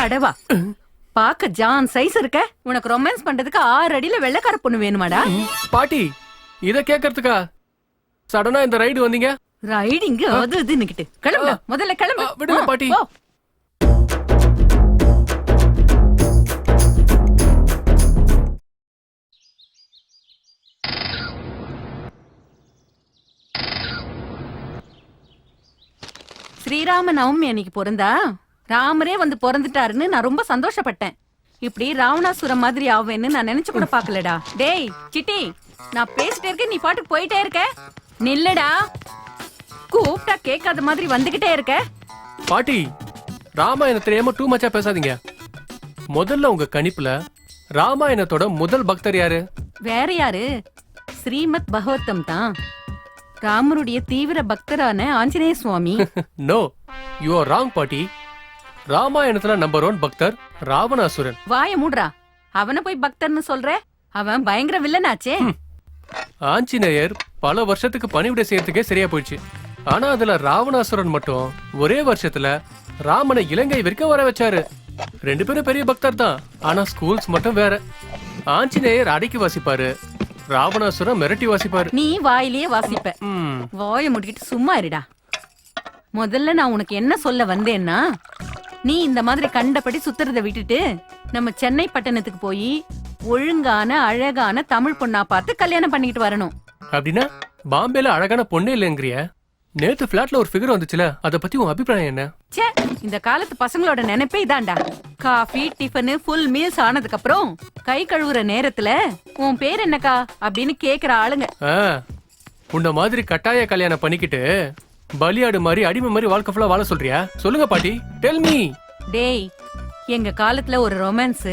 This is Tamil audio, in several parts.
அடவா பாக்க ஜான் சைஸ் இருக்க. உனக்கு ரொமான்ஸ் பண்றதுக்கு 6 அடியில வெள்ளைக்கார பொண்ணு வேணுமாடா? பாட்டி இத கேக்குறதுக்கா சடனா இந்த ரைடு வந்தீங்க? ரைடிங் அது இதுன்னுகிட்டு கிளம்பு, முதல்ல கிளம்பு. விடுங்க பாட்டி. ஸ்ரீராம நவமி அன்னைக்கு பிறந்தா ராமரே வந்து பிறந்துட்டாருன்னு நான் ரொம்ப சந்தோஷப்பட்டேன். இப்படி ராவணாசுரம் மாதிரி ஆவேன்னு நான் நினைச்சு கூட பாக்கலடா. டேய் சிட்டி, நான் பேசிட்டே இருக்கேன், நீ பாட்டுக்கு போயிட்டே இருக்க. நில்லடா, கூப்பிட்டா கேட்காத மாதிரி வந்துகிட்டே இருக்க. பாட்டி ராமாயணம் தெரியாம டூ மச்சா பேசாதீங்க. முதல்ல உங்க கணிப்புல ராமாயணத்தோட முதல் பக்தர் யாரு? வேற யாரு? ஸ்ரீமத் பகவத்தம் தான். ராமருடைய தீவிர பக்தரான ஆஞ்சநேய சுவாமி. நோ, யூ ஆர் ராங் பாட்டி. ராமாயணத்துல நம்பர் 1 பக்தர் ராவணாசுரன். வாய மூடுறா, அவனை போய் பக்தர்னு சொல்ற? அவன் பயங்கர வில்லனாச்சே. ஆஞ்சநேயர் பல வருஷத்துக்கு பணிவிடை செய்யறதுக்கே சரியா போயிடுச்சு. ஆனா அதுல ராவணாசுரன் மட்டும் ஒரே வருஷத்துல ராமனை இலங்கை வரைக்கும் வர வச்சாரு. 2 பேரும் பெரிய பக்தர் தான், ஆனா ஸ்கூல்ஸ் மட்டும் வேற. ஆஞ்சநேயர் அடக்கி வாசிப்பாரு, ராவணாசுரன் மிரட்டி வாசிப்பாரு. நீ வாயிலேயே வாசிப்ப. வாய முடிக்கிட்டு சும்மா இருடா. முதல்ல நான் உனக்கு என்ன சொல்ல வந்தேன்னா, நீ இந்த மாதிரி கண்டபடி சுத்துறத விட்டுட்டு நம்ம சென்னை பட்டணத்துக்கு போய் ஒழுங்கான அழகான தமிழ் பொண்ணா பார்த்து கல்யாணம் பண்ணிக்கிட்டு வரணும். அப்படின்னா பாம்பேல அழகான பொண்ணே இல்லைங்கிறிய? நேத்து பிளாட்ல ஒரு ஃபிகர் வந்துச்சுல, அத பத்தி உன் அபிப்பிராயம் என்ன? ச்சே, இந்த காலத்து பசங்களோட நினைப்பே இதான்டா. காஃபி டிஃபன் ஃபுல் மீல்ஸ் ஆனதுக்கு அப்புறம் கை கழுவுற நேரத்துல உன் பேர் என்னக்கா அப்படின்னு கேக்குற ஆளுங்க. உன்ன மாதிரி கட்டாய கல்யாணம் பண்ணிக்கிட்டு பலியாடு மாதிரி அடிமை மாதிரி வாழ்க்கை ஃபுல்லா வாழ சொல்றியா? சொல்லுங்க பாட்டி, டெல் மீ. டேய், எங்க காலத்துல ஒரு ரொமான்ஸ்,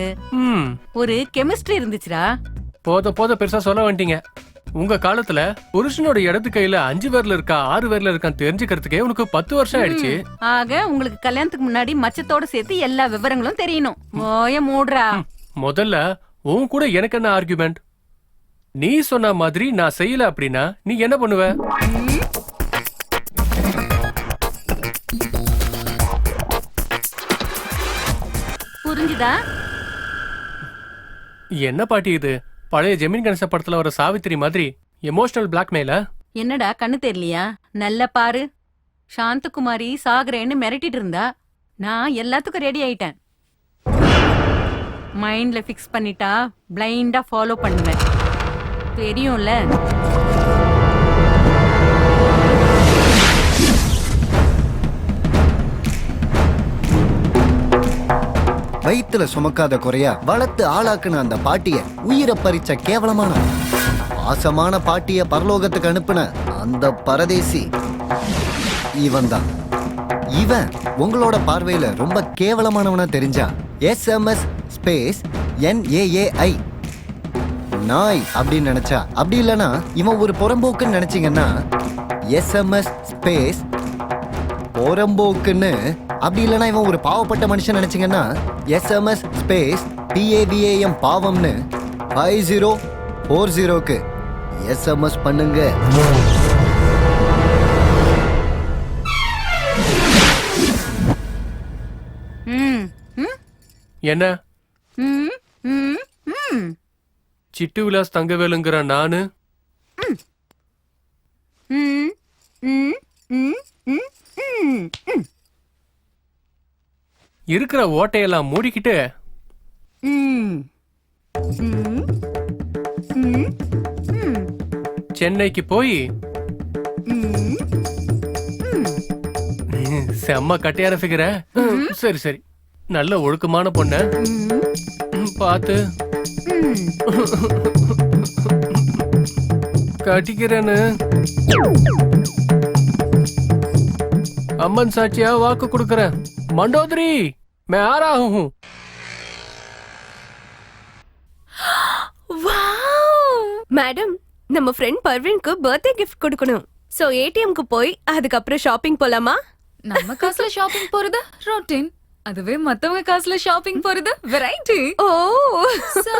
ஒரு கெமிஸ்ட்ரி இருந்துச்சுடா. போத பெருசா சொல்ல வந்துட்டீங்க. உங்க காலத்துல புருஷனோட இடது கையில 5 விரல் இருக்கா 6 விரல் இருக்கான்னு தெரிஞ்சுக்கிறதுக்கே உனக்கு 10 வருஷம் ஆயிடுச்சு. ஆக உங்களுக்கு கல்யாணத்துக்கு முன்னாடி மச்சத்தோட சேர்த்து எல்லா விவரங்களும் தெரியணும். ஓய மூடுறா. முதல்ல உன் கூட எனக்கு என்ன ஆர்குமெண்ட்? நீ சொன்ன மாதிரி நான் செய்யல அப்படின்னா நீ என்ன பண்ணுவ? புரிஞ்சுதா? என்ன பாட்டி இது? பழைய ஜெமின் கணேச படத்துல வர சாவித்திரி மாதிரி எமோஷனல் பிளாக்மெயிலா? என்னடா கண்ணு தெரியலையா? நல்ல பாரு, சாந்தகுமாரி சாகுறேன்னு மிரட்டிட்டு இருந்தா. நான் எல்லாத்துக்கும் ரெடி ஆயிட்டேன். மைண்ட்ல பிக்ஸ் பண்ணிட்டா பிளைண்டா ஃபாலோ பண்ணுவேன். தெரியும்ல. வயித்துல சுமக்காத குறையா வளர்த்து ஆளாக்குன அந்த பாட்டிய உயிரை பறிச்ச கேவலமான ஆசமான பாட்டிய பரலோகத்துக்கு அனுப்புன அந்த பரதேசி இவன் தான். இவன் உங்களோட பார்வையில ரொம்ப கேவலமானவனா தெரிஞ்சா SMS ஸ்பேஸ் NAAI நாய் அப்படின்னு நினைச்சா, அப்படி இல்லைன்னா இவன் ஒரு புறம்போக்குன்னு நினைச்சீங்கன்னா SMS ஸ்பேஸ் புறம்போக்குன்னு, அப்படி இல்லைன்னா இவன் ஒரு பாவப்பட்ட மனுஷன் நினைச்சீங்கன்னா SMS ஸ்பேஸ் PAVAM பாவம்னு 5040க்கு SMS பண்ணுங்க. என்ன சிட்டு விலாஸ் தங்கவேலுங்கிற நானு இருக்கிற ஓட்டையெல்லாம் மூடிக்கிட்டு சென்னைக்கு போய் செம்ம கட்டையான ஃபிகர. சரி சரி, நல்ல ஒழுக்கமான பொண்ண பார்த்து கட்டிக்கிறேன்னு அம்மன் சாட்சியா வாக்கு கொடுக்கறேன். மண்டோதரி मैं आ रहा हूँ. மேடம், நம்ம ஃப்ரெண்ட் பர்வீனுக்கு பர்த்டே கிஃப்ட் கொடுக்கணும். சோ ஏடிஎம்க்கு போய் அதுக்கப்புறம் ஷாப்பிங் போலாமா? நம்ம காசுல ஷாப்பிங் போறது ரொட்டீன், அதுவே மத்தவங்க காசுல ஷாப்பிங் போறது variety. Oh, so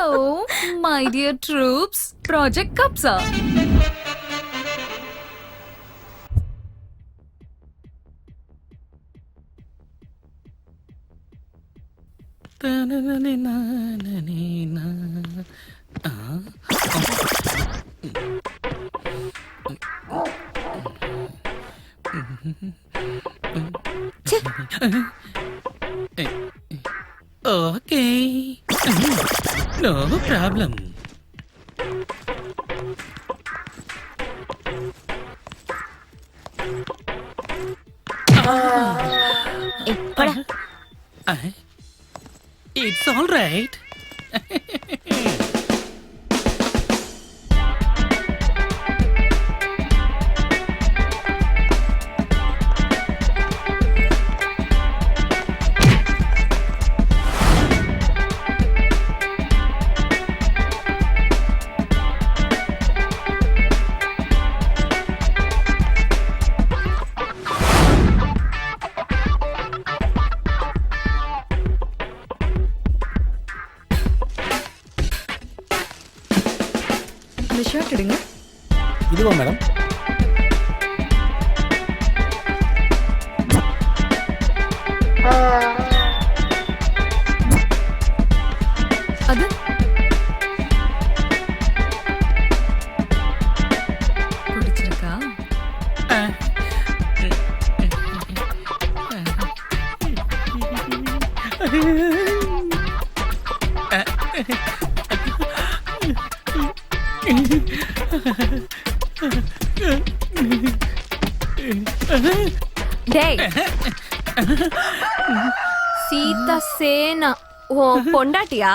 my dear troops, project கப்ஸா. Okay. No problem. It's all right. இந்த ஷர்ட் எடுங்க. இதுவா மேடம்? அது பிடிச்சிருக்கா? டேய் சீதா சேனா உன் பொண்டாட்டியா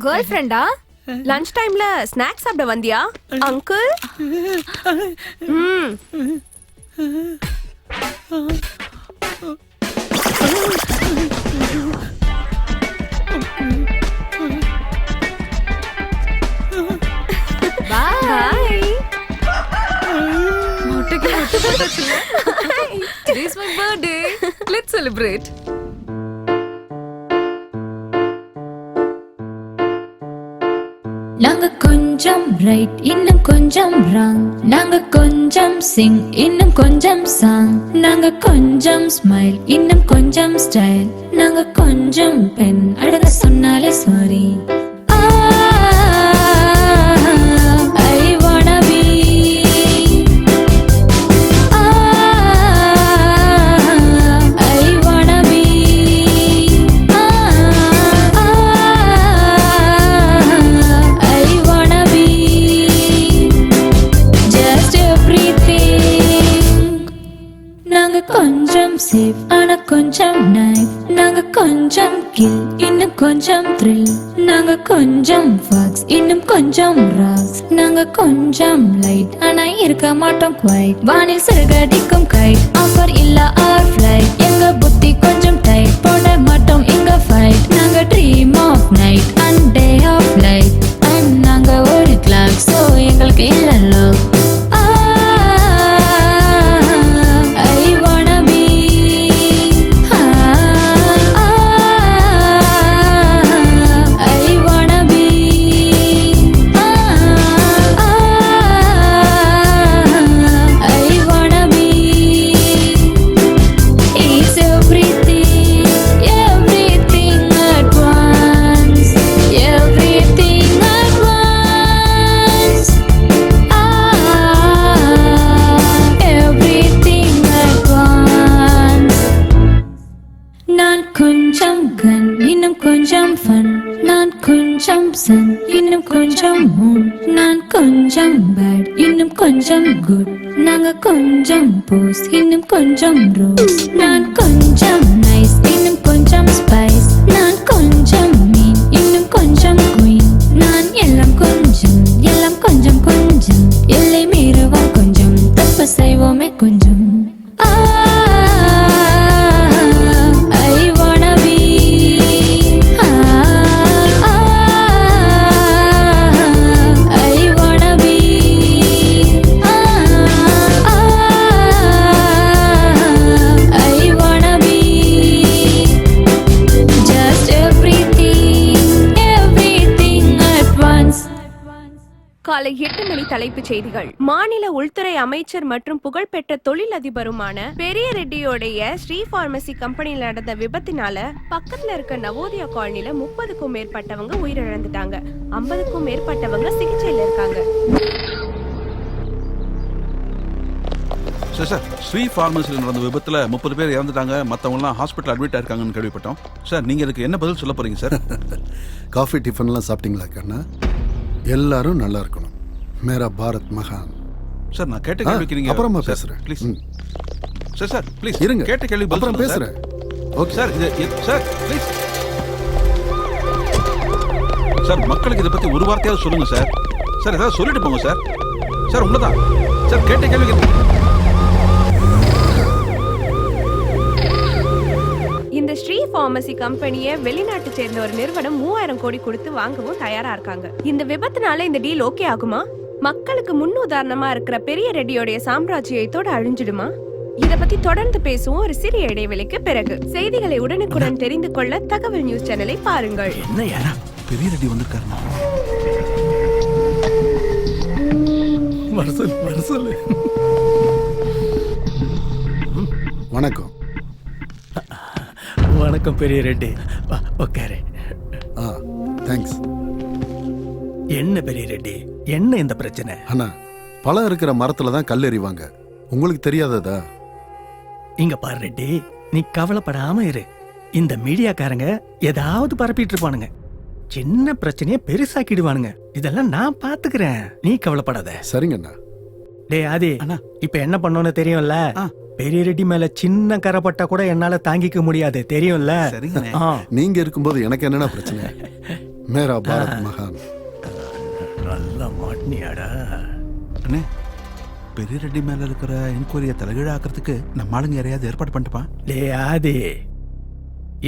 கேர்ள் ஃப்ரெண்டா? லஞ்ச் டைம்ல ஸ்நாக்ஸ் சாப்பிட வந்தியா அங்கிள்? ம் பாய். மொட்டைக்கு மொட்டை போட்டாச்சுல்ல? Today's my birthday. Let's celebrate. நாங்க கொஞ்சம் ரைட் இன்னும் கொஞ்சம் ராங், நாங்க கொஞ்சம் சிங் இன்னும் கொஞ்சம் சாங், நாங்க கொஞ்சம் ஸ்மைல் இன்னும் கொஞ்சம் ஸ்டைல், நாங்க கொஞ்சம் பெண் அழக சொன்னாலே sorry. I wanna be. I wanna be. I wanna be just everything. நாங்க கொஞ்சம் சேஃப் ஆனா கொஞ்சம் நைஃப், நாங்க கொஞ்சம் கில் இன்னும் கொஞ்சம் த்ரில், நாங்க கொஞ்சம் ஃபாக்ஸ் இன்னும் கொஞ்சம் ராக்ஸ், நாங்க கொஞ்சம் லைட் ஆனா இருக்க மாட்டோம் குவைட், வானில் சிறகடிக்கும் கைட் ஆஃபர் இல்ல ஆர் ஃப்ளைட், எங்க புத்தி கொஞ்சம் டைட் போட மாட்டோம் இங்க ஃபைட், நாங்க dream of night and day of light, and நாங்க ஒரு கிளாக் சோ எங்களுக்கு இல்ல love. I wanna be. I wanna be. I wanna be. It's everything, everything at once, everything at once. Everything at once. நான் கொஞ்சம் கன் இன்னும் கொஞ்சம் ஃபன், நான் கொஞ்சம் சன் இன்னும் கொஞ்சம் மூன், நான் கொஞ்சம் பேட் இன்னும் கொஞ்சம் குட், நாங்க கொஞ்சம் போஸ் இன்னும் கொஞ்சம் ரோஸ், நான் கொஞ்சம் நைஸ் இன்னும் கொஞ்சம் ஸ்பைஸ், நான் கொஞ்சம் மீன் இன்னும் கொஞ்சம் குயின், நான் எல்லாம் கொஞ்சம் எல்லாம் கொஞ்சம் கொஞ்சம், எல்லை மீறுவோம் கொஞ்சம் தப்பு செய்வோமே கொஞ்சம். I wanna be. I wanna be. I wanna be. காலை 8 மணி தலைப்புச் செய்திகள். மாநில உள்துறை அமைச்சர் மற்றும் புகழ்பெற்ற தொழிலதிபருமான பெரிய ரெட்டியோடைய ஸ்ரீ பார்மசி கம்பெனில நடந்த விபத்தினால பக்கத்துல இருக்க நவோதயா காலனில 30க்கும் மேற்பட்டவங்க உயிரிழந்துட்டாங்க. 50க்கும் மேற்பட்டவங்க சிகிச்சையில இருக்காங்க. சார் ஸ்ரீ ஃபார்மசியில் நடந்த விபத்துல 30 பேர் இறந்துட்டாங்க, மற்றவங்க எல்லாம் ஹாஸ்பிட்டல் அட்மிட் ஆயிருக்காங்கன்னு கேள்விப்பட்டோம். சார் நீங்க இதுக்கு என்ன பதில் சொல்ல போறீங்க சார்? காஃபி டிஃபன்லாம் சாப்பிட்டீங்களா கண்ணா? எல்லாரும் நல்லா இருக்கணும். மேரா பாரத் மகான். சார் நான் கேட்ட கேள்விக்கு நீங்க அப்புறமா சார், பேசுறேன். ப்ளீஸ் ம். சார் ப்ளீஸ் இருங்க, கேட்ட கேள்வி அப்புறம் பேசுறேன். Okay sir sir please sir, மக்களுக்கு இதை பத்தி ஒரு வார்த்தையாவது சொல்லுங்க சார். சார் ஏதாவது சொல்லிட்டு போங்க சார். சார் உண்மைதான் சார், கேட்ட கேள்விக்கு இந்த ஸ்ரீ பார்மசி கம்பெனியை வெளிநாட்டு சேர்ந்த ஒரு நிறுவனம் 3000 கோடி கொடுத்து வாங்கவும் தயாரா இருக்காங்க. இந்த விபத்துனால இந்த டீல் ஓகே ஆகுமா? மக்களுக்கு முன்னுதாரணமா இருக்கிற பெரிய ரெட்டியோடைய சாம்ராஜ்யத்தோட அழிஞ்சிடுமா? இத பத்தி தொடர்ந்து பேசுவோம் ஒரு சிறிய இடைவெளிக்கு பிறகு. செய்திகளை உடனுக்குடன் தெரிந்து கொள்ள தகவல் நியூஸ் சேனலை பாருங்கள். என்ன யாரா பெரிய ரெட்டி வந்திருக்காருமா? வரசல் வணக்கம். வணக்கம் பெரிய ரெட்டி. உட்காரு. தேங்க்ஸ். என்ன பெரிய ரெட்டி, என்ன இந்த பிரச்சனை? அண்ணா, பழம் இருக்கிற மரத்துல தான் கல் எறிவாங்க. உங்களுக்கு தெரியாததா? இங்க பாரு ரெட்டி, நீ கவலைப்படாம இரு. இந்த மீடியாக்காரங்க ஏதாவது பரப்பிட்டு இருப்பானுங்க, சின்ன பிரச்சனைய பெருசாக்கிடுவானுங்க. இதெல்லாம் நான் பாத்துக்கிறேன், நீ கவலைப்படாத. சரிங்கண்ணா. டே ஆதி, இப்ப என்ன பண்ணோன்னு தெரியும்ல? பெரிய ரெட்டி மேல சின்ன கரைப்பட்டா கூட என்னால தாங்கிக்க முடியாது, தெரியும்ல? நீங்க இருக்கும்போது எனக்கு என்னென்ன பிரச்சனை? மேரா பாரத் மகான். நல்லா மாட்டினியாடா அண்ணே. பெரிய ரெட்டி மேல இருக்கிற என்கொயரியை தலைகீழாக்கிறதுக்கு நம்ம ஆளுங்க யாரையாவது ஏற்பாடு பண்ணிட்டுப்பான். டே ஆதி,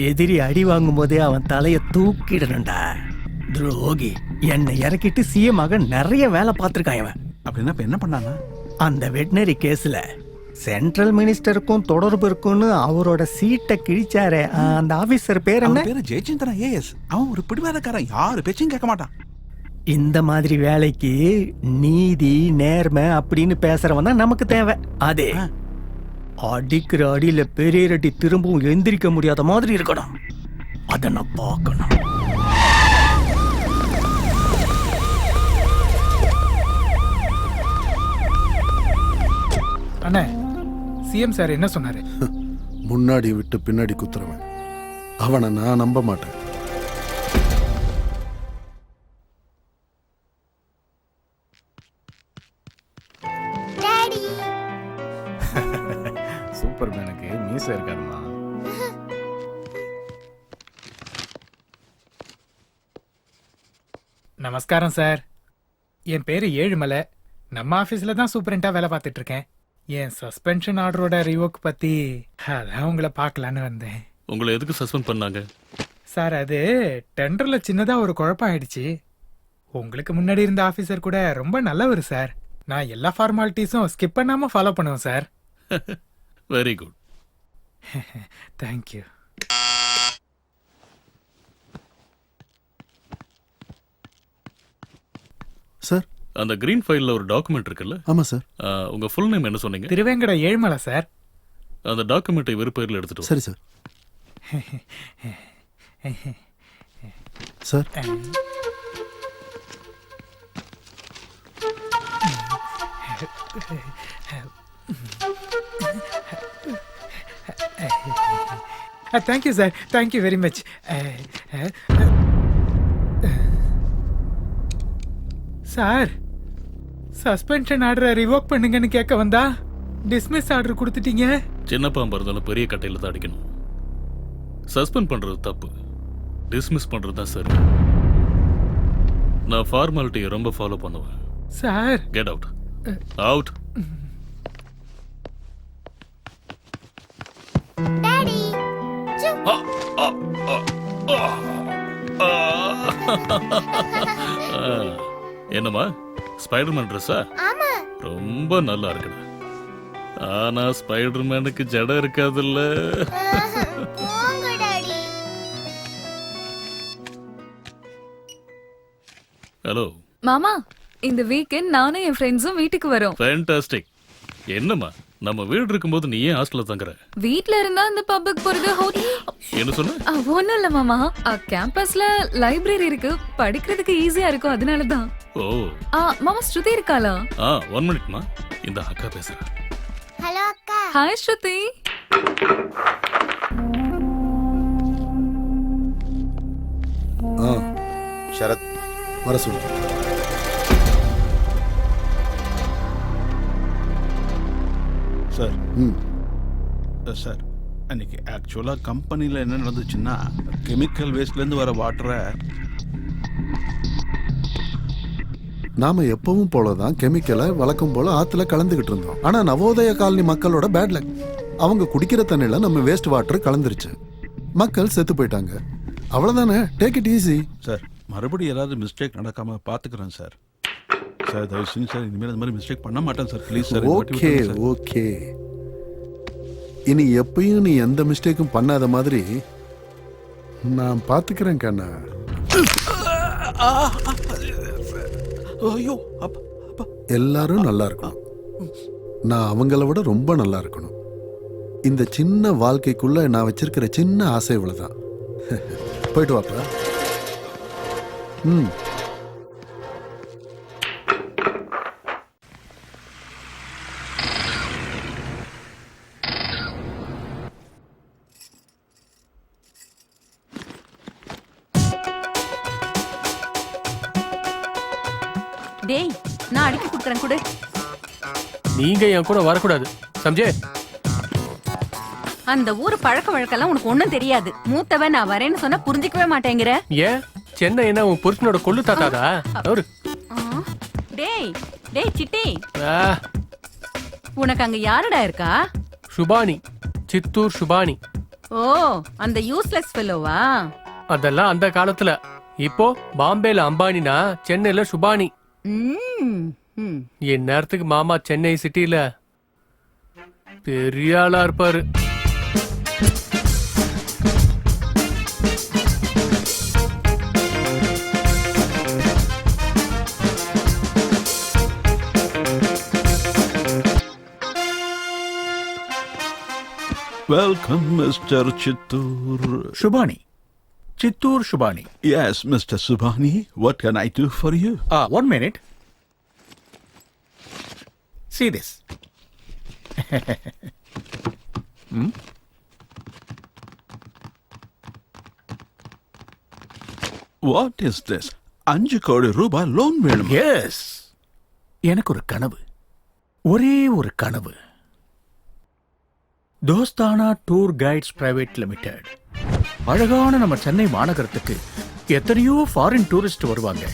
எதிரி அடி வாங்கும் போதே அவன் தலைய தூக்கிடணும்டா. துரோகி, என்னை இறக்கிட்டு சிஎம் ஆக நிறைய வேலை பார்த்திருக்கான் இவன். அப்படின்னா இப்ப என்ன பண்ணானா? அந்த வெட்டினரி கேஸ்ல சென்ட்ரல் மினிஸ்டருக்கும் தொடர்பு இருக்குன்னு அவரோட சீட்டை கிழிச்சாரே அந்த ஆபீசர் பேர் என்ன? பேரு ஜெயச்சந்திரன் ஏஎஸ். அவன் ஒரு பிடிவாதக்காரன், யாரு பேச்சையும் கேட்க மாட்டான். இந்த மாதிரி வேலைக்கு நீதி நேர்மை அப்படின்னு பேசுறவன் தான் நமக்கு தேவை. அதே அடிக்கிற அடியில பெரிய ரெட்டி திரும்பவும் எந்திரிக்க முடியாத மாதிரி இருக்கணும். அதை நான் பார்க்கணும். அண்ணே, சிஎம் சார் என்ன சொன்னாரு? முன்னாடி விட்டு பின்னாடி குத்துறவன் அவனை நான் நம்ப மாட்டேன். சூப்பர் மேனுக்கு மீச இருக்காதுமா. நமஸ்காரம் சார், என் பேரு ஏழுமலை. நம்ம ஆபீஸ்ல தான் சூப்பரண்டா வேலை பார்த்துட்டு இருக்கேன். என் சஸ்பென்ஷன் ஆர்டரோட ரிவோக் பத்தி அதான் உங்களை பார்க்கலான்னு வந்தேன். உங்களை எதுக்கு சஸ்பெண்ட் பண்ணாங்க? சார் அது டெண்டர்ல சின்னதா ஒரு குழப்பம் ஆயிடுச்சு. உங்களுக்கு முன்னாடி இருந்த ஆபீசர் கூட ரொம்ப நல்லவர் சார். நான் எல்லா ஃபார்மாலிட்டிஸும் ஸ்கிப் பண்ணாம ஃபாலோ பண்ணுவேன் sir. Very good. Thank you. Sir, அந்த கிரீன் ஃபைல்ல ஒரு டாக்குமெண்ட் இருக்குல்ல? ஆமா சார். உங்க ஃபுல் நேம் என்ன சொன்னீங்க? திருவேங்கட ஏழுமலை சார். அந்த டாக்குமெண்ட்டை வெறு பேர்ல எடுத்துட்டு சரி sir. Sir, thank you sir, thank you very much. Sir, suspension ஆர்டரை ரிவோக் பண்ணுங்கன்னு கேட்க வந்தா டிஸ்மிஸ் ஆர்டர் கொடுத்துட்டீங்க. சின்ன பாம்பா இருந்தாலும் பெரிய கட்டையில தான் அடிக்கணும். சஸ்பெண்ட் பண்றது தப்பு, டிஸ்மிஸ் பண்றது தான் சரி. நான் ஃபார்மாலிட்டியை ரொம்ப ஃபாலோ பண்ணுவேன். Sir, get out. அவுட். என்னம்மா, ஸ்பைடர்மேன் ட்ரெஸ்ஸா? ரொம்ப நல்லா இருக்குடா. ஆனா ஸ்பைடர்மேனுக்கு ஜடம் இருக்காதுல்ல. ஹலோ மாமா, இந்த வீக்கெண்ட் நானும் என் ஃப்ரெண்ட்ஸும் வீட்டுக்கு வரோம். ஃபேண்டாஸ்டிக். என்னம்மா நம்ம வீடு இருக்கும்போது நீ ஏன் ஹாஸ்டல்ல தங்குற? வீட்ல இருந்தா அந்த பப்புக்கு போறது என்ன சொன்ன? ஒண்ணும் இல்ல மாமா, கேம்பஸ்ல லைப்ரரி இருக்கு, படிக்கிறதுக்கு ஈஸியா இருக்கும், அதனாலதான். ஓ மாமா ஸ்ருதி இருக்காளா? 1 மினிட்மா, இந்த அக்கா பேசுறா. ஹலோ அக்கா. ஹாய் ஸ்ருதி. சரத் வர சொல்லு. சார் ம் சார், அன்னைக்கு ஆக்சுவலாக கம்பெனியில் என்ன நடந்துச்சுன்னா, கெமிக்கல் வேஸ்ட்லேருந்து வர வாட்டரை நாம எப்பவும் போலதான் கெமிக்கலை வழக்கம் போல ஆத்துல கலந்துகிட்டு இருந்தோம். ஆனா நவோதய காலனி மக்களோட பேட் லக், அவங்க குடிக்கிற தண்ணியில நம்ம வேஸ்ட் வாட்டர் கலந்துருச்சு, மக்கள் செத்து போயிட்டாங்க. அவ்வளவுதானே, டேக் இட் ஈஸி. சார் மறுபடியும் ஏதாவது மிஸ்டேக் நடக்காம பார்த்துக்கிறேன் சார். சார் தயவு செஞ்சு சார், இனிமேல் இந்த மாதிரி மிஸ்டேக் பண்ண மாட்டேன் sir, please sir. Okay okay, இனி எப்பயும் நீ எந்த மிஸ்டேக்கும் பண்ணாத மாதிரி நான் பார்த்துக்கிறேன் கண்ணா. ஐயோ, எல்லாரும் நல்லா இருக்கணும், நான் அவங்கள விட ரொம்ப நல்லா இருக்கணும். இந்த சின்ன வாழ்க்கைக்குள்ள நான் வச்சிருக்கிற சின்ன ஆசை இவ்வளவுதான். போயிட்டு வாப்பா. ம் டேய், நான் அடிக்க குடுக்கறேன் குடு. நீங்க என் கூட வரக்கூடாது, சம்ஜே. அந்த ஊர் பழக்க வழக்கெல்லாம் உனக்கு ஒண்ணும் தெரியாது. மூத்தவன் நான் வரேன்னு சொன்னா புரிஞ்சிக்கவே மாட்டேங்கிற. ஏன் சென்னை என்ன உன் புருஷனோட கொள்ளு தாத்தாதா? அவரு டேய் டேய் சிட்டி, ஆ, உனக்கு அங்க யாருடா இருக்கா? சுபானி, சித்தூர் சுபானி. ஓ, அந்த யூஸ்லெஸ் ஃபெல்லோவா? அதெல்லாம் அந்த காலத்துல. இப்போ பாம்பேல அம்பானினா சென்னையில சுபானி. என் நேரத்துக்கு மாமா சென்னை சிட்டில பெரிய ஆளா இருப்பாரு. Welcome mister Chittoor Subhani. Chittoor Subhani. Yes, Mr. Subhani, what can I do for you? 1 minute. See this. What is this? 5 கோடி ரூபாய் லோன் வேணும். Yes. எனக்கு ஒரு கனவு, ஒரே ஒரு கனவு. Dostana tour guides private limited. அழகான நம்ம சென்னை மாநகரத்துக்கு எத்தனையோ ஃபாரின் டூரிஸ்ட் வருவாங்க.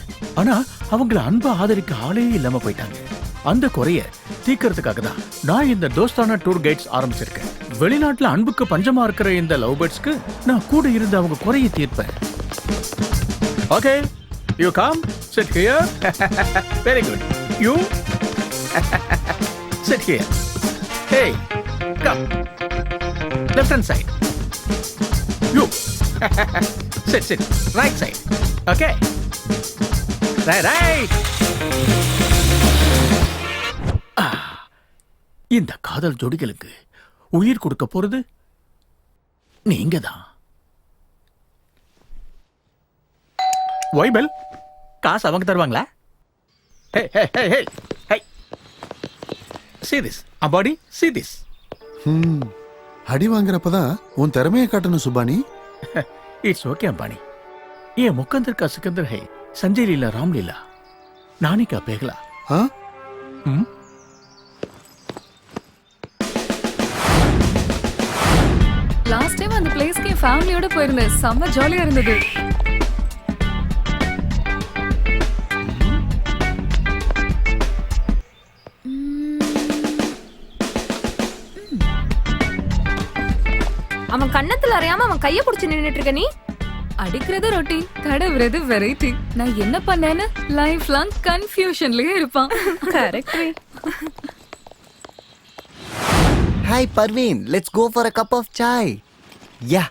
ஆனா அவங்கள அன்பா ஆதரிக்க ஆளே இல்லாம போயிட்டாங்க. அந்த குறைய தீக்கிறதுக்காக தான் நான் இந்த தோஸ்தானா டூர் கைட்ஸ் ஆரம்பிச்சிருக்கேன். வெளிநாட்டுல அன்புக்கு பஞ்சமா இருக்கிற இந்த லவ் பேர்ட்ஸ்க்கு நான் கூட இருந்து அவங்க குறைய தீர்ப்பேன். Okay, you come sit here. Very good. You sit here. Hey, come. Left hand side. You sit right side. Okay, right. இந்த காதல் ஜோடிகளுக்கு உயிர் கொடுக்க போறது நீங்க தான். வைபல், காசு அவங்க தருவாங்களா? Hey, see this. Abadi, see this. அடி வாங்குறப்பதான் உன் திறமையை காட்டணும் சுபானி. It's okay Ambani. ये मुकंदर का सिकंदर है, संजय लीला राम लीला, नानी का पेगला. हाँ? லாஸ்ட் டைம் அந்த பிளேஸ்க்கு என் ஃபேமிலியோட போயிருந்தேன், செம்ம ஜாலியா இருந்தது. அவன் கண்ணத்துல அறியாம அவன் கைய புடிச்சு நின்னுட்டு இருக்க நீ. அடிக்கிறது ரொட்டி, தடவுறது வெரைட்டி. நான் என்ன பண்ணேன்னு லைஃப் லாங் கன்ஃபியூஷன்லயே இருப்பான். Correct. Hi Parveen, let's go for a cup of chai. Yeah,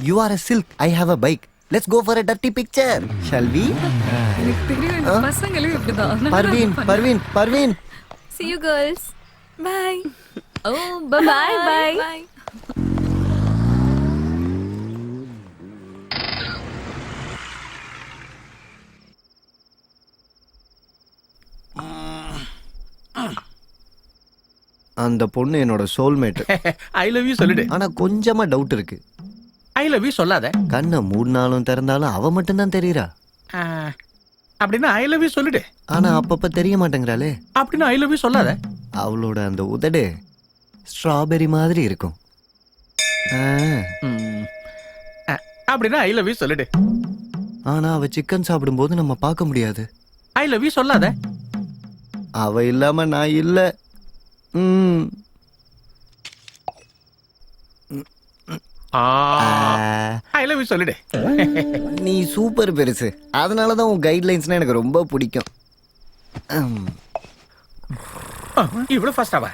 you are a silk, I have a bike. Let's go for a dirty picture shall we எனக்கு தெரியும் இந்த பசங்களே இப்படிதான். Parveen Parveen See you girls. Bye. Oh, Bye, bye. bye. Bye. அந்த பொண்ணு என்னோட சோல்மேட். ஐ லவ் யூ சொல்லிடு. ஆனா கொஞ்சமா டவுட் இருக்கு. ஐ லவ் யூ சொல்லாத. கண்ணை மூடினாலும் திறந்தாலும் அவ மட்டும்தான் தெரியறா. அப்படின்னா ஐ லவ் யூ சொல்லிடு. ஆனா அப்பப்ப தெரிய மாட்டேங்கிறாளே. அப்படின்னா ஐ லவ் யூ சொல்லாத. அவளோட அந்த உதடு ஸ்ட்ராபெரி மாதிரி இருக்கும். அப்படின்னா ஐ லவ் யூ சொல்லிடு. ஆனா அவ சிக்கன் சாப்பிடும்போது நம்ம பார்க்க முடியாது. ஐ லவ் யூ சொல்லாத. அவ இல்லாம நான் இல்ல. ஐ லவ் யூ சொல்லிடு. நீ சூப்பர் பெருசு. அதனாலதான் உன் கைட்லைன்ஸ்னா எனக்கு ரொம்ப பிடிக்கும். இவ்வளவு ஃபாஸ்டாவா?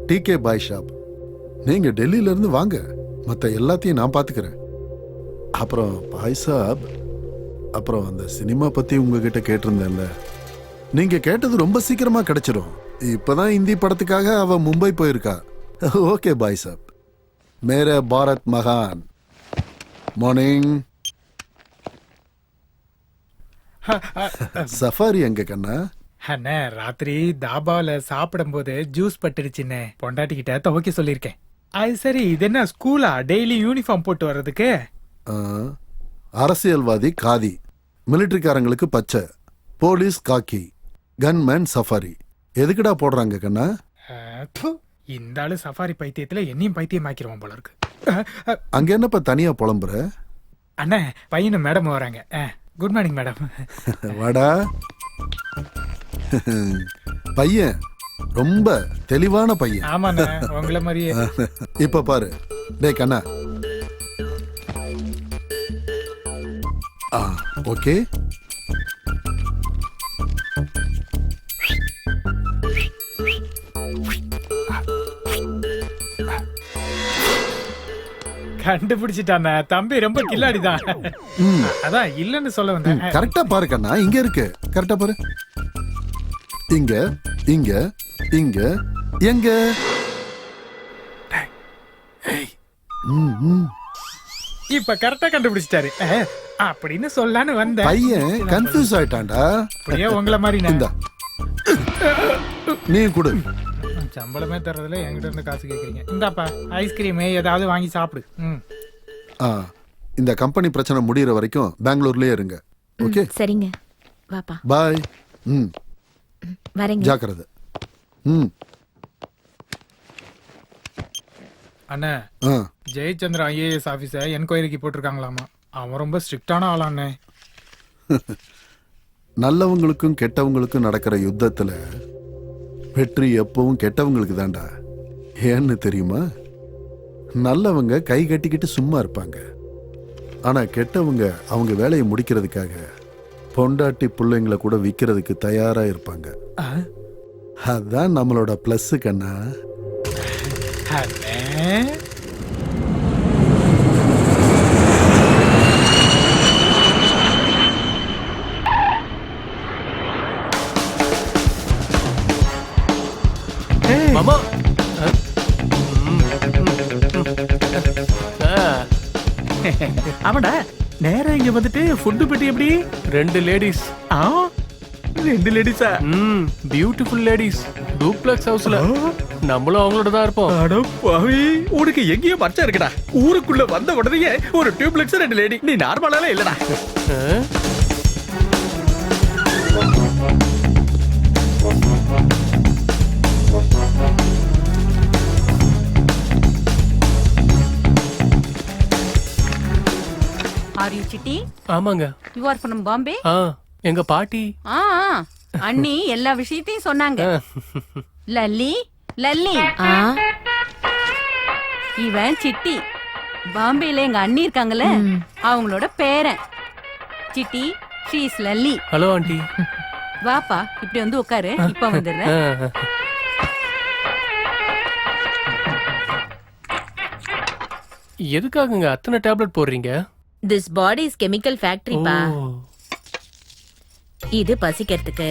டிகே பாய் ஷாப். நீங்க டெல்லியில இருந்து வாங்க, மத்த எல்லாத்தையும் நான் பாத்துக்கிறேன். அப்புறம் பாய் சாப், அப்புறம் அந்த சினிமா பத்தி உங்ககிட்ட கேட்டிருந்தேன்ல, நீங்க கேட்டது ரொம்ப சீக்கிரமா கிடைச்சிடும். இப்பதான் இந்தி படத்துக்காக அவ மும்பை போயிருக்கா. ஓகே பாய் சாப். மேரே பாரத் மகான். மார்னிங். சஃபாரி எங்க கண்ணா? அண்ணே, ராத்திரி தாபால சாப்பிடும்போது ஜூஸ் பட்டுடுச்சுன்னு பொண்டாட்டிக்கிட்ட துவைக்க சொல்லியிருக்கேன். அது சரி, இது என்ன ஸ்கூலா? டெய்லி யூனிஃபார்ம் போட்டு வர்றதுக்கு? அரசியல்வாதி காதி, மிலிட்டரிக்காரங்களுக்கு பச்சை, போலீஸ் காக்கி, கன்மேன் சஃபாரி. எதுக்குடா போடுறாங்க கண்ணா? இந்த ஆளு சஃபாரி பைத்தியத்துல என்னையும் பைத்தியம் ஆக்கிடுவான் போல இருக்கு. அங்க என்னப்பா தனியா புலம்புற? அண்ணே, பையனும் மேடம் வராங்க. Good morning madam. வாடா. பையன் ரொம்ப தெளிவான பையன். ஆமாண்ணே, உங்களை மாதிரியே. இப்ப பாரு. டேய் கண்ணா. ஓகே. கண்டுபிடிச்சிட்டான தம்பி, ரொம்ப கில்லாடிதான். அதான் இல்லன்னு சொல்ல வந்தேன். கரெக்டா பாரு கண்ணா, இங்க இருக்கு. கரெக்டா பாரு. இங்க இங்க இங்க எங்க? இப்ப கரெக்டா கண்டுபிடிச்சிட்டாரு அப்படின்னு சொல்லான்னு வந்தேன். பையன் கன்ஃபியூஸ் ஆயிட்டான்டா. அப்படியே உங்களை மாதிரி. இந்தா நீ கொடு. சம்பளமே தர்றதுல என்கிட்ட இருந்து காசு கேக்குறீங்க. இந்தாப்பா ஐஸ்கிரீம் ஏதாவது வாங்கி சாப்பிடு. இந்த கம்பெனி பிரச்சனை முடியற வரைக்கும் பெங்களூர்லயே இருங்க. ஓகே? சரிங்க, வாப்பா. பாய். வரேங்க. ஜாக்கிரதை. அண்ணா, ஜெயச்சந்திரன் ஐஏஎஸ் ஆபீஸர் என்கொயரிக்கு போட்டிருக்காங்களாமா. அவன் ரொம்ப ஸ்ட்ரிக்டான ஆளாண்ணே. நல்லவங்களுக்கும் கெட்டவங்களுக்கும் நடக்கிற யுத்தத்துல வெற்றி எப்பவும் கெட்டவங்களுக்கு தான்டா. ஏன்னு தெரியுமா? நல்லவங்க கை கட்டிக்கிட்டு சும்மா இருப்பாங்க. ஆனா கெட்டவங்க அவங்க வேலையை முடிக்கிறதுக்காக பொண்டாட்டி பிள்ளைங்களை கூட விற்கிறதுக்கு தயாரா இருப்பாங்க. அதான் நம்மளோட பிளஸ் கண்ணா. மாமா. ஆமாடா, நேரா இங்க வந்துட்டு ஃபுட்டு பெட்டி எப்படி? 2 லேடிஸ். 2 லேடிஸா? Beautiful ladies. டூப்ளெக்ஸ் ஹவுஸ்ல. நம்மளும் அவங்களோட தான் இருப்போம். அட பாவி, உனக்கு எங்கேயோ மச்சம் இருக்குடா. ஊருக்குள்ள வந்த உடனே ஒரு டியூப்ளெக்ஸ் 2 லேடி. நீ நார்மலால இல்லடா. Are you Chitti? ஆமாங்க. You are from Bombay? எங்க பாட்டி. அண்ணி எல்லா விஷயத்தையும் சொன்னாங்க. லல்லி லல்லி. இவன் சிட்டி. பாம்பேல எங்க அண்ணி இருக்காங்கல்ல, அவங்களோட பேரன். City, she is Lalli. Hello aunty. வாப்பா, இப்படி வந்து உட்காரு. இப்ப வந்துடுறேன். எதுக்காகங்க அத்தனை டேப்லெட் போடுறீங்க? திஸ் பாடி இஸ் கெமிக்கல் ஃபேக்டரிப்பா. ஓ. இது பசிக்கிறதுக்கு,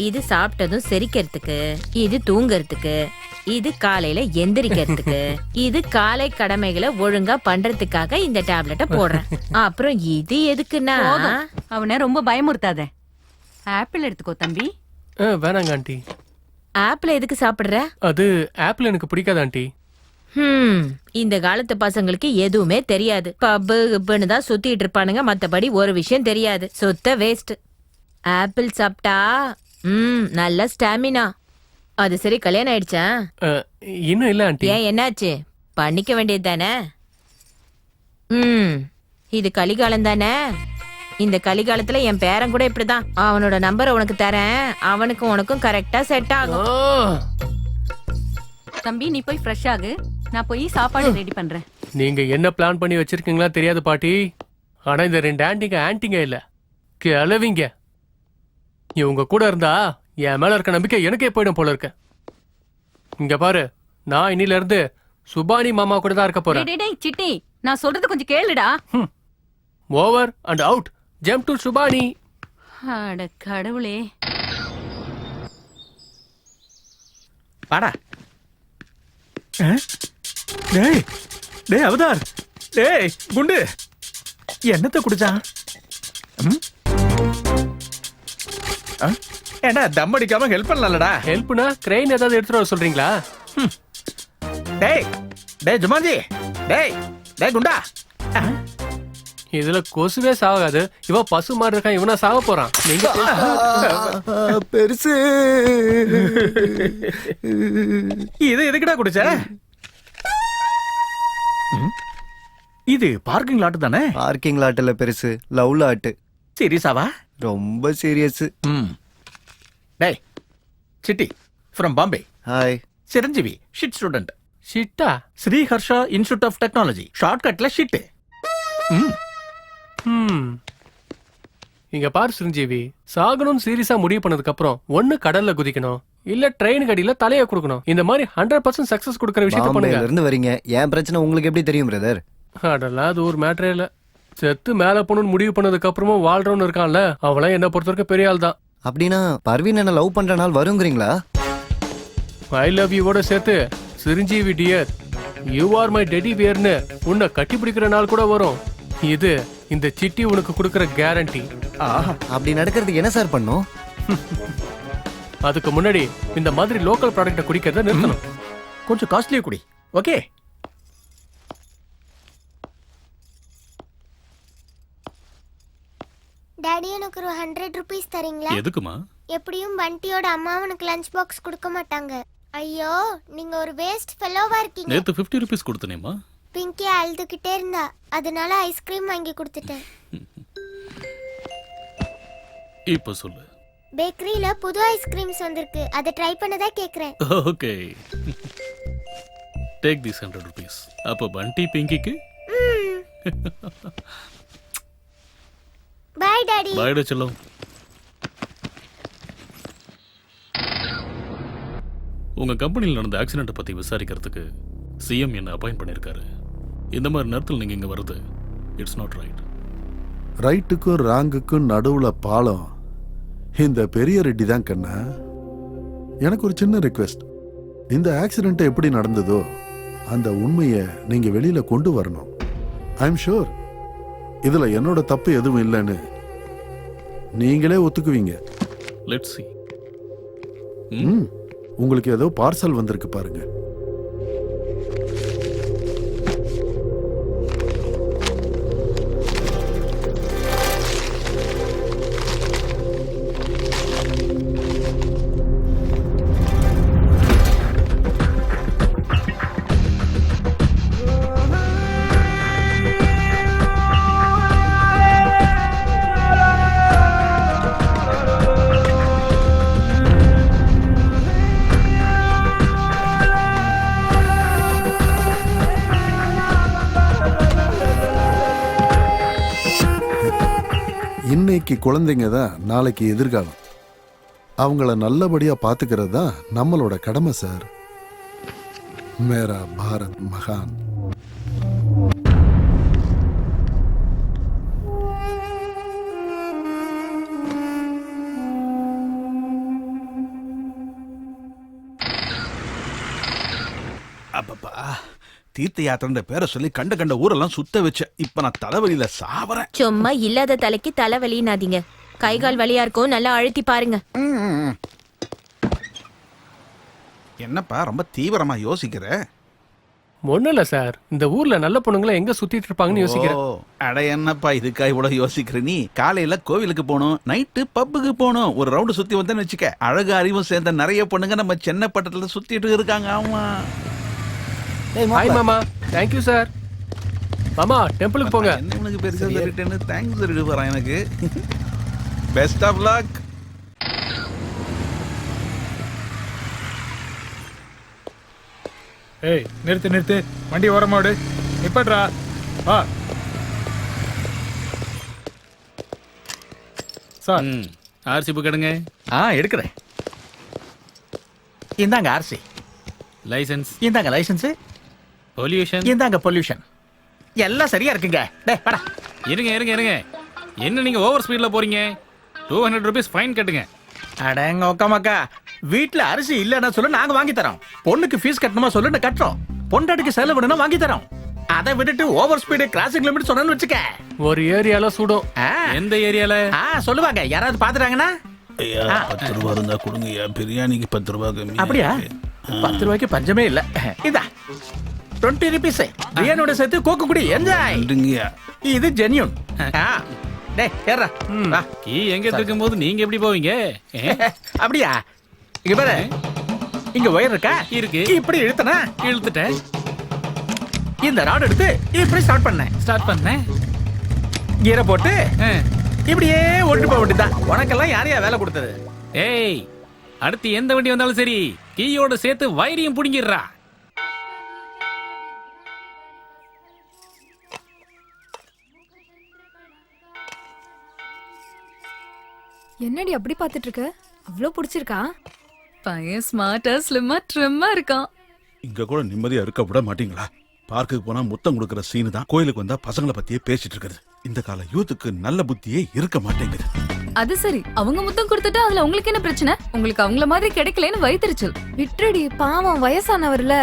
இது சாப்பிட்டதும் செரிக்கிறதுக்கு, இது தூங்கறதுக்கு, இது காலையில எந்திரிக்கிறதுக்கு, இது காலை கடமைகளை ஒழுங்கா பண்றதுக்காக இந்த டேப்லெட்டை போடுறேன். அப்புறம் இது எதுக்குன்னா, போதும். அவனை ரொம்ப பயமுறுத்தாத. ஆப்பிள் எடுத்துக்கோ தம்பி. வேணாங்க ஆண்டி. ஆப்பிள் எதுக்கு சாப்பிடுற? அது ஆப்பிள் எனக்கு பிடிக்காது ஆண்டி. இந்த காலத்து பசங்களுக்கு எதுவுமே தெரியாது. பப்பு கிப்புன்னு தான் சுத்திட்டு இருப்பானுங்க, மத்தபடி ஒரு விஷயம் தெரியாது. சுத்த வேஸ்ட். ஆப்பிள் சாப்பிட்டா நல்ல ஸ்டாமினா. அது சரி, கல்யாணம் ஆயிடுச்சா? இன்னும் இல்ல ஆண்டி. ஏன், என்னாச்சு? பண்ணிக்க வேண்டியது தானே. இது கலிகாலம் தானே. இந்த கலிகாலத்துல என் பேரன் கூட இப்படிதான். அவனோட நம்பரை உனக்கு தரேன், அவனுக்கும் உனக்கும் கரெக்டா செட் ஆகும். தம்பி நீ போய் ஃப்ரெஷ் ஆகு, நான் போய் சாப்பாடு ரெடி பண்றேன். நீங்க என்ன பிளான் பண்ணி வச்சிருக்கீங்களா தெரியாது பாட்டி. ஆனா இந்த 2 ஆன்டிங்க இல்ல, கிளவிங்க. இவங்க கூட இருந்தா என் மேல இருக்க நம்பிக்கை எனக்கே போயிடும் போல இருக்க. இங்க பாரு, நான் இன்னில இருந்து சுபானி மாமா கூட தான் இருக்க போறேன். டேய் சிட்டி, நான் சொல்றது கொஞ்சம் கேளுடா. Over and out. Jump to Subani. அட கடவுளே. வாடா. டேய் டேய் அவதார், டேய் குண்டு, என்னத்தை குடிச்சான்? ஏண்டா தம் அடிக்காம ஹெல்ப் பண்ணலடா? ஹெல்ப்னா கிரெயின் ஏதாவது எடுத்துட்டு வர சொல்றீங்களா? டேய் டேய் ஜுமான்ஜி, டேய் டேய் குண்டா. இதுல கொசுவே சாகாது. இவ பசு மாதிரி இருக்கான், இவனா சாக போறான். நீங்க பெருசு. இது எதுக்குடா குடிச்ச? இது பார்க்கிங் லாட் தானே? பார்க்கிங் லாட்ல பெருசு, லவ் லாட். சீரியஸாவா? ரொம்ப சீரியஸ். டேய் city from Bombay. Hi. Chiranjeevi shit student. ஷிட்டா? Sri Harsha institute of technology, ஷார்ட்கட்ல ஷிட். இங்க பாரு சிரஞ்சீவி, சாகணும்னு சீரியஸா முடிவு பண்ணதுக்கு அப்புறம் ஒண்ணு கடல்ல குதிக்கணும், இல்ல ட்ரெயின் கடியில தலைய கொடுக்கணும். இந்த மாதிரி 100% சக்சஸ் கொடுக்கற விஷயத்தை பண்ணுங்க. பாம்பேல இருந்து வரீங்க, என் பிரச்சனை உங்களுக்கு எப்படி தெரியும் பிரதர்? அதெல்லாம் அது ஒரு மேட்டரே இல்ல. செத்து மேல போகணும்னு முடிவு பண்ணதுக்கு அப்புறமும் வாழ்றவன்னு இருக்கான்ல, அவளாம் என்ன பொறுத்த வரைக்கும் பெரிய ஆள் தான். அப்படின்னா பர்வீன் என்ன லவ் பண்ற நாள் வருங்கிறீங்களா? ஐ லவ் யூவோட சேர்த்து Chiranjeevi dear, you are my teddy பியர்னு உன்னை கட்டி பிடிக்கிற நாள் கூட வரும். இது இந்த சிட்டி உனக்கு கொடுக்கற கேரண்டி. அப்படி நடக்கிறதுக்கு என்ன சார் பண்ணும்? அதுக்கு முன்னாடி இந்த மாதிரி லோக்கல் ப்ராடக்ட்டை குடிக்கிறத நிறுத்தணும். கொஞ்சம் காஸ்ட்லியா குடி, ஓகே? டாடி எனக்கு ஒரு 100 ரூபீஸ் தரீங்களா? எதுக்குமா? எப்படியும் பண்டியோட அம்மா அவனுக்கு லஞ்ச் பாக்ஸ் கொடுக்க மாட்டாங்க. ஐயோ, நீங்க ஒரு வேஸ்ட் ஃபெலோவா இருக்கீங்க. நேத்து 50 ரூபீஸ் கொடுத்தனேமா. பிங்கி அழுதுகிட்டே இருந்தா, அதனால ஐஸ்கிரீம் வாங்கி கொடுத்துட்டேன். இப்ப சொல்லு. பேக்கரியில புது ஐஸ்கிரீம்ஸ் வந்திருக்கு, அதை ட்ரை பண்ணதா கேக்குறேன். Okay, take this 100 rupees. அப்ப பண்டி பிங்கிக்கு பை டாடி. பை டா செல்லம். உங்க கம்பெனியில் நடந்த ஆக்சிடென்ட் பத்தி விசாரிக்கிறதுக்கு சிஎம் என்ன அப்பாயிண்ட் பண்ணிருக்காரு. இந்த மாதிரி நேரத்தில் நீங்க இங்க வருது, இட்ஸ் நாட் ரைட். ரைட்டுக்கும் ராங்குக்கும் நடுவுல பாலம் இந்த பெரிய ரெட்டி தான் கண்ணா. எனக்கு ஒரு சின்ன ரிக்வெஸ்ட், இந்த ஆக்சிடென்ட் எப்படி நடந்ததோ அந்த உண்மையை நீங்க வெளியில கொண்டு வரணும். ஐ எம் ஷூர் இதுல என்னோட தப்பு எதுவும் இல்லைன்னு நீங்களே ஒத்துக்குவீங்க. Let's see. உங்களுக்கு ஏதோ பார்சல் வந்திருக்கு பாருங்க. இன்னைக்கு குழந்தைங்க தான் நாளைக்கு எதிர்காலம். அவங்கள நல்லபடியா பாத்துக்கிறது தான் நம்மளோட கடமை சார். மேரா பாரத் மகான். தீர்த்த யாத்திரைன்ற பேரை சொல்லி கண்ட கண்ட ஊரெல்லாம் சுத்த வச்ச. இப்ப நான் தலைவலியில சாவறேன். சும்மா இல்லாத தலைக்கு தலைவலினாதீங்க. கை கால் வலியா இருக்கும், நல்லா அழுத்தி பாருங்க. என்னப்பா ரொம்ப தீவிரமா யோசிக்கிற? ஒண்ணும் இல்ல சார், இந்த ஊர்ல நல்ல பொண்ணுங்களை எங்க சுத்திட்டு இருப்பாங்கன்னு யோசிக்கிறேன். அட என்னப்பா இதுக்கா இவ்வளவு யோசிக்கிற நீ? காலையில கோவிலுக்கு போகணும், நைட்டு பப்புக்கு போகணும். ஒரு ரவுண்டு சுத்தி வந்தேன்னு வச்சுக்க, அழகு அறிவும் சேர்ந்த நிறைய பொண்ணுங்க நம்ம சென்னை பட்டத்துல சுத்திட்டு இருக்காங்க. ஆமா. ஹாய் மாமா. Thank you sir. மாமா டெம்பிளுக்கு போங்க. என்ன உனக்கு பெருசா சொல்லிட்டேன்னு தேங்க்ஸ் சொல்லிட்டு போறான் எனக்கு. Best of luck. ஏய் நிறுத்து நிறுத்து, வண்டி ஓரமாடு, நிப்பட்றா. வா சார். ஆர்சி புக் எடுங்க. எடுக்கிறேன். இந்தாங்க ஆர்சி. லைசென்ஸ் இந்தாங்க லைசென்ஸ். பொல்யூஷன் இந்தாங்க பொல்யூஷன். எல்லாம் சரியா இருக்குங்க. டேய் வாடா. இருங்க இருங்க இருங்க. என்ன நீங்க ஓவர் ஸ்பீட்ல போறீங்க? 200 rupees ஃபைன் கட்டுங்க. அடங்க ஒக்கமாக்கா, வீட்டுல அரிசி இல்லன்னா சொல்லு, நாங்க வாங்கி தரோம். பொண்ணுக்கு ஃபீஸ் கட்டணுமா சொல்லு, கட்டுறோம். பொண்டாட்டிக்கு செலவு விடணும், வாங்கி தரோம். அதை விட்டுட்டு ஓவர் ஸ்பீடு கிராசிங் லிமிட் சொன்னு வச்சுக்க, ஒரு ஏரியால சுடும். எந்த ஏரியால? சொல்லுவாங்க, யாராவது பாத்துறாங்கன்னா. 10 ரூபா இருந்தா கொடுங்க. பிரியாணிக்கு 10 ரூபா கம்மி. அப்படியா? 10 ரூபாய்க்கு பஞ்சமே இல்ல. இதா 20 rupees. பிரியாணியோட சேர்த்து கோக்கு குடி, என்ஜாய். இது ஜென்யூன். டேய் ஏறா. வா. கீ எங்க இருக்கும்போது நீங்க எப்படி போவீங்க? அப்படியா? இங்க பாரு, இங்க ஒயர் இருக்கா? இருக்கு. இப்படி இழுத்தனா? இழுத்துட்டேன். இந்த ராட் எடுத்து இப்படி ஸ்டார்ட் பண்ணேன். கீரை போட்டு இப்படியே ஒட்டு போக வேண்டியதான். உனக்கெல்லாம் யாரையா வேலை கொடுத்தது? ஏய், அடுத்து எந்த வண்டி வந்தாலும் சரி, கீயோட சேர்த்து வயரையும் புடுங்கிடுறா. என்னடி அப்படி பாத்துட்டு இருக்க? அவ்வளவு பிடிச்சிருக்கா? பையன் ஸ்மார்ட்டா ஸ்லிம்மா ட்ரிம்மா இருக்கான். இங்க கூட நிம்மதியா இருக்க விட மாட்டீங்களா? பார்க்குக்கு போனா முத்தம் கொடுக்கற சீனு தான், கோயிலுக்கு வந்தா பசங்களை பத்தியே பேசிட்டு இருக்குது. இந்த கால யூத்துக்கு நல்ல புத்தியே இருக்க மாட்டேங்குது. அது சரி, அவங்க முத்தம் கொடுத்துட்டு அதுல உங்களுக்கு என்ன பிரச்சனை? உங்களுக்கு அவங்கள மாதிரி கிடைக்கலன்னு வயிற்றுச்சல். விட்டுடி, பாவம் வயசானவர்ல.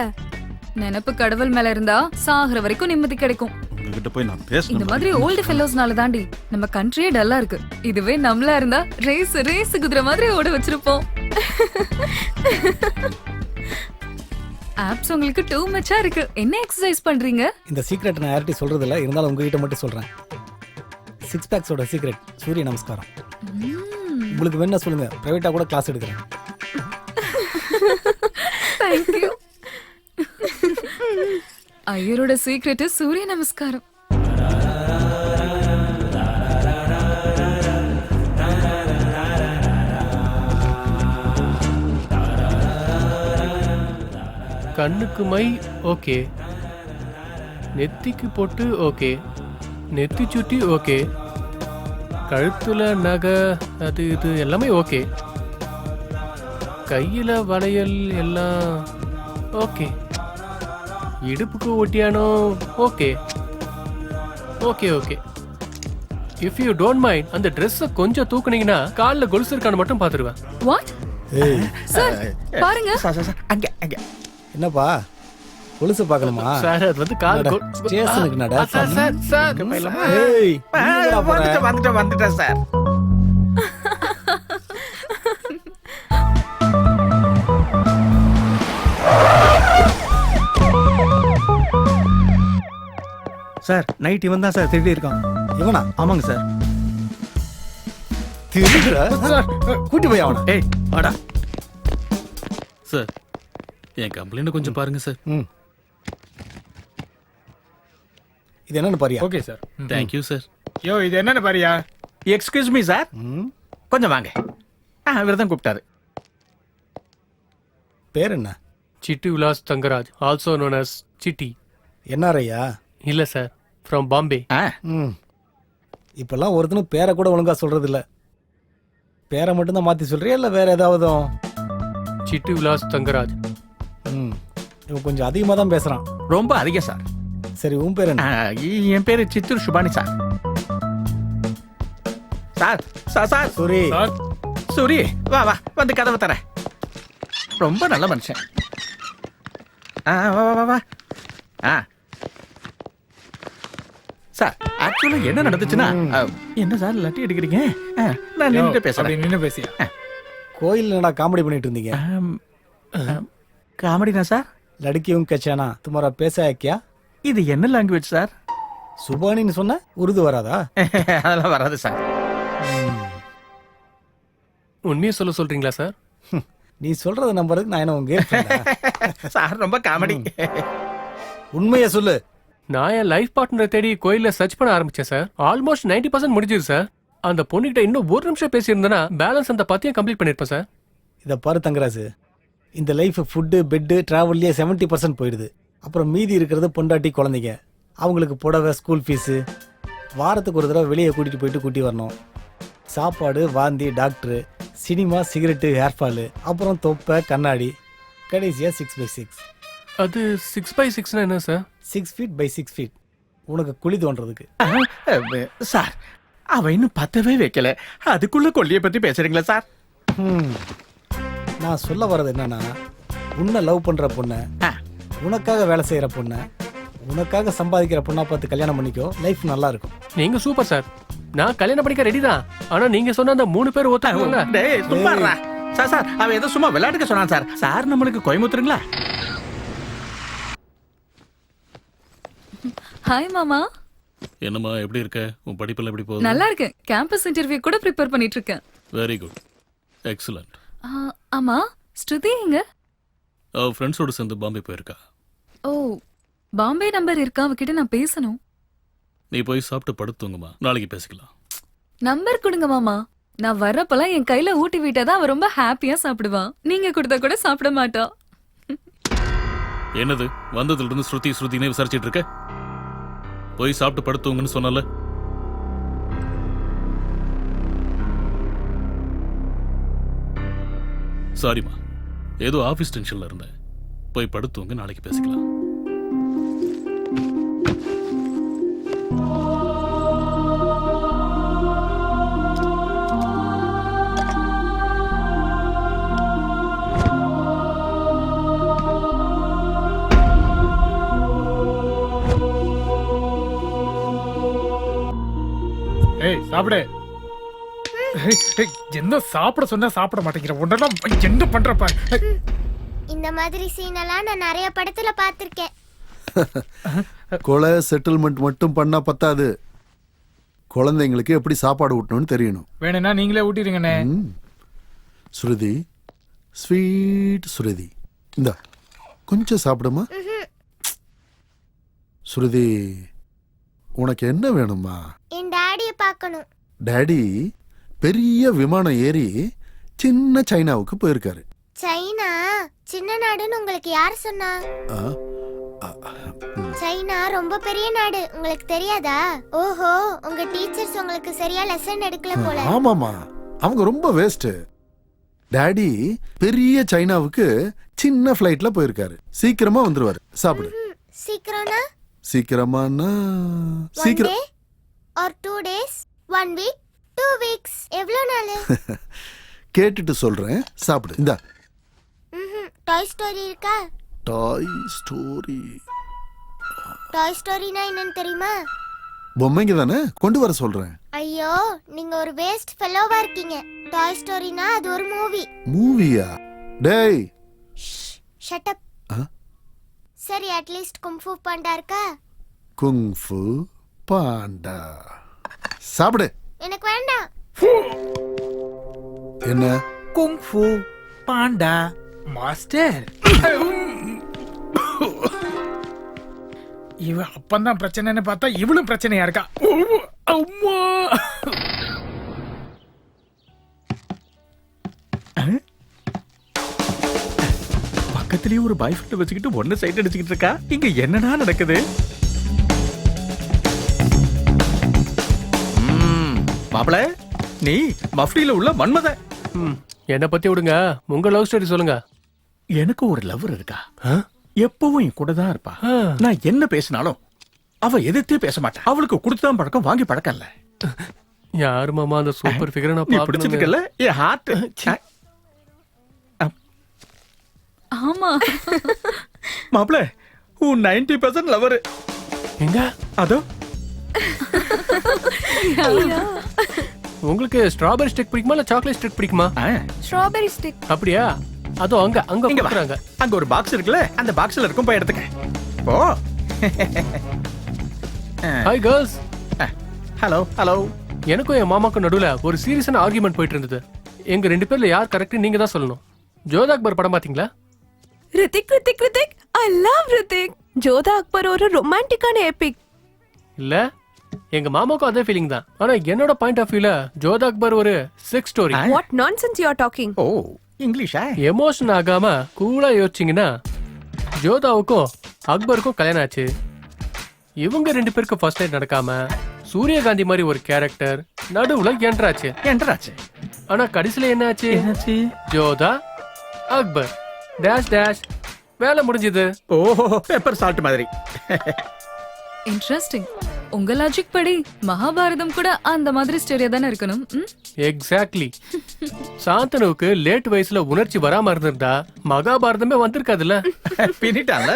நினைப்பு கடவுள் மேல இருந்தா சாகுற வரைக்கும் நிம்மதி கிடைக்கும். உங்ககிட்ட போய் நான் பேசணும். இந்த மாதிரி ஓல்டு ஃபெல்லோஸ்னால தாண்டி நம்ம கண்ட்ரியே டல்லா இருக்கு. இதுவே நம்மளா இருந்தா ரேஸ் குதிரை மாதிரி ஓட வச்சிருப்போம். ஆப்ஸ் உங்களுக்கு டூ மச்சா இருக்கு. என்ன எக்ஸசைஸ் பண்றீங்க? இந்த சீக்ரெட் நான் யார்கிட்டயும் சொல்றது இல்ல, இருந்தாலும் உங்ககிட்ட மட்டும் சொல்றேன். 6 பேக்ஸோட சீக்ரெட் சூரிய நமஸ்காரம். உங்களுக்கு வேணா சொல்லுங்க, பிரைவேட்டா கூட கிளாஸ் எடுக்கிறேன். Thank you. ஐயரோட சீக்ரெட் சூரிய நமஸ்காரம். கண்ணுக்கு மை ஓகே, நெத்திக்கு பொட்டு ஓகே, நெத்தி சுட்டி ஓகே, கழுத்துல நகை அது இது எல்லாமே ஓகே, கையில வளையல் எல்லாம் ஓகே, இடுப்புக்கு ஒட்டியானோ okay okay okay. If you don't mind அந்த ட்ரெஸ்ஸை கொஞ்சம் தூக்குனீங்கன்னா காலில் கொலுசு இருக்கான்னு மட்டும் பார்த்துருவேன். வாட்? சார் பாருங்க. அங்க அங்க என்னப்பா கொலுசு பார்க்கணுமா? சார் அது வந்து கால் ஸ்டேஷனுக்கு நடா. சார் சார் சார் ஏய் வந்துட்டேன் சார். சார் நைட் இவன் தான் சார் திருடி இருக்கான். இவனா? ஆமாங்க சார். திருடுற சார், கூட்டி போய் அவன. ஏய் வாடா சார். என் கம்ப்ளைண்ட் கொஞ்சம் பாருங்க சார். இது என்னன்னு பாரியா? Okay sir. Thank you sir. Yo இது என்னன்னு பாரியா? எக்ஸ்கியூஸ் மீ சார், கொஞ்சம் வாங்க. இவர் தான் கூப்பிட்டாரு. பேர் என்ன? Chitti Vilas Thangaraj, also known as Chitti. என்ஆர்ஐயா? இல்ல சார், ஃப்ரம் பாம்பே. இப்பெல்லாம் ஒருத்தனும் பேரை கூட ஒழுங்கா சொல்றது இல்ல. பேரை மட்டும்தான் மாத்தி சொல்றியா இல்ல வேற ஏதாவது? சிட்டி விலாஸ் தங்கராஜ். இவன் கொஞ்சம் அதிகமா தான் பேசுறான். ரொம்ப அதிகம் சார். சரி உன் பேர் என்ன? என் பேரு Chittoor Subhani sir. Sir sir sir Suri Suri வா வா வந்து கதவை தர. ரொம்ப நல்ல மனுஷன். வா வா வா வா. சார் ஆக்சுவலா என்ன நடந்துச்சுன்னா என்ன சார் லட்டி அடிக்கிறீங்க? நான் நின்று பேசுறேன். நின்று பேசியா? கோயில் என்னடா காமெடி பண்ணிட்டு இருந்தீங்க? காமெடினா சார்? லடுக்கியும் கச்சானா துமாரா பேச கியா? இது என்ன லாங்குவேஜ் சார்? சுபானின்னு சொன்ன உருது வராதா? அதெல்லாம் வராது சார். உண்மையை சொல்றீங்களா சார்? நீ சொல்றத நம்புறதுக்கு நான் என்ன உங்க சார் ரொம்ப காமெடி. உண்மையை சொல்லு. நான் என் லைஃப் பார்ட்னரை தேடி கோயில்ல சர்ச் பண்ண ஆரம்பிச்சேன் சார். ஆல்மோஸ்ட் 90% முடிஞ்சிரு சார். அந்த பொண்ணுகிட்ட இன்னும் ஒரு நிமிஷம் பேசியிருந்தேன்னா பேலன்ஸ் அந்த பத்தியும் கம்ப்ளீட் பண்ணிருப்பேன் சார். இதை பாரு தங்கராசு, இந்த லைஃப் ஃபுட்டு பெட்டு டிராவல்லையே 70% போயிடுது. அப்புறம் மீதி இருக்கிறது பொண்டாட்டி குழந்தைங்க, அவங்களுக்கு புடவை ஸ்கூல் ஃபீஸு, வாரத்துக்கு ஒரு தடவை வெளியே கூட்டிகிட்டு போயிட்டு கூட்டி வரணும், சாப்பாடு வாந்தி டாக்டரு, சினிமா சிகரெட்டு ஹேர்ஃபாலு, அப்புறம் தொப்பை கண்ணாடி, கடைசியாக 6x6. அது 6x6 என்ன சார்? 6 feet by 6 feet. உனக்கு குழி தோன்றதுக்கு. சார் அவ இன்னும் பத்தவே வைக்கல, அதுக்குள்ள கொல்லியை பத்தி பேசுறீங்களா சார்? நான் சொல்ல வர்றது என்னன்னா, உன்னை லவ் பண்ற பொண்ணை, உனக்காக வேலை செய்யற பொண்ணை, உனக்காக சம்பாதிக்கிற பொண்ணா பார்த்து கல்யாணம் பண்ணிக்கோ, லைஃப் நல்லா இருக்கும். நீங்க சூப்பர் சார். நான் கல்யாணம் பண்ணிக்க ரெடி தான். ஆனா நீங்க சொன்ன அந்த 3 பேர் ஒத்துக்குவாங்க? டேய் சும்மாடா. சார் அவன் ஏதோ சும்மா விளையாட்டுக்கு சொன்னான் சார். சார் நம்மளுக்கு கோயம்புத்தூருங்களா? ஹாய் மாமா. என்னம்மா எப்படி இருக்க? உன் படிப்புல எப்படி போகுது? நல்லா இருக்கேன். கேம்பஸ் இன்டர்வியூ கூட ப்ரிப்பேர் பண்ணிட்டு இருக்கேன். Very good, excellent. ஆமா, ஸ்ருதி எங்க? அவ ஃப்ரெண்ட்ஸோட சேர்ந்து பாம்பே போயிருக்கா. ஓ, பாம்பே நம்பர் இருக்கா? அவகிட்ட நான் பேசணும். நீ போய் சாப்பிட்டு படுத்துங்கம்மா, நாளைக்கு பேசிக்கலாம். நம்பர் கொடுங்க மாமா. நான் வர்றப்பெல்லாம் என் கையில ஊட்டி விட்டாதான் அவ ரொம்ப ஹாப்பியா சாப்பிடுவான். நீங்க கொடுத்தா கூட சாப்பிட மாட்டா. என்னது வந்ததுல இருந்து ஸ்ருதினே விசாரிச்சிட்டு இருக்க? போய் சாப்பிட்டு படுத்துங்கன்னு சொன்னல. சாரிம்மா, ஏதோ ஆபீஸ் டென்ஷன்ல இருந்தேன். போய் படுத்துங்க, நாளைக்கு பேசிக்கலாம். ஏய் சாப்பிடு. என்ன சாப்பிட சொன்னா சாப்பிட மாட்டேங்கிற, உன்னெல்லாம் என்ன பண்றப்ப? இந்த மாதிரி சீன் எல்லாம் நான் நிறைய படத்துல பார்த்திருக்கேன். கொலை செட்டில்மெண்ட் மட்டும் பண்ணா பத்தாது, குழந்தைங்களுக்கு எப்படி சாப்பாடு ஊட்டணும்னு தெரியணும். வேணும்னா நீங்களே ஊட்டிடுங்கண்ணே. ஸ்ருதி, ஸ்வீட் ஸ்ருதி, இந்த கொஞ்சம் சாப்பிடுமா. ஸ்ருதி, உனக்கு என்ன வேணுமா? என் டாடியை பார்க்கணும். டாடி பெரிய விமானம் ஏறி சின்ன சைனாவுக்கு போயிருக்காரு. சைனா சின்ன நாடுன்னு உங்களுக்கு யார் சொன்னா? சைனா ரொம்ப பெரிய நாடு, உங்களுக்கு தெரியாதா? ஓஹோ, உங்க டீச்சர்ஸ் உங்களுக்கு சரியா லெசன் எடுக்கல போல. ஆமாமா, அவங்க ரொம்ப வேஸ்ட். டாடி பெரிய சைனாவுக்கு சின்ன ஃப்ளைட்ல போயிருக்காரு. சீக்கிரமா வந்துருவாரு. சாப்பிடு. சீக்கிரம்னா? சீக்கிரமானா சீக்கிரம். or 2 days, 1 week, 2 weeks, எவ்வளவு நாள்? கேட்டுட்டு சொல்றேன், சாப்பிடு. இந்தா. டாய் ஸ்டோரி இருக்கா? டாய் ஸ்டோரி. டாய் ஸ்டோரினா என்னன்னு தெரியுமா? பொம்மைங்க தானே, கொண்டு வர சொல்றேன். ஐயோ, நீங்க ஒரு வேஸ்ட் ஃபெல்லோவா இருக்கீங்க. டாய் ஸ்டோரினா அது ஒரு மூவி. மூவியா? டேய் ஷட் அப். சரி, அட்லீஸ்ட் குங்ஃபூ பாண்டா இருக்கா? குங்ஃபூ பாண்டா. சாப்பிடு. எனக்கு வேண்டாம். என்ன? Kung fu Panda master. இவ அப்பந்தான் பிரச்சனைன்னு பார்த்தா இவளும் பிரச்சனையா இருக்கா. அம்மா, பக்கத்துலயே ஒரு பாய் ஃப்ரெண்ட் வச்சுக்கிட்டு ஒன்னு சைட் அடிச்சுக்கிட்டு இருக்கா. இங்க என்னடா நடக்குது? மாப்பிள, நீ மஃப்டில உள்ள மன்மத. என்ன பத்தி விடுங்க, உங்க லவ் ஸ்டோரி சொல்லுங்க. எனக்கு ஒரு லவ்வர் இருக்கா, எப்பவும் என் கூட தான் இருப்பா. நான் என்ன பேசினாலும் அவ எதிர்த்தே பேச மாட்டா. அவளுக்கு கொடுத்துதான் பழக்கம், வாங்கி பழக்கம் இல்ல. யாரு மாமா அந்த சூப்பர் ஃபிகரை நான் பிடிச்சிருக்கல? என் ஹார்ட். ஆமா மாப்பிள, 90% லவர். எங்க அதோ உங்களுக்கு ஸ்ட்ராபெரி ஸ்டிக் பிடிக்குமா இல்ல சாக்லேட் ஸ்டிக் பிடிக்குமா? Strawberry stick. அப்படியா? அதோ அங்க அங்க கொடுக்குறாங்க. அங்க ஒரு பாக்ஸ் இருக்குல்ல, அந்த பாக்ஸ்ல இருக்கும், போய் எடுத்துக்க. போ. Hi girls. Hello hello. எனக்கும் என் மாமாக்கும் நடுவுல ஒரு சீரியஸான ஆர்குமெண்ட் போயிட்டு இருந்தது. எங்க 2 பேர்ல யார் கரெக்ட் நீங்க தான் சொல்லணும். ஜோதா அக்பர் படம் பாத்தீங்களா? Hrithik I love Hrithik. ஜோதா அக்பர் ஒரு ரொமான்டிக்கான எபிக். இல்ல எங்க மாமாக்கும் அதே ஃபீலிங் தான். ஆனா என்னோட பாயிண்ட் ஆஃப் வியூல ஜோதா அக்பர் ஒரு sex story. What nonsense you are talking? ஓ இங்கிலீஷா? எமோஷன் ஆகாம கூலா யோசிச்சீங்கன்னா ஜோதாவுக்கும் அக்பருக்கும் கல்யாணம் ஆச்சு. இவங்க 2 பேருக்கும் ஃபர்ஸ்ட் நைட் நடக்காம சூரியகாந்தி மாதிரி ஒரு கேரக்டர் நடுவுல என்ட்ராச்சு. ஆனா கடைசில என்ன ஆச்சு? ஜோதா அக்பர் டேஷ் டேஷ் வேலை முடிஞ்சது. ஓஹோ, பெப்பர் சால்ட் மாதிரி. இன்ட்ரெஸ்டிங். உங்க லாஜிக் படி மகாபாரதம் கூட அந்த மாதிரி ஸ்டோரியா தானே இருக்கணும். எக்ஸாக்ட்லி. சாந்தனுவுக்கு லேட் வயசுல உணர்ச்சி வராம இருந்திருந்தா மகாபாரதமே வந்திருக்காதுல்ல. பின்னிட்டான்ல.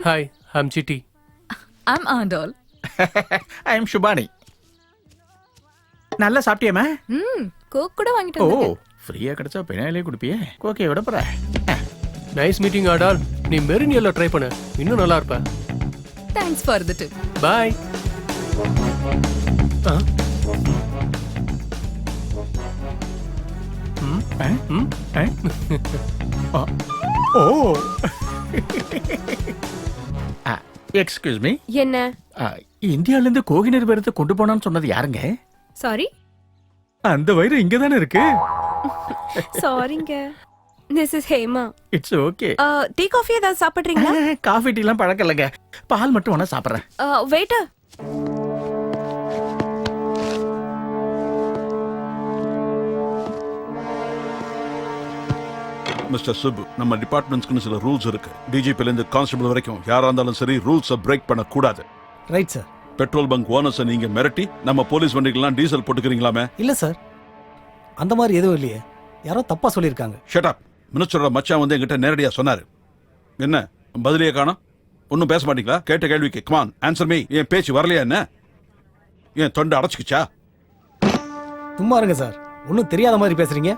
Hi, I'm Chitti. I'm Andal. I am Subhani. நல்லா சாப்பிட்டியாமா? கோக் கூட வாங்கிட்டு ஓ, வந்திருக்கேன். ஃப்ரீயா கிடைச்சா பின்னாலே குடிப்பியே. கோக்கே விட போற. Nice meeting Andal. நீ மெரின் எல்லோ ட்ரை பண்ணு, இன்னும் நல்லா இருப்ப. Thanks for the tip. Bye. Oh excuse me. என்ன? இந்தியால இருந்து கோகினர் விரத்தை கொண்டு போனான்னு சொன்னது யாருங்க? சாரி. அந்த வயிறு இங்க தானே இருக்கு. சாரிங்க. This is Hema. It's okay. Tea coffee ஏதாவது சாப்பிடுறீங்களா? காஃபி டீ எல்லாம் பழக்கம் இல்லைங்க. பால் மட்டும் வேணா சாப்பிடுறேன். வெயிட்டர். மிஸ்டர் சுப்பு, நம்ம டிபார்ட்மெண்ட்ஸ்க்கு சில ரூல்ஸ் இருக்கு. டிஜிபில இருந்து கான்ஸ்டபிள் வரைக்கும் யாரா இருந்தாலும் சரி ரூல்ஸை பிரேக் பண்ண கூடாது. Right sir. பெட்ரோல் பங்க் ஓனர்ஸை நீங்க மிரட்டி நம்ம போலீஸ் வண்டிகள்லாம் டீசல் போட்டுக்கிறீங்களாமே? இல்ல சார், அந்த மாதிரி எதுவும் இல்லையே. யாரோ தப்பா சொல்லியிருக்காங்க. Shut up. மினிஸ்டரோட மச்சான் வந்து என்கிட்ட நேரடியா சொன்னாரு. என்ன பதிலையே காணோம்? ஒன்னும் பேச மாட்டீங்களா? கேட்ட கேள்விக்கு கமான் ஆன்சர் மீ. என் பேச்சு வரலையா? என்ன என் தொண்டை அடைச்சுக்கிச்சா? சும்மா இருங்க சார். ஒன்னும் தெரியாத மாதிரி பேசுறீங்க.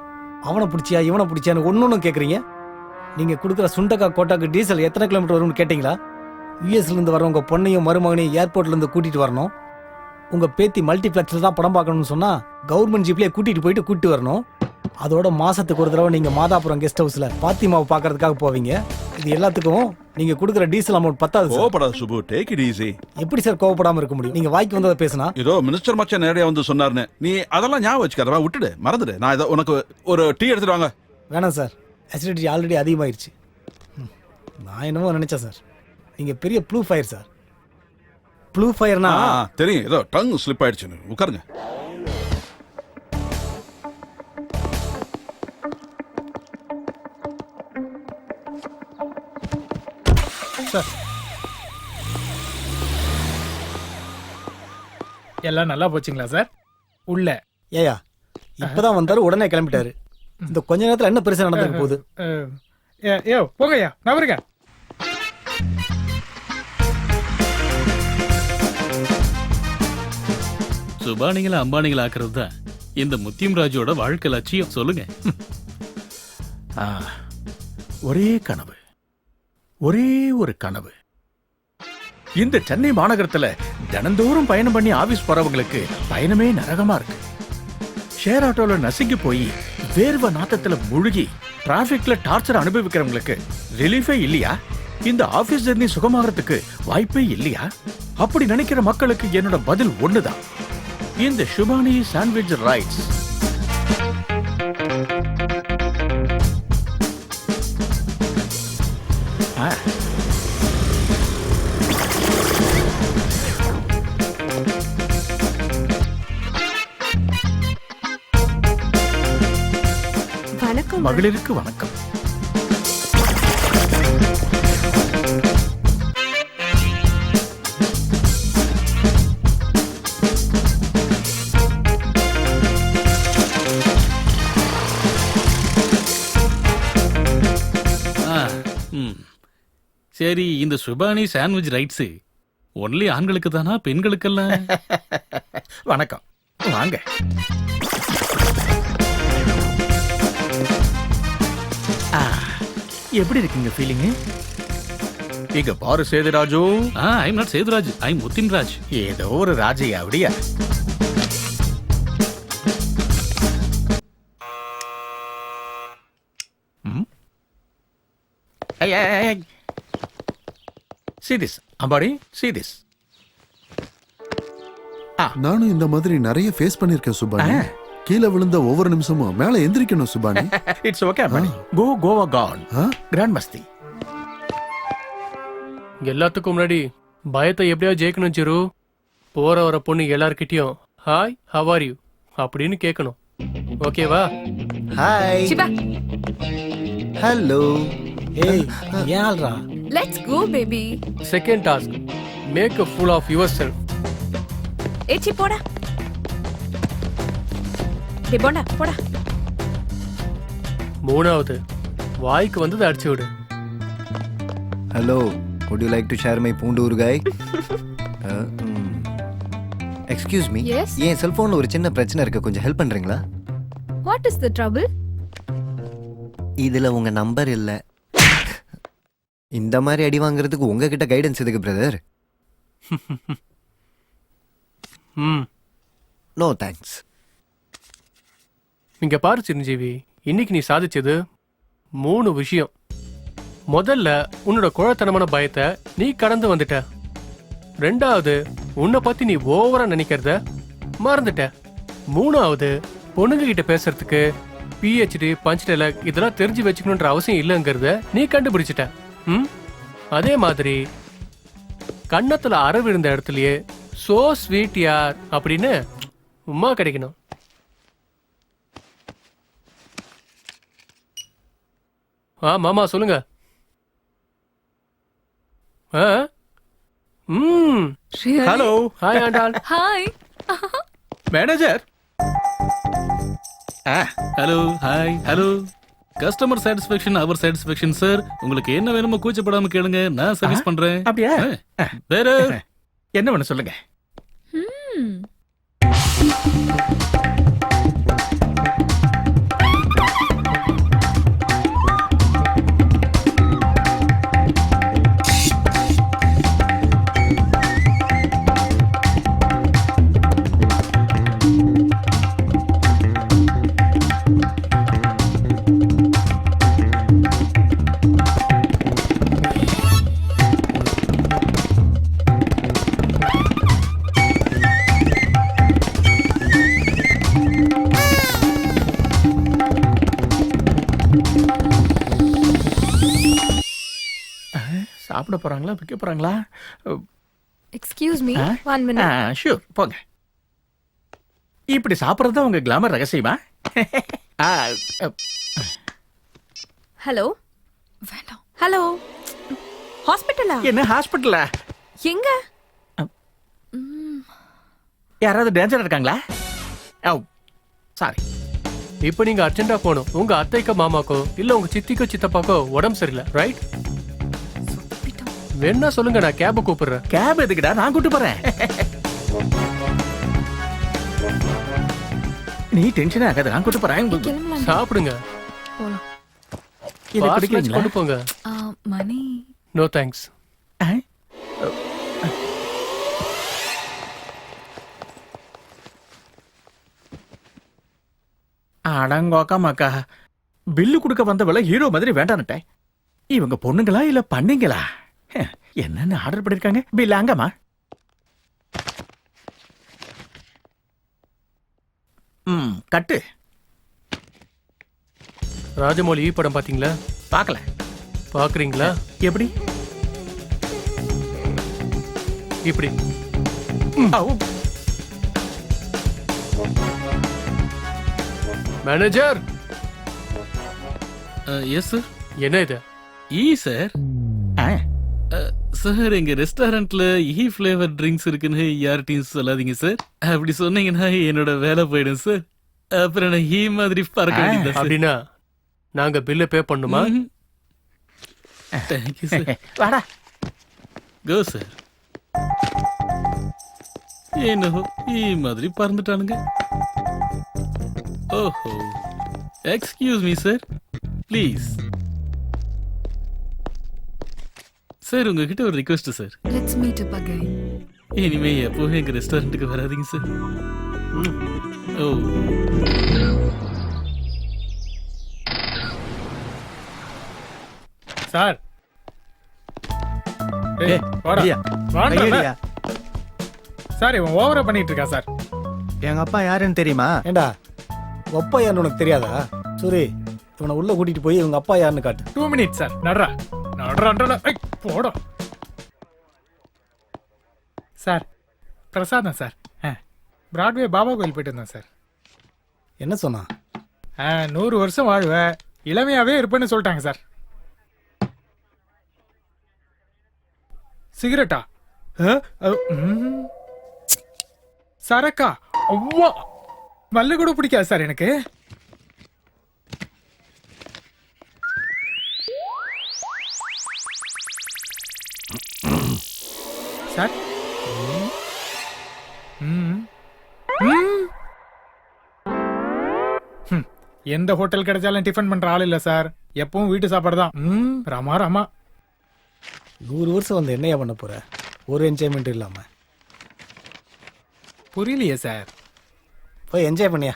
அவனை பிடிச்சியா இவனை பிடிச்சியான்னு ஒன்னொன்னு கேக்குறீங்க. நீங்க கொடுக்குற சுண்டக்கா கோட்டாக்கு டீசல் எத்தனை கிலோமீட்டர் வரும்னு கேட்டீங்களா? யூஎஸ்ல இருந்து வரவங்க பொண்ணையும் மருமகனையும் ஏர்போர்ட்ல இருந்து கூட்டிட்டு வரணும். உங்க பேத்தி மல்டிபிளெக்ஸ்ல தான் படம் பார்க்கணும்னு சொன்னா கவர்மெண்ட் ஜீப்லயே கூட்டிட்டு வரணும். அதோட மாசத்துக்கு ஒரு தடவை நீங்க மாதாபுரம் கெஸ்ட் ஹவுஸ்ல பாத்திமாவை பாக்குறதுக்காக போவீங்க. இது எல்லாத்துக்கும் நீங்க கொடுக்குற டீசல் அமௌண்ட் பத்தாது. கோவப்படாத சுப்பு, டேக் இட் ஈஸி. எப்படி சார் கோவப்படாம இருக்க முடியும்? நீங்க வாய்க்கு வந்ததை பேசினா. ஏதோ மினிஸ்டர் மச்சான் நேரடியா வந்து சொன்னாருன்னு நீ அதெல்லாம் ஞாபகம் வச்சுக்காத. விட்டுடு, மறந்துடு. நான் ஏதோ உனக்கு ஒரு டீ எடுத்துட்டு வாங்க. வேணாம் சார், அசிடிட்டி ஆல்ரெடி அதிகமாயிருச்சு. நான் என்னமோ நினைச்சேன் சார், நீங்க பெரிய ப்ளூ ஃபயர் சார். ப்ளூ ஃபயர்னா தெரியும். ஏதோ டங் ஸ்லிப் ஆயிடுச்சு. உட்காருங்க. சார் எல்லாம் நல்லா போச்சுங்களா சார்? உள்ள ஏயா இப்பதான் வந்தாரு, உடனே கிளம்பிட்டாரு. இந்த கொஞ்ச நேரத்துல என்ன பெருசா நடந்துருக்கு போகுது? ஏ போங்கய்யா, நவருங்க. சுபானிகளை அம்பானிகளை ஆக்குறது தான் இந்த முத்தியம் ராஜோட வாழ்க்கை லட்சியம். சொல்லுங்க. ஒரே கனவு, ஒரே ஒரு கனவு. இந்த சென்னை மாநகரத்துல தினந்தோறும் பயணம் பண்ணி ஆபீஸ் போறவங்களுக்கு பயணமே நரகமா இருக்கு. ஷேர் ஆட்டோல நசுங்கி போய் வேர்வை நாத்தத்துல முழுகி டிராபிக்ல டார்ச்சர் அனுபவிக்கிறவங்களுக்கு ரிலீஃபே இல்லையா? இந்த ஆபீஸ் ஜர்னி சுகமாகறதுக்கு வாய்ப்பே இல்லையா? அப்படி நினைக்கிற மக்களுக்கு என்னோட பதில் ஒண்ணுதான், இந்த சுபானி சாண்ட்விச் ரைட்ஸ். வணக்கம். மகளிருக்கு வணக்கம். சரி, இந்த சுபானி சாண்ட்விச் ரைட்ஸ் ஒன்லி ஆண்களுக்கு தானா, பெண்களுக்கெல்லாம்? வணக்கம், வாங்க. எப்படி இருக்குங்க ஃபீலிங்கு? இங்க பாரு Sethuraju. I am not Sethuraj, I am Muthin Raj. ஏதோ ஒரு ராஜையா அப்படியா? See this, Ambadi, see this. நானும் இந்த மாதிரி நிறைய ஃபேஸ் பண்ணிருக்கேன் சுபானி. கீழே விழுந்த ஒவ்வொரு நிமிஷமும் மேல எந்திரிக்கணும் Subhani. It's okay Ambadi. Go Goa gone. Grand Masti. எல்லாத்துக்கும் முன்னாடி பயத்தை எப்படியா ஜெயிக்கணும் சிரு. போற வர பொண்ணு எல்லார்கிட்டயும் ஹாய் ஹவ் ஆர் யூ அப்படின்னு கேட்கணும். ஓகேவா? ஹாய். ஹலோ. ஏய் யாழ்ரா. Let's go baby. Second task, make a fool of yourself. ஏச்சி போடா. டேய் போடா போடா. மூணாவது, வாய்க்கு வந்தது அடிச்சு விடு. Hello, would you like to share my பூண்டு ஊறுகாய்? Excuse me. Yes? என் செல்போன்ல ஒரு சின்ன பிரச்சனை இருக்கு, கொஞ்சம் ஹெல்ப் பண்றீங்களா? What is the trouble? இதுல உங்க நம்பர் இல்ல. இந்த மாதிரி அடி வாங்குறதுக்கு உங்ககிட்ட கைடன்ஸ் எதுக்கு பிரதர்? No thanks. இங்க பாரு சிரஞ்சீவி, இன்னைக்கு நீ சாதிச்சது 3 விஷயம். முதல்ல, உன்னோட குழத்தனமான பயத்தை நீ கடந்து வந்துட்ட. ரெண்டாவது, உன்னை பத்தி நீ ஓவரா நினைக்கிறத மறந்துட்ட. மூணாவது, பொண்ணுங்க கிட்ட பேசுறதுக்கு PhD பஞ்ச் டைலாக் இதெல்லாம் தெரிஞ்சு வச்சுக்கணுன்ற அவசியம் இல்லைங்கிறத நீ கண்டுபிடிச்சிட்ட. அதே மாதிரி கன்னத்துல அற விழுந்த இடத்துலயே சோ ஸ்வீட் யார் அப்படின்னு உமா கிடைக்கணும். மாமா சொல்லுங்க. Hello. Hi Andal. Hi manager. Hello, hi, hello. Customer satisfaction அவர் சாட்டிஸ்ஃபேக்ஷன் சார். உங்களுக்கு என்ன வேணுமோ கூச்சப்படாம கேளுங்க, நான் சர்வீஸ் பண்றேன். அப்படியா? வேற என்ன வேணும் சொல்லுங்க. சாப்பிட போறாங்களா, விற்க போறாங்களா? Excuse me, 1 minute. ஷூர், போங்க. இப்படி சாப்பிட்றது உங்க கிளாமர் ரகசியமா? ஹலோ. வேண்டாம். ஹலோ. ஹாஸ்பிட்டலா? என்ன ஹாஸ்பிட்டலா? எங்க? யாராவது டேஞ்சரா இருக்காங்களா? சாரி. இப்போ நீங்க அர்ஜென்டா போகணும். உங்க அத்தைக்கோ மாமாக்கோ இல்ல உங்க சித்திக்கோ சித்தப்பாக்கோ உடம்பு சரியில்லை, ரைட்? வேணா சொல்லுங்க, நான் கேப கூப்பிடுறேன். கேப் எதுக்குடா, நான் கூட்டு போறேன். நீ டென்ஷன் ஆகாத, நான் கூட்டு போறேன். சாப்பிடுங்க. போலாம். இத குடிக்கிறீங்களா? கொண்டு போங்க. மணி. No thanks. அடங்கோக்காமாக்கா, பில்லு கொடுக்க வந்தவள ஹீரோ மாதிரி வேண்டான்னுட்டேன். இவங்க பொண்ணுங்களா இல்ல பண்ணீங்களா? என்னன்னு ஆர்டர் பண்ணிருக்காங்க? பில் அங்கம்மா. கட்டு. ராஜமௌலி படம் பாத்தீங்களா? பார்க்கல. பாக்குறீங்களா? எப்படி? இப்படி. மேனேஜர். Yes sir. என்ன இது? சார். சார், எங்க ரெஸ்டாரண்ட்ல ஃபிளேவர் ட்ரிங்க்ஸ் இருக்குன்னு யார்கிட்டயும் சொல்லாதீங்க சார். அப்படி சொன்னீங்கன்னா என்னோட வேலை போயிடும் சார். அப்புறம் நான் மாதிரி பறக்க வேண்டியது. அப்படின்னா நாங்க பில்ல பே பண்ணுமா? Thank you sir. வாடா. Go sir. ಏನೋ ಈ ಮಾದರಿ ಪರಂದಿட்டானுங்க. ஓஹோ, excuse me sir, please. Sir உங்ககிட்ட ஒரு request sir. Let's meet up again. இனிமே எப்பவும் எங்க ரெஸ்டாரண்ட்டுக்கு வராதீங்க சார். ஓ சார். ஏய், வாடா. ஐயா, வாடா. ஐயா. சார் இவன் ஓவரா பண்ணிட்டு இருக்கா சார். எங்க அப்பா யாருன்னு தெரியுமா? ஏண்டா அப்பா யாருன்னு உனக்கு தெரியாதா? சூரி, இவனை உள்ள கூட்டிட்டு போய் இவங்க அப்பா யாருன்னு காட்டு. 2 மினிட்ஸ் சார். நடுறா நடுறா. போடா சார். பிரசாதம் சார். பிராட்வே பாபா கோயில் போயிட்டு இருந்தேன் சார். என்ன சொன்னா? 100 வருஷம் வாழ்வ, இளமையாவே இருப்பேன்னு சொல்லிட்டாங்க சார். சிகரெட்டா? சரக்கா? அவ்வா, மல்லு கூட பிடிக்காது சார் எனக்கு. சார் எந்த ஹோட்டல் கிடைச்சாலும் டிஃபன் பண்ற ஆள் இல்ல சார். எப்பவும் வீட்டு சாப்பாடு தான். ராமா ராமா. 100 வருஷம் வந்து என்னையா பண்ண போற? ஒரு என்ஜாய்மெண்ட் இல்லாம. புரியலையே சார். போய் என்ஜாய் பண்ணியா.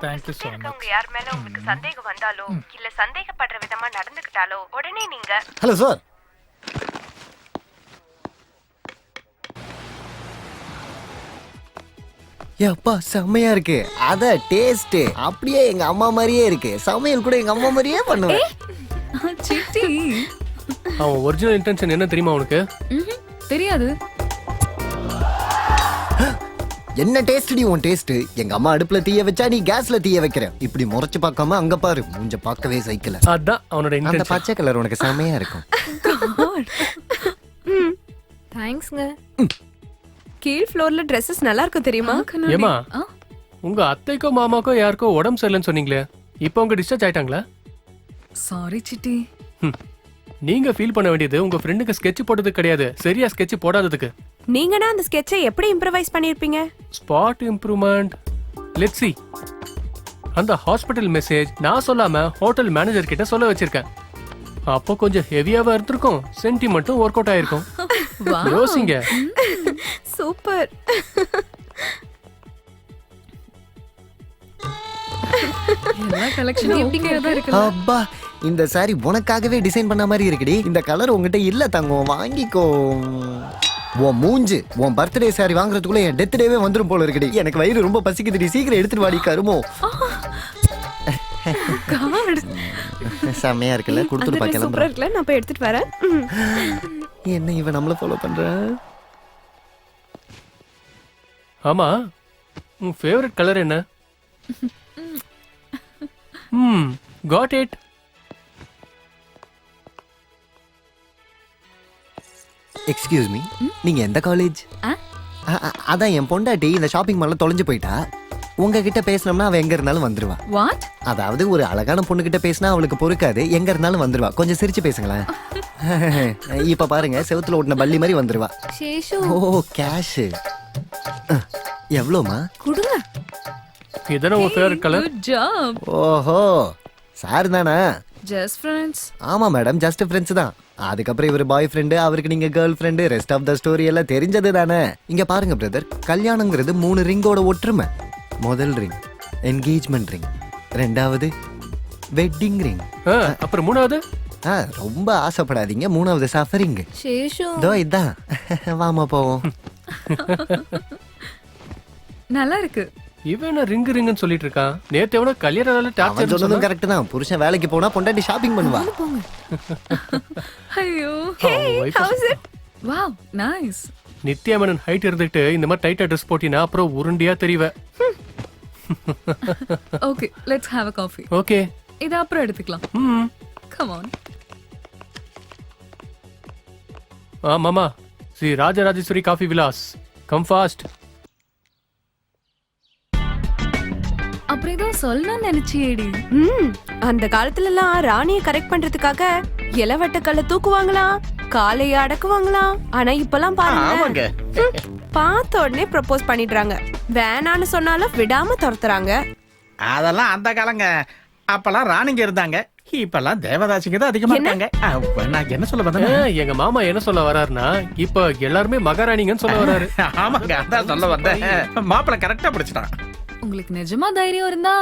Thank you so much. யார் மேல உங்களுக்கு சந்தேகம் வந்தாலோ இல்ல சந்தேகப்படுற விதமா நடந்துக்கிட்டாலோ உடனே நீங்க ஹலோ சார். அப்பா செம்மையா இருக்கு. அத டேஸ்ட் அப்படியே எங்க அம்மா மாதிரியே இருக்கு. சமையல் கூட எங்க அம்மா மாதிரியே பண்ணுவேன். சிட்டி. அவன் ஒரிஜினல் இன்டென்ஷன் என்ன தெரியுமா உனக்கு? தெரியாது. என்ன டேஸ்ட் நீ உன் டேஸ்ட்? எங்க அம்மா அடுப்புல தீய வச்சா நீ கேஸ்ல தீய வைக்கிற. இப்படி முறைச்சு பார்க்காம அங்க பாரு, மூஞ்ச பார்க்கவே சைக்கிள். அதான் அவனோட அந்த இன்டென்ஷன். பச்சை கலர் உனக்கு செம்மையா இருக்கும். தேங்க்ஸ்ங்க. கீழ் ஃப்ளோர்ல ட்ரெஸ்ஸஸ் நல்லா இருக்கும் தெரியுமா? ஏமா, உங்க அத்தைக்கோ மாமாக்கோ யாருக்கோ உடம்பு சரியில்லைன்னு சொன்னீங்களே, இப்போ உங்க டிஸ்சார்ஜ் ஆயிட்டாங்களா? சாரி சிட்டி. நீங்க ஃபீல் பண்ண வேண்டியது உங்க ஃப்ரெண்டுக்கு ஸ்கெட்ச் போட்டது கிடையாது, சரியா ஸ்கெட்ச் போடாததுக்கு. நீங்கனா அந்த ஸ்கெட்சை எப்படி இம்ப்ரவைஸ் பண்ணிருப்பீங்க? Spot improvement. Let's see. அந்த ஹாஸ்பிடல் மெசேஜ் நான் சொல்லாம ஹோட்டல் மேனேஜர் கிட்ட சொல்ல வச்சிருக்கேன். அப்போ கொஞ்சம் ஹெவியாவா இருந்திருக்கும், சென்டிமெண்ட்டும் ஒர்க் அவுட் ஆயிருக்கும். யோசிங்க. சூப்பர். எல்லா கலெக்ஷனும் ஓகே தான் இருக்கு. அப்பா, இந்த சாரி உனக்காகவே டிசைன் பண்ண மாதிரி இருக்குடி. இந்த கலர் உங்ககிட்ட இல்ல தங்கம், வாங்கிக்கோ. உன் மூஞ்சு உன் பர்த்டே சாரி வாங்குறதுக்குள்ள என் டெத் டேவே வந்துரும் போல இருக்குடி. எனக்கு வயிறு ரொம்ப பசிக்குதுடி, சீக்கிரம் எடுத்துட்டு வாடி கருமோ. செம்மையா இருக்குல்ல, கொடுத்துட்டு பார்க்கலாம். சூப்பரா இருக்குல்ல, நான் போய் எடுத்துட்டு வரேன். என்ன இவன் நம்மள ஃபாலோ பண்ற? ஆமா, உன் ஃபேவரட் கலர் என்ன? Got it. எக்ஸ்கியூஸ் மீ, நீங்க எந்த காலேஜ்? அதான் என் பொண்டாட்டி இந்த ஷாப்பிங் மால்ல தொலைஞ்சு போயிட்டா. உங்ககிட்ட பேசணும்னா அவ எங்க இருந்தாலும் வந்துருவா. வாட்? அதாவது ஒரு அழகான பொண்ணு கிட்ட பேசினா அவளுக்கு பொறுக்காது, எங்க இருந்தாலும் வந்துருவா. கொஞ்சம் சிரிச்சு பேசுங்களேன். இப்ப பாருங்க, செவுத்துல ஓட்டின பள்ளி மாதிரி வந்துருவா. சேஷு. ஓ, கேஷ் எவ்வளோமா? குடுங்க. இதன உன் ஃபேவரட் கலர்? Good job. ஓஹோ, சார் தானா? Just friends. ஆமா மேடம், ஜஸ்ட் ஃப்ரெண்ட்ஸ் தான். அதுக்கப்புறம் இவர் பாய் ஃப்ரெண்டு, அவருக்கு நீங்க girl friend, rest of the story எல்லாம் தெரிஞ்சது தானே. இங்க பாருங்க பிரதர், கல்யாணங்கிறது 3 ரிங்கோட ஒற்றுமை. முதல் ரிங் என்கேஜ்மெண்ட் ரிங், ரெண்டாவது வெட்டிங் ரிங், அப்புறம் மூணாவது ரொம்ப ஆசைப்படாதீங்க, மூணாவது சஃபரிங். சேஷு. தோ இதான். வாமா போவோம். நல்லா இருக்கு. இவன் ரிங் ரிங்னு சொல்லிட்டு இருக்கான். நேத்து எவனோ கல்யாணம் டார்ச்சர் சொன்னதும் கரெக்ட் தான். புருஷன் வேலைக்கு போனா பொண்டாட்டி ஷாப்பிங் பண்ணுவா. ஐயோ. How's it? Wow, nice. Nithya Menen height இருந்துட்டு இந்த மாதிரி டைட்டா ட்ரெஸ் போட்டினா அப்புறம் உருண்டியா தெரிவ. Okay, let's have a coffee. Okay, இத அப்புறம் எடுத்துக்கலாம். Come on. மாமா, Sri Rajarajeshwari coffee Vilas, come fast. அப்புறம் ஏதோ சொல்லணும்னு நினைச்சியேடி. அந்த காலத்துல எல்லாம் ராணியை கரெக்ட் பண்றதுக்காக இலவட்டக்கல்ல தூக்குவாங்களாம், காலைய அடக்குவாங்களாம். ஆனா இப்பெல்லாம் பாருங்க, பார்த்த உடனே ப்ரப்போஸ் பண்ணிடுறாங்க. வேணான்னு சொன்னாலும் விடாம துரத்துறாங்க. அதெல்லாம் அந்த காலங்க. அப்பெல்லாம் ராணிங்க இருந்தாங்க, இப்பெல்லாம் தேவதாசிங்க தான் அதிகமா இருக்காங்க. நான் என்ன சொல்ல வந்தேன்? எங்க மாமா என்ன சொல்ல வர்றாருன்னா, இப்ப எல்லாருமே மகாராணிங்கன்னு சொல்ல வர்றாரு. ஆமாங்க, அதான் சொல்ல வந்தேன். மாப்பிள்ள கரெக்டா பிடிச்சிட்டான். உங்களுக்கு நிஜமா தைரியம் இருந்தா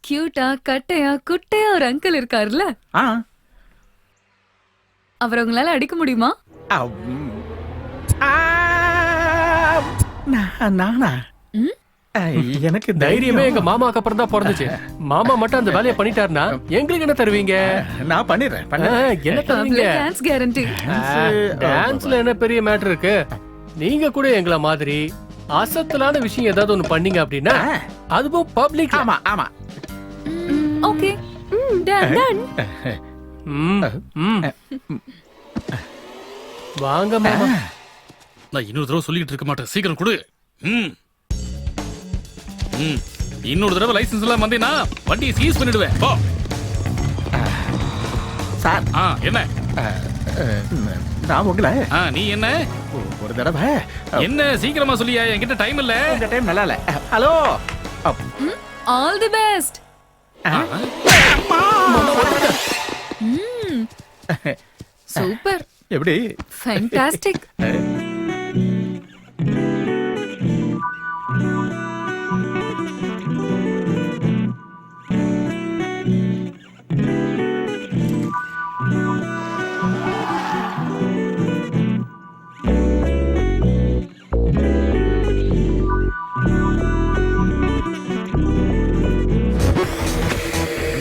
கியூட்டா கட்டையா குட்டையா ஒரு அங்கிள் இருக்காருல்ல, அவர் உங்களால அடிக்க முடியுமா? நானா? எனக்கு தைரியமே எங்க மாமாக்கு அப்புறம் தான் பிறந்துச்சு. மாமா மட்டும் அந்த வேலையை பண்ணிட்டாருன்னா எங்களுக்கு என்ன தருவீங்க? நான் பண்ணிடுறேன். என்ன தருவீங்க? Dance guarantee. டான்ஸ்ல என்ன பெரிய மேட்டர் இருக்கு? நீங்க கூட எங்கள மாதிரி அசத்தலான விஷயம் ஏதாவது ஒண்ணு பண்ணீங்க அப்படின்னா, அதுவும் பப்ளிக். ஆமா ஆமா. Okay, done done. வாங்க மாமா. நான் இன்னொரு தடவை சொல்லிட்டு இருக்க மாட்டேன், சீக்கிரம் கொடு. இன்னொரு தடவை லைசன்ஸ் எல்லாம் வந்தீனா வண்டியை சீஸ் பண்ணிடுவேன். போ சார். என்ன நான் உங்களை நீ என்ன ஒரு தடவை என்ன சீக்கிரமா சொல்லியா, என்கிட்ட டைம் இல்ல. இந்த டைம் நல்லா இல்ல. Hello, all the best. Super. எப்படி? Fantastic.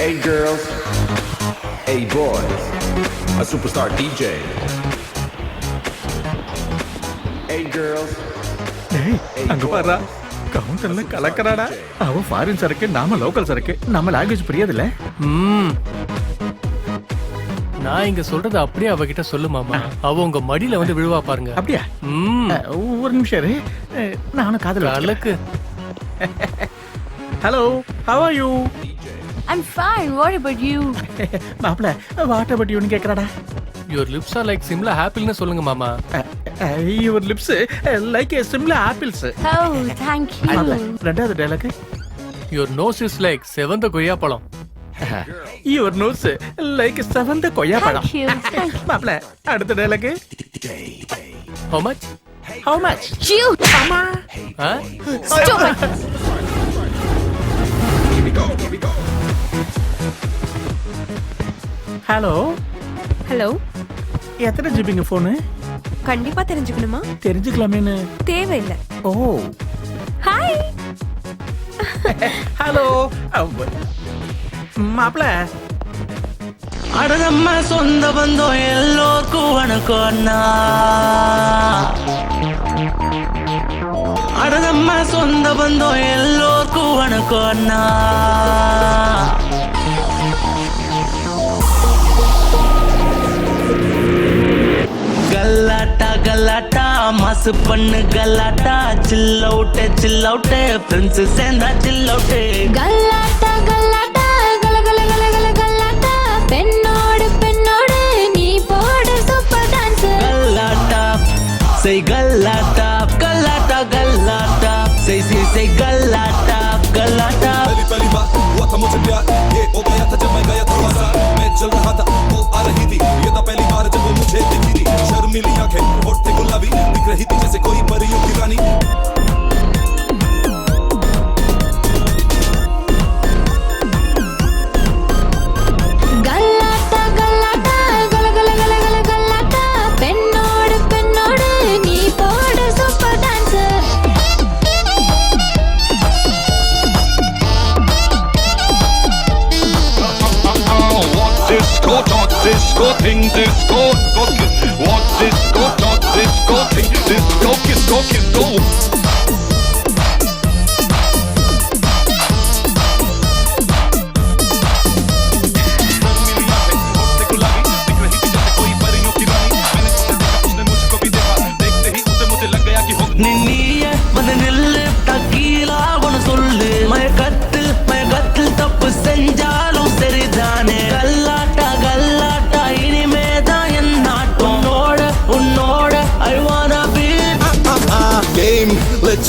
Hey girls, hey boys, a superstar DJ. Hey girls, அங்க பாரு, கவுண்டர்ல கலக்கறாடா. அவ ஃபாரின் சரக்கு, நாம லோக்கல் சரக்கு. நம்ம லாங்குவேஜ் புரியாதுல்ல. நான் இங்க சொல்றது அப்படியே அவகிட்ட சொல்லு மாமா. அவ உங்க மடியில வந்து விழுவா பாருங்க. அப்படியா? ஒரு நிமிஷம் இரு, நானும் காதுல அலக்கு. Hello, how are you? I'm fine. What about you? மாப்ள, what about you னு கேக்குறாடா. Your lips are like Simla appleன்னு சொல்லுங்க மாமா. Your lips like a Simla apples. Oh, thank you. ரெண்டாவது dialogue. Your nose is like செவந்த கொய்யா பழம். Your nose like செவந்த கொய்யா பழம். Thank you. மாப்ள, அடுத்த dialogue. How much? How much? You. அம்மா. Stop it. ஹலோ. ஹலோ. எத்தனை ஜிபிங்க போனு? கண்டிப்பா தெரிஞ்சுக்கணுமா? தெரிஞ்சுக்கலாமேன்னு. தேவையில்லை. ஓ. ஹாய். ஹலோ. மாப்ள. அடனம்ம சொந்த பந்தம் எல்லோருக்கும் வணக்கம் அண்ணா. அடனம்ம சொந்த பந்தம் எல்லோருக்கும் வணக்கம் அண்ணா. கல்லாட்டா கல்லாட்டா மாசு பண்ணு கல்லாட்டா. சில் அவுட்டு ஃப்ரெண்ட்ஸ் சேர்ந்தா சில் அவுட்டு. கல்லாட்டா கல்லாட்டா கல கல கல கல கல்லாட்டா. பெண்ணோடு பெண்ணோடு நீ போடு சூப்பர் டான்ஸ். கல்லாட்டா செய் கல்லாட்டா கல்லாட்டா கல்லாட்டா. செய் கல்லாட்டா गलाटा पहली पहली बात हुआ था मुझे प्यार ये हो गया था जब मैं गया था बाजार मैं चल रहा था वो आ रही थी ये था पहली बार जब वो मुझे दिखी थी शर्मीली आंखें होठ थे गुलाबी दिख रही थी जैसे कोई परियों की रानी गलाटा गलाटा गल गल गल गल गलाटा பெண்ணோடு பெண்ணோடு நீ போடு super dance Disco, talk disco, ting disco, what disco, talk disco, ting disco, disco, disco.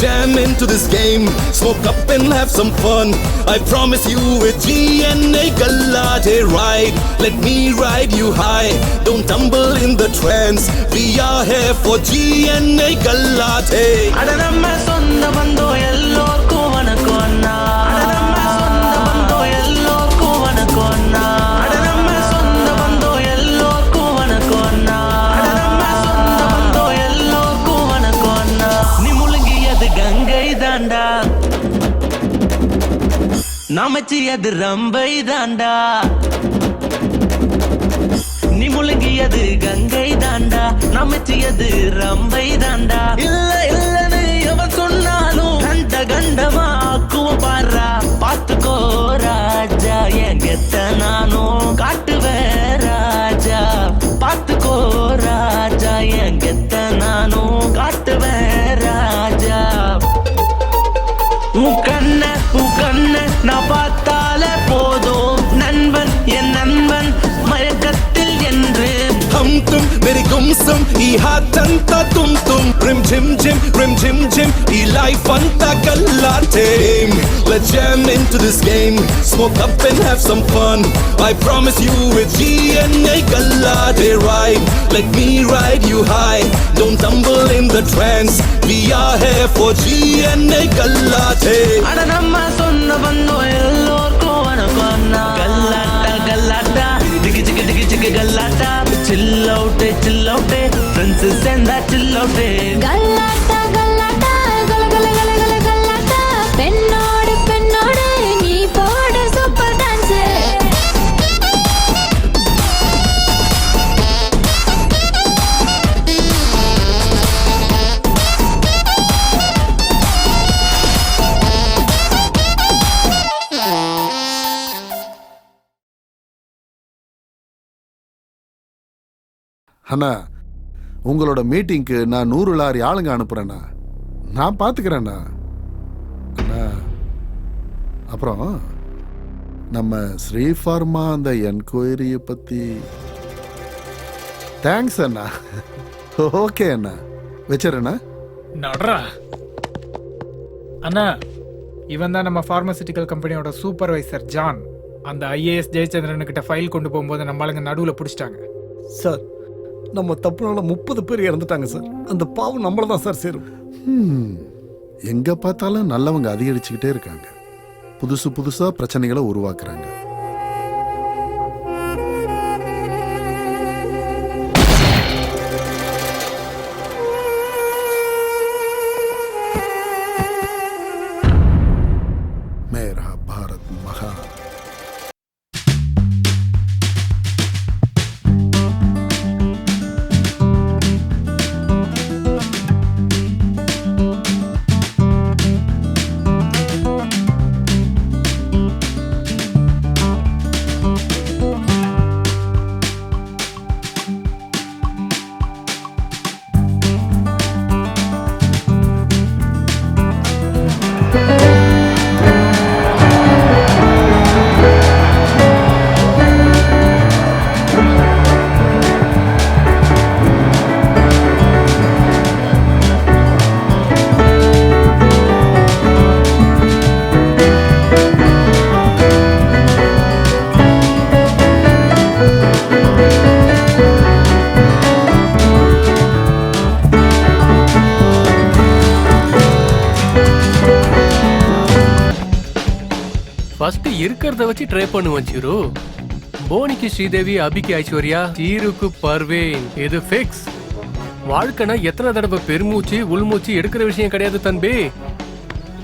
jam into this game. Smoke up and have some fun. I promise you with GNA Galate ride. Let me ride you high. Don't tumble in the trance. We are here for GNA Galate. அடனம்ம சொந்த பந்தோ எல்லோர்க்கும் வணக்கம் அண்ணா. அடனம்ம சொந்த பந்தோ எல்லோர்க்கும் வணக்கம் அண்ணா. அடனம்ம சொந்த பந்தோ எல்லோர்க்கும் வணக்கம் அண்ணா. அடனம்ம சொந்த பந்தோ எல்லோர்க்கும் வணக்கம் அண்ணா. நீ முழுங்கியது கங்கை தாண்டா, நமச்சியது ரம்பை தாண்டா. நீ முழுங்கியது கங்கை தாண்டா, நமச்சியது ரம்பை தாண்டா. இல்ல இல்லன்னு எவன் சொன்னாலும் கண்ட கண்டமாக்குவ பாரா. பாத்துக்கோ ராஜா, என் கெத்த நானும் காட்டுவேன் ராஜா. பாத்துக்கோ ராஜா, என் கெத்த நானும் காட்டுவேன் ராஜா. உன் கண்ண நான் பார்த்தாலே போதும், நண்பன் என் நண்பன் மயக்கத்தில் என்று. Hum tum meri gum sum ee hatanta tum tum rim jim jim ee life anta galate. Let's jam into this game, smoke up and have some fun. I promise you with GNA Galate ride. Let me ride you high, don't tumble in the trance. We are here for GNA Galate. அட நம்ம சொன்ன பந்தோ எல்லோர்க்கும் வணக்கம் அண்ணா. கல்லாட்டா கல்லாட்டா டிகி டிகி டிகி டிகி கல்லாட்டா. சில் அவுட்டே ஃப்ரெண்ட்ஸ் சேர்ந்தா சில் அவுட்டே. கல்லாட்டா கல்லாட்டா கல கல கல கல கல்லாட்டா. பெண்ணோடு பெண்ணோடு நீ போடு சூப்பர் டான்ஸ். அண்ணா, உங்களோட மீட்டிங்க்கு நான் 100 லாரி ஆளுங்க அனுப்புறேண்ணா. நான் பார்த்துக்கிறேண்ணா. அண்ணா, அப்புறம் நம்ம ஸ்ரீஃபார்மா அந்த என்கொயரியை பற்றி தேங்க்ஸ் அண்ணா. ஓகே அண்ணா, வச்சிடறேண்ணா. நடுறா அண்ணா, இவன் தான் நம்ம பார்மசிட்டிக்கல் கம்பெனியோட சூப்பர்வைசர் ஜான். அந்த ஐஏஎஸ் ஜெயச்சந்திரன் கிட்ட ஃபைல் கொண்டு போகும்போது நம்மளுங்க நடுவில் பிடிச்சிட்டாங்க. சார், நம்ம தப்புனால 30 பேர் இறந்துட்டாங்க சார். அந்த பாவம் நம்மள தான் சார் சேரும். எங்க பார்த்தாலும் நல்லவங்க அதிகரிச்சுக்கிட்டே இருக்காங்க. புதுசா பிரச்சனைகளை உருவாக்குறாங்க. மேரா பாரத் மகா. ஃபர்ஸ்ட் இருக்கிறத வச்சு ட்ரை பண்ணுவோம் சீரு. போனிக்கு ஸ்ரீதேவி, அபிக்கு ஐஸ்வர்யா, சீருக்கு பர்வேன். இது ஃபிக்ஸ். வாழ்க்கைனா எத்தனை தடவை பெருமூச்சு உள்மூச்சு எடுக்கிற விஷயம் கிடையாது தம்பி.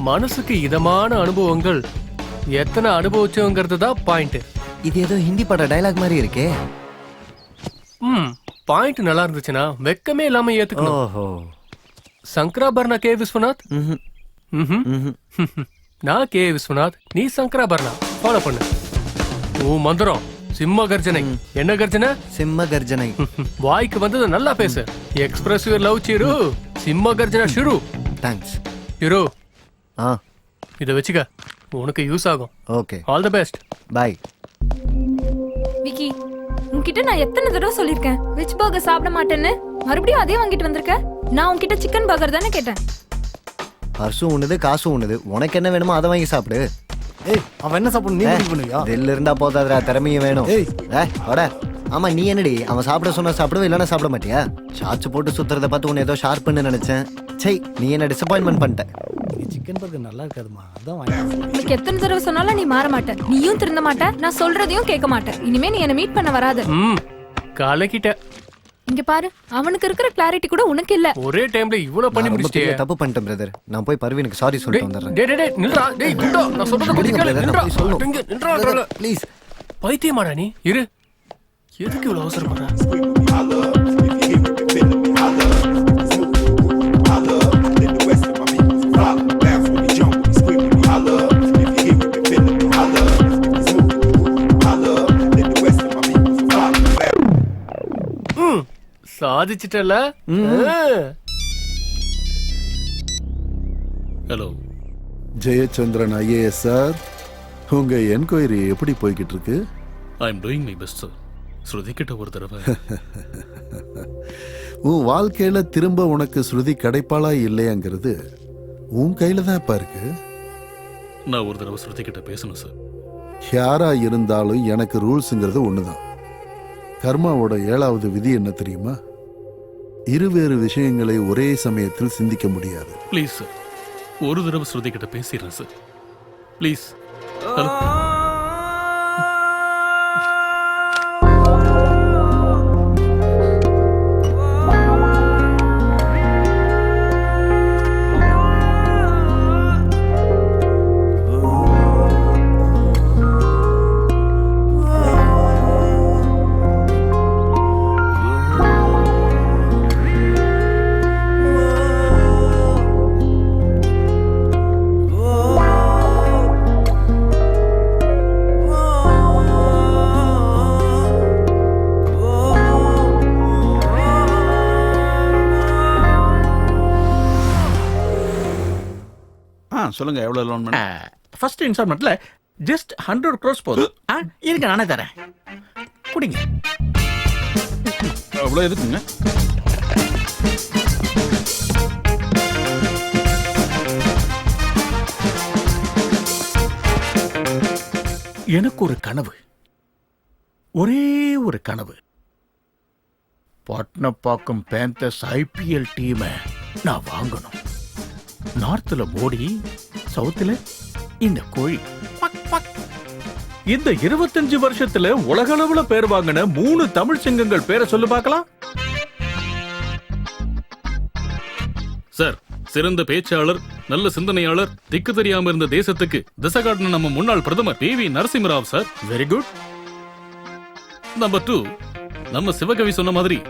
மனசுக்கு இதமான அனுபவங்கள் எத்தனை அனுபவிச்சோங்கிறது தான் பாயிண்ட். இது ஏதோ ஹிந்தி பட டயலாக் மாதிரி இருக்கே. பாயிண்ட் நல்லா இருந்துச்சுன்னா வெக்கமே இல்லாம ஏத்துக்கணும். சங்கராபரணா கே விஸ்வநாத். நான் கே விஸ்வநாத், நீ சங்கராபரணா. ஃபாலோ பண்ணு. ஓ மந்திரம் சிம்ம கர்ஜனை. என்ன கர்ஜனை? சிம்ம கர்ஜனை. வாய்க்கு வந்தது நல்லா பேசு. எக்ஸ்பிரஸ் யுவர் லவ் சீரு. சிம்ம கர்ஜனா ஷுரு. தேங்க்ஸ் சீரு. இத வச்சுக்க, உனக்கு யூஸ் ஆகும். Okay, all the best. Bye. Vicky, உன்கிட்ட நான் எத்தனை தடவை சொல்லிருக்கேன் வெஜ் பர்கர் சாப்பிட மாட்டேன்னு? மறுபடியும் அதே வாங்கிட்டு வந்திருக்க. நான் உன்கிட்ட சிக்கன் பர்கர் தானே கேட்டேன். பர்சும் உண்ணுது காசும் உண்ணுது. உனக்கு என்ன வேணுமோ அதை வாங்கி சாப்பிடு. ஏய் அவன் என்ன சாப்பிடணும் நீ முடிவு பண்ணுவியா? தில் இருந்தா போதாதுடா, திறமையும் வேணும். வட. ஆமா நீ என்னடி அவன் சாப்பிட சொன்னா சாப்பிடுவ, இல்லைன்னா சாப்பிட மாட்டியா? ஷார்ட்ஸ் போட்டு சுத்துறத பார்த்து உன்னை ஏதோ ஷார்ப்னு நினைச்சேன். சை, நீ என்ன டிசப்பாயின்மெண்ட் பண்ணிட்ட. சிக்கன் பர்கர் நல்லா இருக்காதுமா, அதான் வாங்கி. உனக்கு எத்தனை தடவை சொன்னாலும் நீ மாற மாட்ட, நீயும் திருந்த மாட்ட, நான் சொல்றதையும் கேட்க மாட்டேன். இனிமே நீ என்ன மீட் பண்ண வராது. கலக்கிட்ட. இங்க பாரு, அவனுக்கு இருக்கிற கிளாரிட்டி கூட உனக்கு இல்ல. ஒரே டைம்ல இவ்வளவு பண்ணி முடிச்சிட்டே. தப்பு பண்ணிட்டேன் பிரதர். நான் போய் பர்வீனுக்கு சாரி சொல்லிட்டு வந்துடுறேன். டேய் டேய் நில்றா. டேய் குண்டா, நான் சொல்றத கொஞ்சம் கேளு. நில்றா. ப்ளீஸ். பைத்தியமாடா நீ? இரு. எதுக்கு இவ்வளவு அவசரப்படுற? சாதிச்சிட்டல. ஹலோ ஜெயச்சந்திரன் ஐஏஎஸ் சார், உங்க என்கொயரி எப்படி போய்கிட்டு இருக்கு? I am doing my best sir. Shruti கிட்ட ஒரு தடவை. உன் வாழ்க்கையில திரும்ப உனக்கு ஸ்ருதி கிடைப்பாளா இல்லையாங்கிறது உன் கையில தான் இப்ப இருக்கு. நான் ஒரு தடவை ஸ்ருதி கிட்ட பேசணும் சார். யாரா இருந்தாலும் எனக்கு ரூல்ஸுங்கிறது ஒண்ணுதான். கர்மாவோட 7வது விதி என்ன தெரியுமா? இருவேறு விஷயங்களை ஒரே சமயத்தில் சிந்திக்க முடியாது. ப்ளீஸ் சார், ஒரு தடவை ஸ்ருதி கிட்ட பேசிடுறேன் சார். ப்ளீஸ். ஹலோ. சொல்லுங்க, எவ்வளவு லோன் பண்ண? ஃபர்ஸ்ட் இன்ஸ்டால்மெண்ட்ல ஜஸ்ட் 100 crores போதும். இருங்க நானே தரேன், குடிங்க. அவ்வளவு எதுக்குங்க? எனக்கு ஒரு கனவு, ஒரே ஒரு கனவு. பட்னப்பாக்கம் பேந்தர்ஸ் ஐபிஎல் டீமை நான் வாங்கணும். நார்த்ல மோடி, சவுத்துல இந்த கோழி. இந்த 25 வருஷத்துல உலக அளவுல பேர் வாங்கின 3 தமிழ் சிங்கங்கள் பேரை சொல்லு பார்க்கலாம். சார், சிறந்த பேச்சாளர், நல்ல சிந்தனையாளர், திக்கு தெரியாம இருந்த தேசத்துக்கு திசை காட்டின நம்ம முன்னாள் பிரதமர் PV Narasimharao sir. Very good. Number 2, நம்ம சிவகவி சொன்ன மாதிரி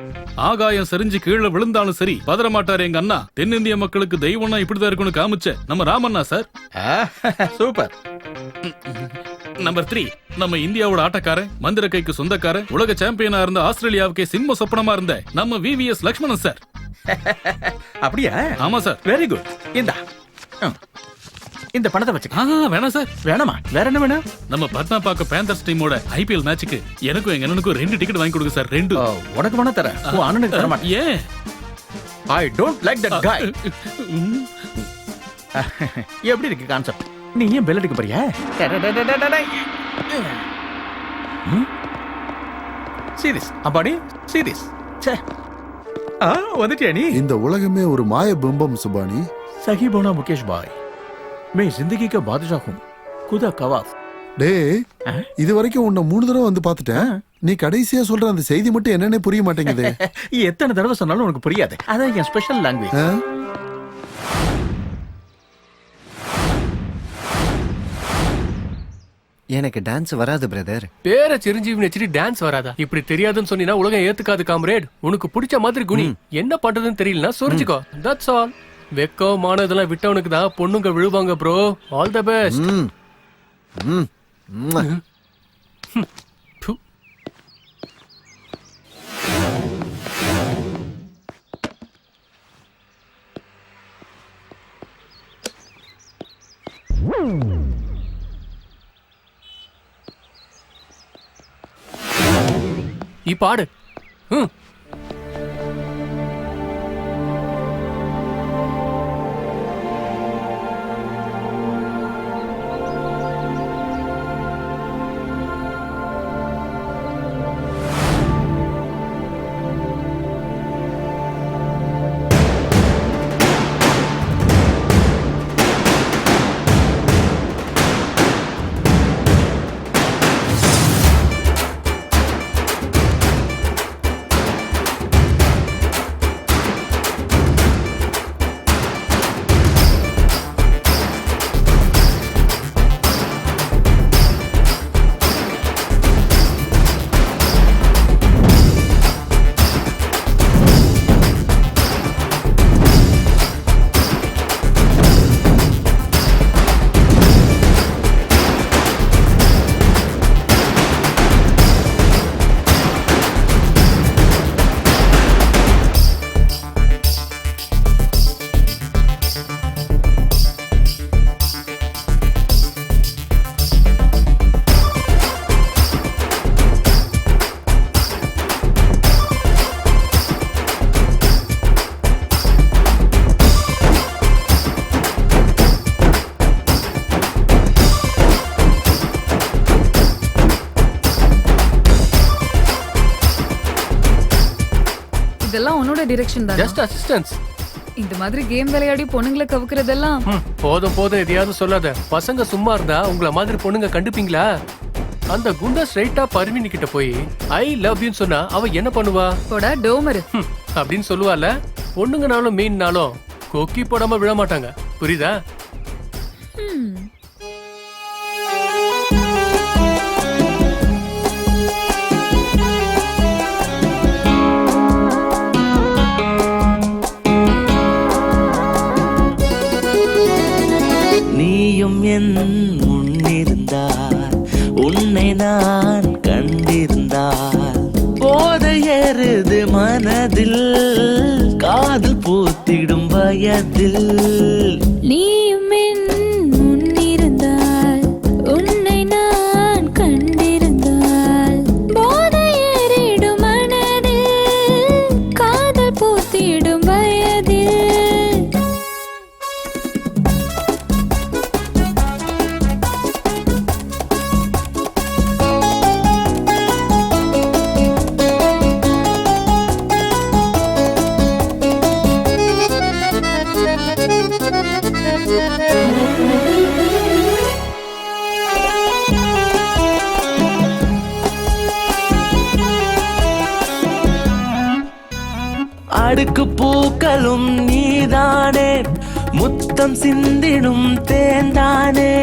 ஆகாயம் சரிஞ்சு கீழே விழுந்தாலும் சரி பதறமாட்டாரு எங்க அண்ணா. தென்னிந்திய மக்களுக்கு தெய்வம்னா இப்படிதான் இருக்குன்னு காமிச்ச நம்ம ராமண்ணா சார். சூப்பர். நம்பர் 3, நம்ம இந்தியாவோட ஆட்டக்காரன், மந்திர கைக்கு சொந்தக்காரன், உலக சாம்பியனா இருந்த ஆஸ்திரேலியாவுக்கே சிம்ம சொப்பனமா இருந்த நம்ம VVS லக்ஷ்மணன் சார். அப்படியா? ஆமா சார். Very good. இந்த பணத்தை வச்சுக்க. வேணாம் சார். வேணாமா? வேற என்ன வேணும்? நம்ம பட்னாபாக்கம் பேந்தர்ஸ் டீமோட IPL மேட்சுக்கு எனக்கும் எங்க அண்ணனுக்கும் 2 டிக்கெட் வாங்கி கொடுங்க சார். 2. உனக்கு வேணா தரேன், உன் அண்ணனுக்கு தர மாட்டேன். ஏன்? I don't like that guy. எப்படி இருக்கு கான்செப்ட்? நீ ஏன் பெல் அடிக்க போறியா? சீரியஸ் அப்பாடி, சீரியஸ். வந்துட்டியா நீ? இந்த உலகமே ஒரு மாய பிம்பம் சுபானி. सही बोला मुकेश भाई, मैं जिंदगी का बादशाह हूँ, खुदा कवाफ. டேய், இது வரைக்கும் உன்னை 3 தடவை வந்து பார்த்துட்டேன். நீ கடைசியா சொல்ற அந்த செய்தி மட்டும் என்னன்னே புரிய மாட்டேங்குது. எத்தனை தடவை சொன்னாலும் உனக்கு புரியாது. அதான் என் ஸ்பெஷல் லாங்குவேஜ். எனக்கு டான்ஸ் வராது பிரதர். பேர சிரஞ்சீவி வச்சுட்டு டான்ஸ் வராதா? இப்படி தெரியாதுன்னு சொன்னா உலகம் ஏத்துக்காது காம்ரேட். உனக்கு பிடிச்ச மாதிரி குனி. என்ன பண்றதுன்னு தெரியலனா சொரிஞ்சுக்கோ. That's all. வெக்கோ மானதெல்லாம் விட்டவனுக்கு தான் பொண்ணுங்க விழுவாங்க ப்ரோ. All the best. இப்ப ஆடு. உங்களோட டிரெக்ஷன் தான். Just assistance. இந்த மாதிரி கேம் விளையாடி பொண்ணுங்களை கவுக்குறதெல்லாம் போதும் எதையாவது சொல்லாத. பசங்க சும்மா இருந்தா உங்கள மாதிரி பொண்ணுங்க கண்டுப்பீங்களா? அந்த குண்டா ஸ்ட்ரைட்டா பர்வீன் கிட்ட போய் ஐ லவ் யூன்னு சொன்னா அவ என்ன பண்ணுவா? போடா டோமரு அப்படின்னு சொல்லுவால. பொண்ணுங்கனாலும் மீன்னாலும் கொக்கி போடாம விழ மாட்டாங்க. புரியுதா? நீயும் என் முன்னிருந்தால் உன்னை நான் கண்டிருந்தால் போதை ஏறுது மனதில் காதல் பூத்திடும் வயதில். நீயும் என் முன்னிருந்தால் உன்னை நான் கண்டிருந்தால் போதை ஏறிடும் மனதில் காதல் பூத்திடும் வயதில். அடுக்கு பூக்களும் நீதானே, முத்தம் சிந்திடும் தேந்தானே.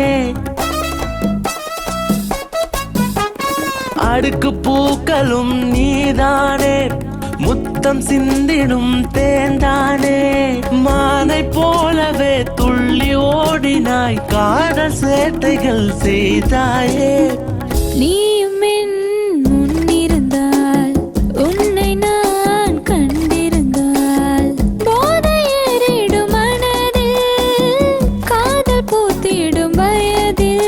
அடுக்கு பூக்களும் நீதானே, முத்தம் சிந்திடும் தேந்தானே. மானை போலவே துள்ளி ஓடினாய், காதல் சேட்டைகள் செய்தாயே. நீயும் என் முன்னிருந்தால் உன்னை நான் கண்டிருந்தால் போதை ஏறிடும் மனதில் காதல் பூத்திடும் வயதில்.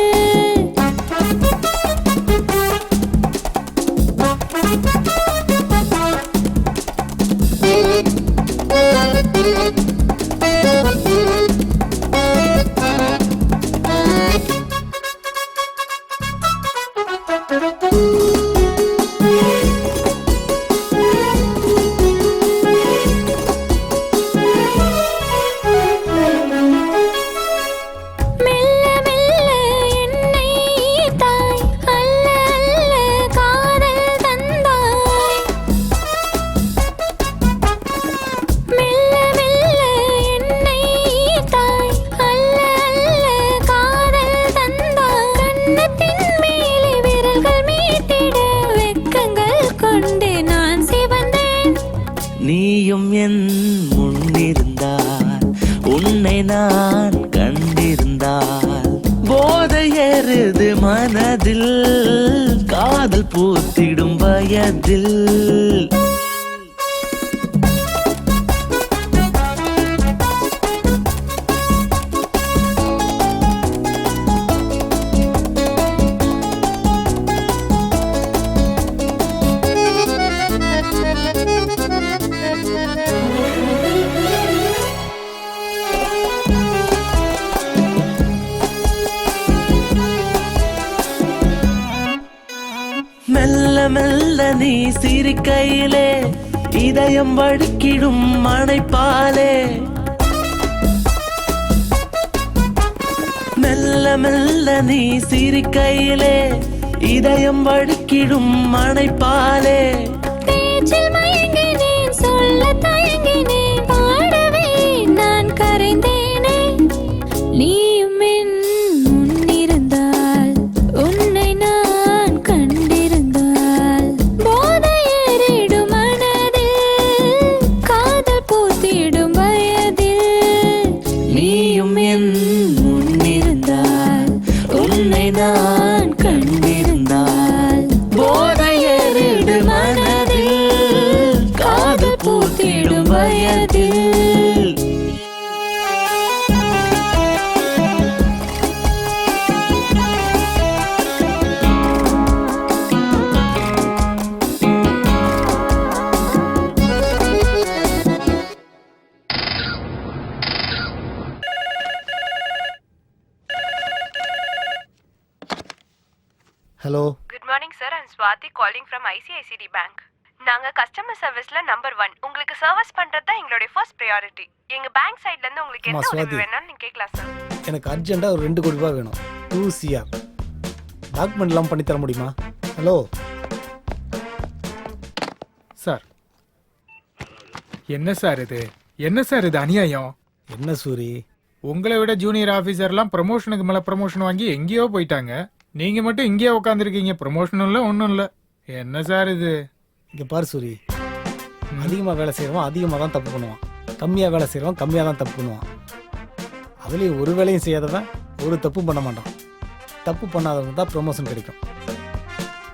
நீயும் என் முன்னிருந்தால் உன்னை நான் கண்டிருந்தால் போதை ஏறுது மனதில் காதல் பூத்திடும் வயதில். மெல்ல மெல்ல நீ சிரிக்கையிலே இதயம் வடுக்கிடும் மனைப்பாலே. மெல்ல மெல்ல நீ சிரிக்கையிலே இதயம் வடுக்கிடும் மனைப்பாலே. பேச்சில் மயங்கினேன், சொல்ல தயங்கினேன், பாடவே நான் கரைந்தேனே. நீயும் என் முன்னிருந்தால் உன்னை நான் கண்டிருந்தால் போதை ஏறிடும் மனதில் காதல் பூத்திடும் வயதில். நீயும் என் முன்னிருந்தால் உன்னை நான் கண்டிருந்தால் போதை ஏறிடும் மனதில் காதல் பூத்திடும் வயதில். Hello. Good morning sir, I'm Swathi calling from ICICI bank. நாங்க கஸ்டமர் சர்வீஸ்ல நம்பர் 1. உங்களுக்கு சர்வீஸ் பண்றது தான் எங்களுடைய ஃபர்ஸ்ட் பிரையாரிட்டி. எங்க பேங்க் சைடுல இருந்து உங்களுக்கு என்ன உதவி வேணும்னு நீங்க கேட்கலாம் சார். எனக்கு அர்ஜென்ட்டா ஒரு 2 கோடி ரூபாய் வேணும். 2 CR. டாக்குமெண்ட் எல்லாம் பண்ணி தர முடியுமா? Hello sir. என்ன சார் இது அநியாயம். என்ன சூரி, உங்களை விட ஜூனியர் ஆபீசர்லாம் ப்ரமோஷனுக்கு மேல ப்ரமோஷன் வாங்கி எங்கேயோ போயிட்டாங்க. நீங்க மட்டும் இங்கேயே உட்காந்துருக்கீங்க. ப்ரமோஷனும் இல்லை ஒன்றும் இல்லை. என்ன சார் இது? இங்க பாரு சூரி, அதிகமா வேலை செய்யறவன் அதிகமாக தான் தப்பு பண்ணுவான், கம்மியா வேலை செய்யறவன் கம்மியா தான் தப்பு பண்ணுவான். அதுலேயும் ஒரு வேலையும் செய்யாதவன் ஒரு தப்பும் பண்ண மாட்டான். தப்பு பண்ணாதவன் தான் ப்ரமோஷன் கிடைக்கும்.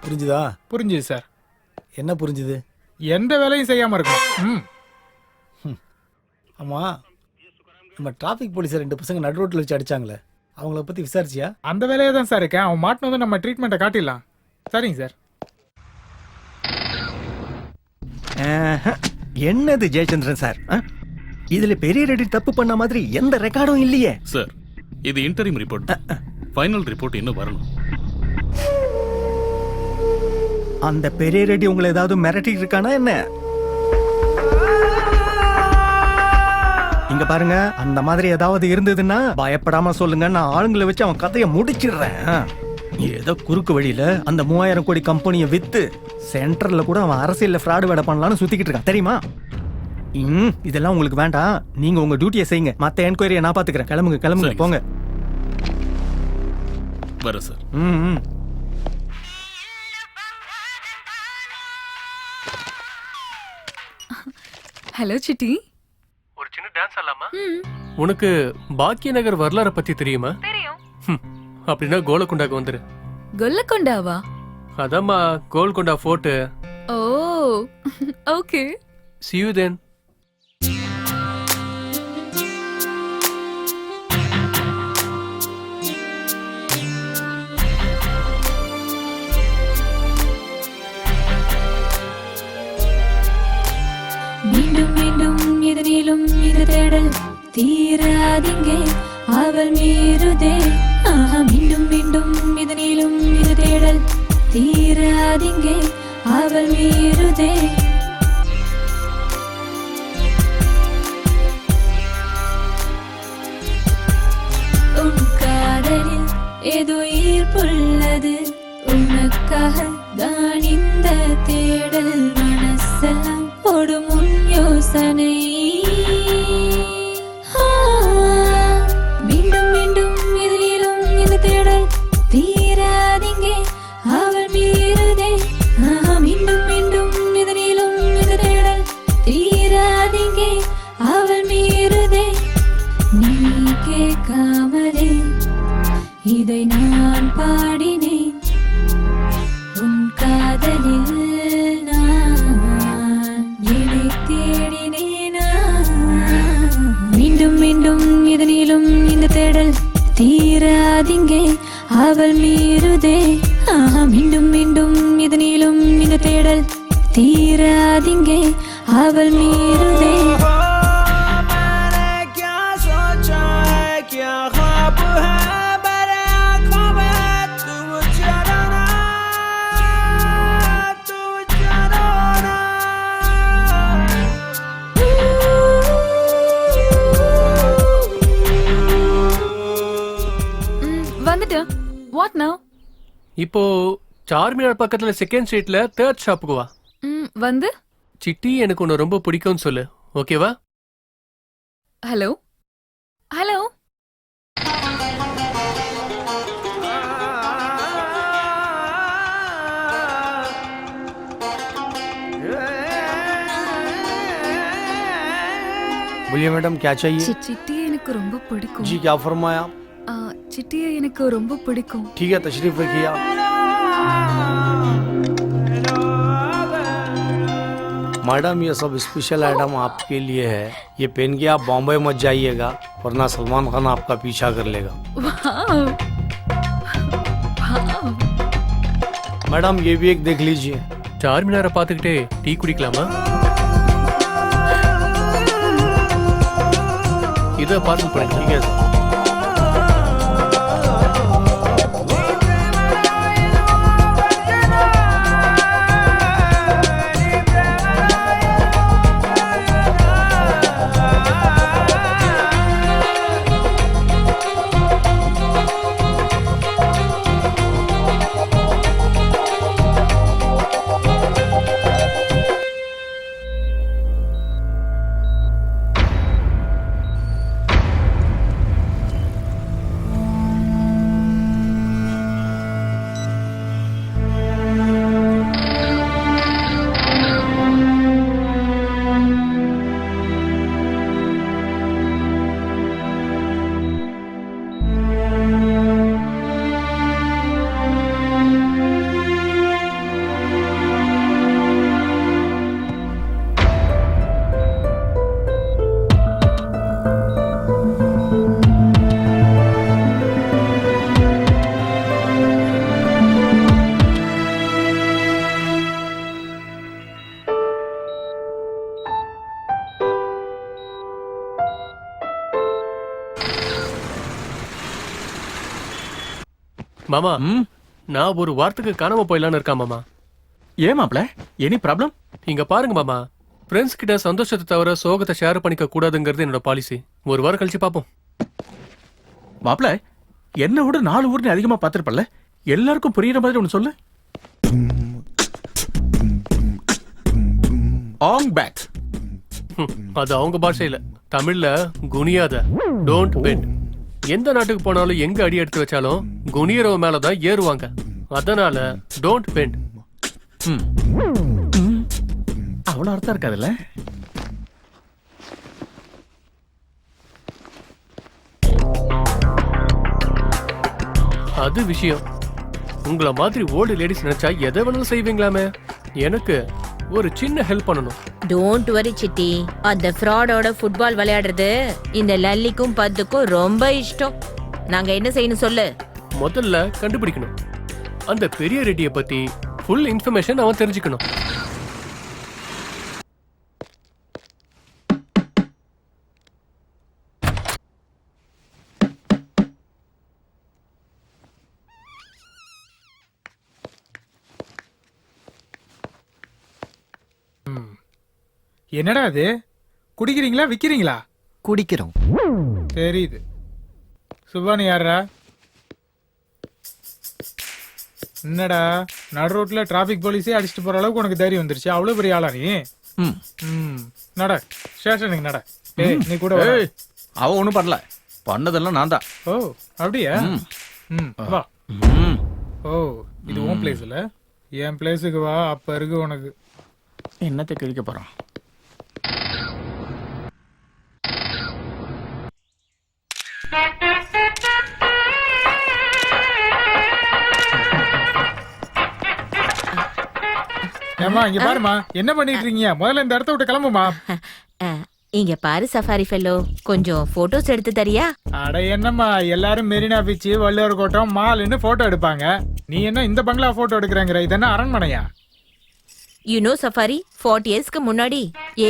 புரிஞ்சுதா? புரிஞ்சுது சார். என்ன புரிஞ்சுது? எந்த வேலையும் செய்யாம இருக்கும். ஆமா, நம்ம டிராஃபிக் போலீஸை 2 பசங்க நடு ரோட்டில் வச்சு அடிச்சாங்களே, அவங்கள பத்தி விசாரிச்சியா? அந்த வேலையை தான் சார் இருக்கேன். அவன் மாட்டினதும் நம்ம ட்ரீட்மெண்ட்டை காட்டிடலாம். சரிங்க சார். என்னது ஜெயச்சந்திரன் சார், இதுல பெரிய ரெடி தப்பு பண்ண மாதிரி எந்த ரெக்கார்டும் இல்லையே சார். இது இன்டரிம் ரிப்போர்ட், ஃபைனல் ரிப்போர்ட் இன்னும் வரணும். அந்த பெரிய ரெடி உங்களை ஏதாவது மிரட்டி இருக்கானா என்ன? இங்க பாருங்க, அந்த மாதிரி ஏதாவது இருந்ததுன்னா பயப்படாம சொல்லுங்க, நான் ஆளுங்களை வச்சு அவன் கதையை முடிச்சிடுறேன். ஏதோ குறுக்கு வழியில அந்த 3000 கோடி கம்பெனியை வித்து சென்டர்ல கூட அவன் அரசியல்ல ஃப்ராடு வேலை பண்ணலாம்னு சுத்திக்கிட்டு இருக்கான் தெரியுமா? இதெல்லாம் உங்களுக்கு வேண்டாம். நீங்க உங்க டியூட்டியை செய்யுங்க, மத்த என்கொயரியை நான் பாத்துக்கிறேன். கிளம்புங்க போங்க. வர சார். Hello city. ஒரு சின்ன டான்ஸ் ஆடலாமா? உனக்கு பாக்கிய நகர் வரலாறை பத்தி தெரியுமா? தெரியும். அப்படின்னா கோலக்கொண்டாக்கு வந்துரு. கொல்லக்கொண்டாவா? அதாம்மா Golconda fort. Oh okay. See you then. மீண்டும் மீண்டும் இதனிலும் இது தேடல் தீராதிங்கே அவள் மீறுதே. மீண்டும் மீண்டும் இதனிலும் இது தேடல் தீராதிங்கே அவள் மீறுதே. உன் காதலில் ஏதோ ஈர்ப்புள்ளது, உனக்காக தான் இந்த தேடல். மனசெல்லாம் ஓடும் உன் யோசனை. மீண்டும் மீண்டும் எதிரிலும் இந்த தேடல் தீராதிங்கே அவள் மீறுதே. மீண்டும் மீண்டும் எதிரிலும் இந்த தேடல் தீராதிங்கே அவள் மீறுதே. நீ கேட்காமலே இதை நான் பாடினேன், உன் காதலில் நான் என்னை தேடினேனா. மீண்டும் மீண்டும் இதனிலும் இந்த தேடல் தீராதிங்கே அவள் மீறுதே. மீண்டும் மீண்டும் இதனிலும் இந்த தேடல் தீராதிங்கே அவள் மீறுதே. வந்துட்டேன். வாட் நவ? இப்போ சார்மினார் பக்கத்துல செகண்ட் ஸ்ட்ரீட்ல 3rd ஷாப்புக்கு வா. வந்து சிட்டி எனக்கு உன்னை ரொம்ப பிடிக்கும்னு சொல்லு, ஓகேவா? Hello hello. बोलिए मैडम क्या चाहिए? சிட்டியை எனக்கு ரொம்ப பிடிக்கும். जी क्या फरमाया? சிட்டியை எனக்கு ரொம்ப பிடிக்கும். ठीक है तशरीफ रखिए आप. मैडम ये सब स्पेशल आइटम आपके लिए है, ये पहन के आप बॉम्बे मत जाइएगा वरना सलमान खान आपका पीछा कर लेगा. मैडम ये भी एक देख लीजिए. சார்மினாரை பார்த்துக்கிட்டே டீ குடிக்கலாமா? இதை பார்சல் பண்ணி. ठीक है सर. மாமா நான் ஒரு வாரத்துக்கு காணாம போயிடலான்னு இருக்கேன் மாமா. ஏன் மாப்ள, எனி ப்ராப்ளம்? இங்க பாருங்க மாமா, ஃப்ரெண்ட்ஸ் கிட்ட சந்தோஷத்தை தவிர சோகத்தை ஷேர் பண்ணிக்க கூடாதுங்கிறது என்னோட பாலிசி. ஒரு வாரம் கழிச்சு பாப்போம். மாப்ள, என்ன விட 4 ஊர் நீ அதிகமா பாத்திருப்பல்ல, எல்லாருக்கும் புரியுற மாதிரி ஒண்ணு சொல்லு. ஆங் பேக். அது அவங்க பாஷையில, தமிழ்ல குனியாத, டோன்ட் பெண்ட். எந்த நாட்டுக்கு போனாலும் எங்க அடி எடுத்து வச்சாலும் குனியரவ மேலதான் ஏறுவாங்க. அதனால டோன்ட் பெண்ட். அவ்வளவு அர்த்தம் இருக்காதுல்ல? அது விஷயம். உங்கள மாதிரி ஓல்டு லேடிஸ் நினைச்சா எதை வேணாலும் செய்வீங்களாமே. எனக்கு ஒரு சின்ன ஹெல்ப் பண்ணணும். டோன்ட் வரி சிட்டி, அந்த ஃப்ராடோட ஃபுட்பால் விளையாடுறது இந்த லல்லிக்கும் பத்துக்கும் ரொம்ப இஷ்டம். நாங்க என்ன செய்யணும் சொல்லு. முதல்ல கண்டுபிடிக்கணும். அந்த பெரிய ரெட்டியை பத்தி ஃபுல் இன்ஃபர்மேஷன் அவன் தெரிஞ்சுக்கணும். என்னடா அது? குடிக்கிறீங்களா விக்கிறீங்களா? குடிக்கிறோம். தெரியுது. சுபானி யாரா? என்னடா நடு ரோட்ல டிராபிக் போலீஸே அடிச்சுட்டு போற அளவுக்கு உனக்கு தைரியம் வந்துருச்சு? அவ்வளவு பெரிய ஆளா நீ? நட, ஸ்டேஷனுக்கு நட. ஏய் நீ கூட வா. அவ ஒண்ணும் பண்ணல, பண்ணதெல்லாம் நான் தான். ஓ அப்படியா? வா. ஓ இது உன் பிளேஸ் இல்ல, என் பிளேஸுக்கு வா. அப்ப இருக்கு உனக்கு. என்னத்தை கிழிக்க போறான்? ஏமா இங்க பாருமா, என்ன பண்ணிட்டு இருக்கீங்க? முதல்ல இந்த இடத்த விட்டு கிளம்புமா. இங்க பாரு சஃபாரி ஃபெல்லோ, கொஞ்சம் போட்டோஸ் எடுத்து தரியா? அட என்னம்மா, எல்லாரும் மெரினா பீச், வள்ளுவர் கோட்டம், மால்னு போட்டோ எடுப்பாங்க. நீ என்ன இந்த பங்களா போட்டோ எடுக்கிறேங்கிற? இது என்ன அரண்மனையா? யூ நோ சஃபாரி, 40 இயர்ஸ்க்கு முன்னாடி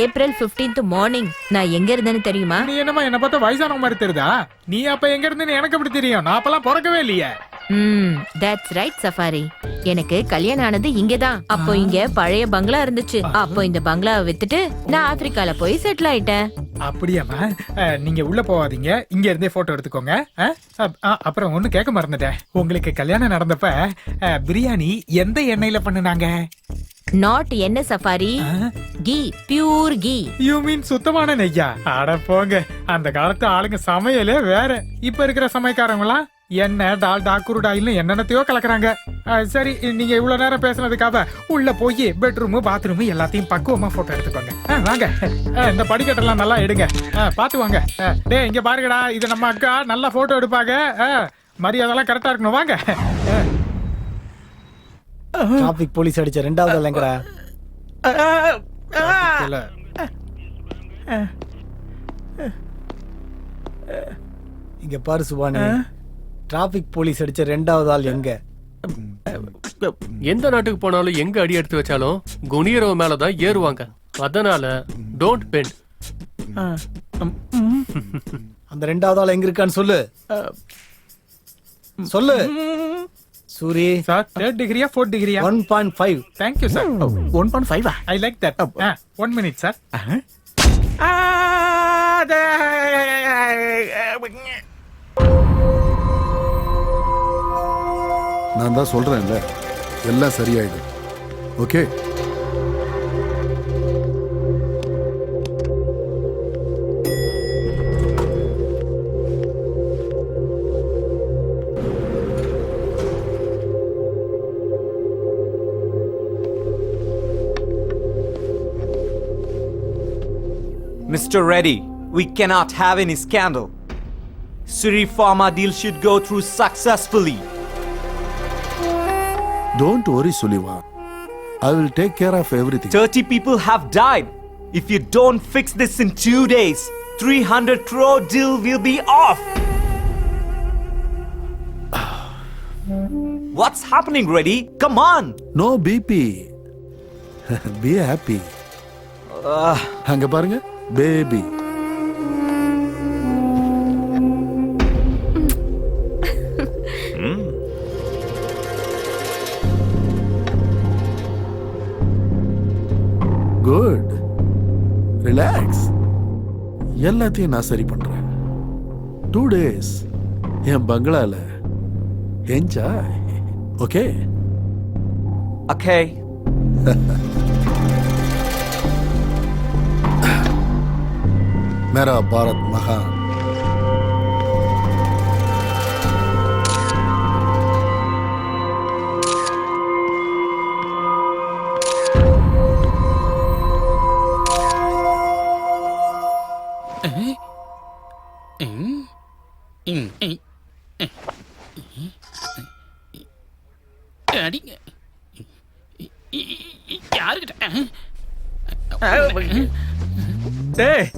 ஏப்ரல் 15th மார்னிங் நான் எங்க இருந்தேன்னு தெரியுமா? நீ என்னமா என்ன பார்த்தா வயசான மாதிரி தெரியுதா? நீ அப்ப எங்க இருந்தேன்னு எனக்கு எப்படி தெரியும்? நான் அப்பெல்லாம் பிறக்கவே இல்லையே. That's right safari. எனக்கு கல்யாணம் ஆனது இங்கதான். அப்போ இங்க பழைய பங்களா இருந்துச்சு. அப்போ இந்த பங்களாவை வித்துட்டு நான் ஆப்பிரிக்கால போய் செட்டில் ஆயிட்டேன். அப்படியாமா? நீங்க உள்ள போவாதீங்க, இங்க இருந்தே போட்டோ எடுத்துக்கோங்க. அப்புறம் ஒண்ணு கேட்க மறந்துட்டேன். உங்களுக்கு கல்யாணம் நடந்தப்ப பிரியாணி எந்த எண்ணெயில பண்ணுனாங்க? நாட் என்ன safari, ghee, pure ghee. You mean சுத்தமான நெய்யா? அட போங்க, அந்த காலத்து ஆளுங்க சமையலே வேற. இப்ப இருக்கிற சமையக்காரங்களா எண்ணெய், டால்டா, குருடாயில்னு என்னென்னத்தையோ கலக்குறாங்க. சரி, நீங்க இவ்வளவு நேரம் பேசுனதுக்காக உள்ள போய் பெட்ரூம், பாத்ரூம் எல்லாத்தையும் பக்குவமா போட்டோ எடுத்துக்கோங்க. வாங்க, இந்த படிக்கட்டெல்லாம் நல்லா எடுங்க. பாத்து வாங்க. டேய் இங்க பாருங்கடா, இது நம்ம அக்கா நல்லா போட்டோ எடுப்பாங்க. மரியாதைலாம் கரெக்டா இருக்கணும். வாங்க. டிராபிக் போலீஸ் அடிச்ச 2வது இல்லங்கடா. இங்க பாரு சுபானி, டிராபிக் போலீஸ் அடிச்ச 2வது ஆள் எங்க? எந்த நாட்டுக்கு போனாலும் எங்க அடி எடுத்து வச்சாலும் குனியரவ மேலதான் ஏறுவாங்க. அதனால டோன்ட் பெண்ட். அந்த 2வது ஆள் எங்க இருக்கான்னு சொல்லு. சொல்லு சூரி. சார் 3rd டிகிரியா 4th டிகிரியா? 1.5. Thank you sir. 1.5. I like that. 1 minute sir. நான் தான் சொல்றேன்ல, எல்லாம் சரியாயிடும். Okay. Mr. Reddy, we cannot have any scandal. Suri Pharma deal should go through successfully. Don't worry, Sullivan. I will take care of everything. 30 people have died. If you don't fix this in 2 days, 300 crore deal will be off. What's happening, Reddy? Come on. No BP. Be happy. அங்க பாருங்க, பேபி. எல்லாத்தையும் நான் சரி பண்றேன். 2 days என் பங்களால என்ஜாய். ஓகே? Okay. मेरा भारत महान. டேய்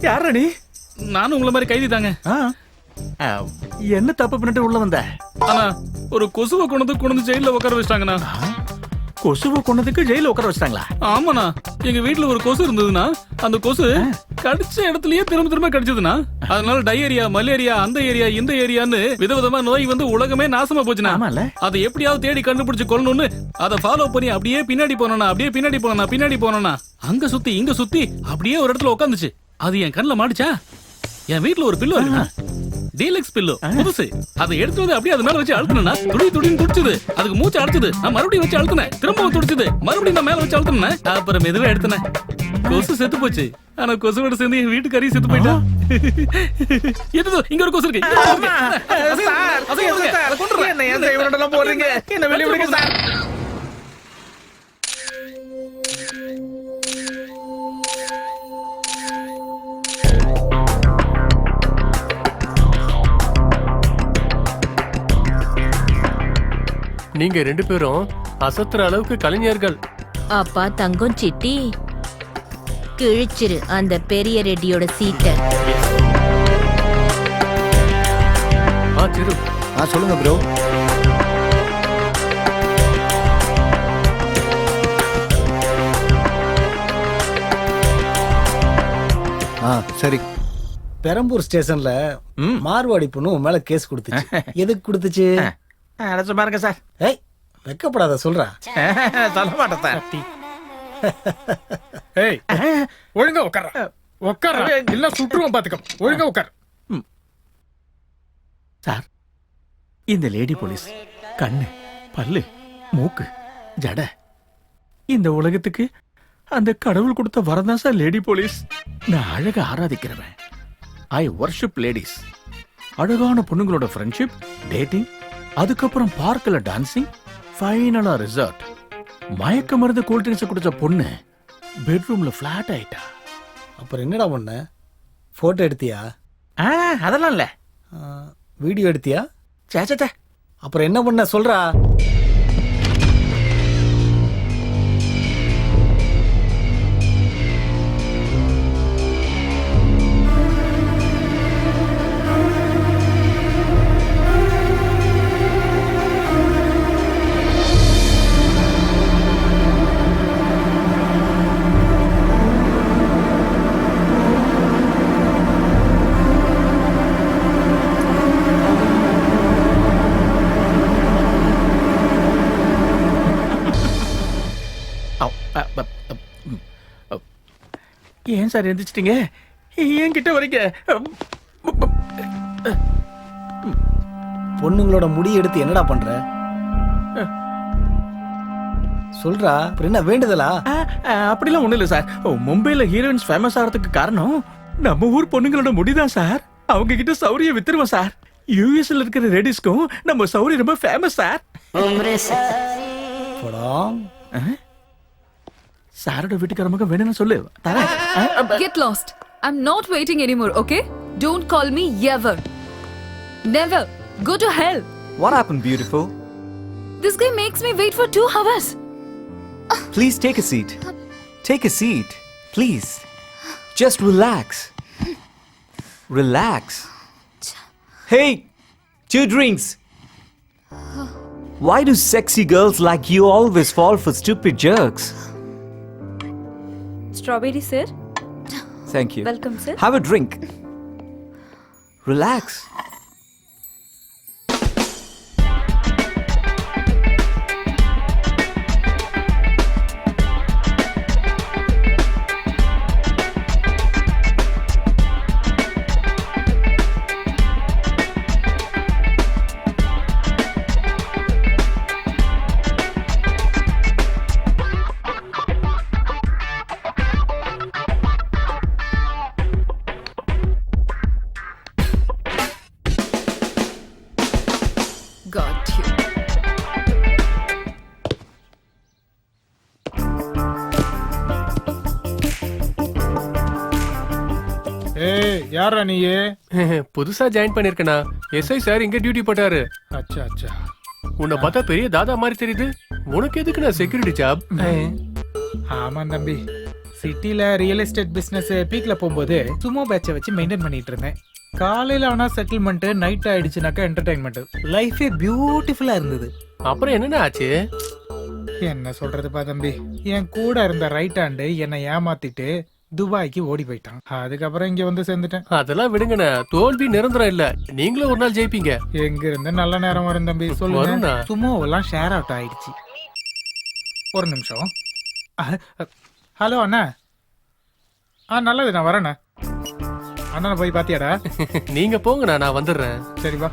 யாரா நீ? நானும் உங்களை மாதிரி கைதி தாங்க. என்ன தப்பு பண்ணிட்டு உள்ள வந்த? ஆனா ஒரு கொசுவை கொண்டு ஜெயில உட்கார வச்சிட்டாங்கண்ணா. கொசுவை கொண்டதுக்கு ஜெயில உட்கார வச்சிட்டாங்களா? ஆமாண்ணா, எங்க வீட்டுல ஒரு கொசு இருந்ததுன்னா அந்த கொசு கடிச்ச இடத்துலயே திரும்ப கடிச்சதுன்னா அதனால டயரியா, மலேரியா, அந்த ஏரியா இந்த ஏரியான்னு விதவிதமா நோய் வந்து உலகமே நாசமா போச்சுனா அதை எப்படியாவது தேடி கண்டுபிடிச்சு கொள்ளணும்னு அதை ஃபாலோ பண்ணி அப்படியே பின்னாடி போனா அங்க சுத்தி இங்க சுத்தி அப்படியே ஒரு இடத்துல உட்காந்துச்சு. அது என் கண்ணுல மாட்டுச்சா? என் வீட்டுல ஒரு பில்லோ இருக்குண்ணா, டீலக்ஸ் பில்லோ, புதுசு. அதை எடுத்து வந்து அப்படியே அது மேல வச்சு அழுத்தினா துடின்னு துடிச்சது. அதுக்கு மூச்சு அடைச்சது. நான் மறுபடியும் வச்சு அழுத்தினேன், திரும்பவும் துடிச்சது. மறுபடியும் நான் மேல வச்சு அழுத்தினேன். அப்புறம் மெதுவா எடுத்தேன். கொசு செத்து போச்சு. ஆனா கொசுவோட சேர்ந்து என் வீட்டுக்காரையும் செத்து போயிட்டா. இங்க ஒரு கொசு இருக்கு. போடுறீங்க என்ன வெளிய விடுங்க சார். நீங்க 2 பேரும் அசத்துற அளவுக்கு கலைஞர்கள். அப்பா தங்கம் சிட்டி கிழிச்சிரு அந்த பெரிய ரெட்டியோட சீட்டை. சிரு. சொல்லுங்க ப்ரோ. சரி. பெரம்பூர் ஸ்டேஷன்ல மார்வாடி பொண்ணு உன் மேல கேஸ் கொடுத்துச்சு. எதுக்கு கொடுத்துச்சு? அடைச்சு பாருங்க சார். ஏய் வெக்கப்படாத, சொல்றா. சொல்ல மாட்டேன் சார். ஏய் ஒழுங்கா உட்கார இல்ல சுற்றுவோம் பாத்துக்க. ஒழுங்கா உட்கார். சார், இந்த லேடி போலீஸ் கண்ணு, பல்லு, மூக்கு, ஜட இந்த உலகத்துக்கு அந்த கடவுள் கொடுத்த வரம் தான் சார் லேடி போலீஸ். நான் அழக ஆராதிக்கிறவன். ஐ வர்ஷிப் லேடிஸ். அழகான பொண்ணுங்களோட ஃப்ரெண்ட்ஷிப், டேட்டிங், அதுக்கப்புறம் பார்க்ல டான்சிங், ஃபைனலா ரிசார்ட். மயக்க மருந்து கூல் ட்ரிங்க்ஸ் குடிச்ச பொண்ணு பெட்ரூம்ல ஃபிளாட் ஆயிட்டா. அப்புறம் என்னடா பண்ண? போட்டோ எடுத்தியா? அதெல்லாம் இல்ல. வீடியோ எடுத்தியா? சேச்சே. அப்புறம் என்ன பண்ண சொல்றா? ஏன் சார் எந்திரிச்சிட்டீங்க? ஏன் கிட்ட வரீங்க? பொண்ணுங்களோட முடி எடுத்து என்னடா பண்ற? சொல்றா. அப்புறம் என்ன வேண்டுதலா? அப்படிலாம் ஒண்ணு இல்ல சார். மும்பைல ஹீரோயின்ஸ் ஃபேமஸ் ஆகிறதுக்கு காரணம் நம்ம ஊர் பொண்ணுங்களோட முடிதான் சார். அவங்க கிட்ட சௌரிய வித்துருவோம் சார். யூஎஸ்ல இருக்கிற லேடிஸ்க்கும் நம்ம சௌரி ரொம்ப ஃபேமஸ் சார். சாரோட வீட்டுக்காரமாக வேணும்னு சொல்லு. Get lost. I'm not waiting anymore, okay? Don't call me ever. Never. Go to hell. What happened, beautiful? This guy makes me wait for 2 hours. Please take a seat. Take a seat. Please. Just relax. Relax. Hey, 2 drinks. Why do sexy girls like you always fall for stupid jerks? Strawberry, sir. Thank you. Welcome, sir. Have a drink. Relax. யாரா நீயே? புதுசா ஜாயின் பண்ணிருக்கேனா. எஸ்ஐ சார் இங்க டியூட்டி போட்டாரு. அச்சா அச்சா. உன்னை பார்த்தா பெரிய தாதா மாதிரி தெரியுது. உனக்கு எதுக்கு நான் செக்யூரிட்டி ஜாப்? ஆமா தம்பி, சிட்டில ரியல் எஸ்டேட் பிசினஸ் பீக்ல போகும்போது சுமோ பேட்சை வச்சு மெயின்டைன் பண்ணிட்டு இருந்தேன். காலையில ஆனா செட்டில்மெண்ட், நைட் ஆயிடுச்சுனாக்கா என்டர்டைன்மெண்ட். லைஃபே பியூட்டிஃபுல்லா இருந்தது. அப்புறம் என்னென்ன ஆச்சு? என்ன சொல்றதுப்பா தம்பி, என் கூட இருந்த ரைட் ஹேண்டு என்னை ஏமாத்திட்டு துபாய்க்கு ஓடி போயிட்டான். அதுக்கப்புறம் இங்க வந்து சேர்ந்துட்டேன். அதெல்லாம் விடுங்கண்ணா, தோல்வி நிரந்தரம் இல்ல. நீங்களும் ஒரு நாள் ஜெயிப்பீங்க. எங்க இருந்து நல்ல நேரம் வரும் தம்பி சொல்லுங்க. வரும்ண்ணா. சுமோவெல்லாம் ஷேர் அவுட் ஆயிடுச்சு. ஒரு நிமிஷம். ஹலோ அண்ணா. நல்லது, நான் வரேண்ணா. அண்ணா போய் பாத்தியாடா? நீங்க போங்கண்ணா, நான் வந்துடுறேன். சரி வா.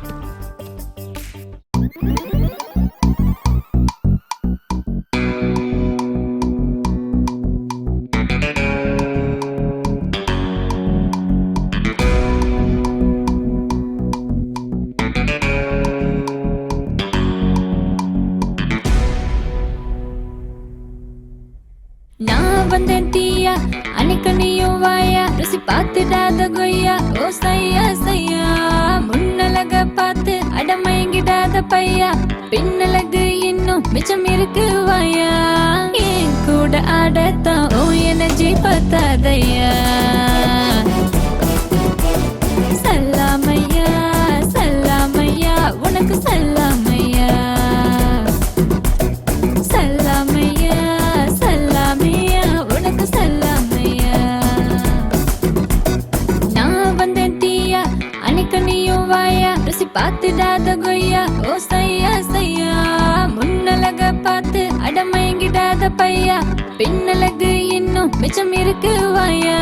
நான் வந்தேன் தீயா, அன்னைக்கு நீயும் வாயா, ருசி பார்த்துடாத கொய்யா, ஓ சையா சையா. முன்னழக பார்த்து அடமயங்கிடாத பையா, பின்னழகு இன்னும் மிச்சம் இருக்கு வாயா. என் கூட ஆடத்தான் ஓ எனர்ஜி பத்தாதையா. சல்லாமையா சல்லாமையா, உனக்கு சல்லாமையா. சல்லாமையா சல்லாமையா, உனக்கு சல்லாமையா. நான் வந்தேன் தீயா, அன்னைக்கு நீயும் வாயா, ருசி பார்த்துடாத கொய்யா, ஓ சையா சையா. முன்னழக பார்த்து அடமயங்கிடாத பையா, பின்னழகு இன்னும் மிச்சம் இருக்கு வாயா.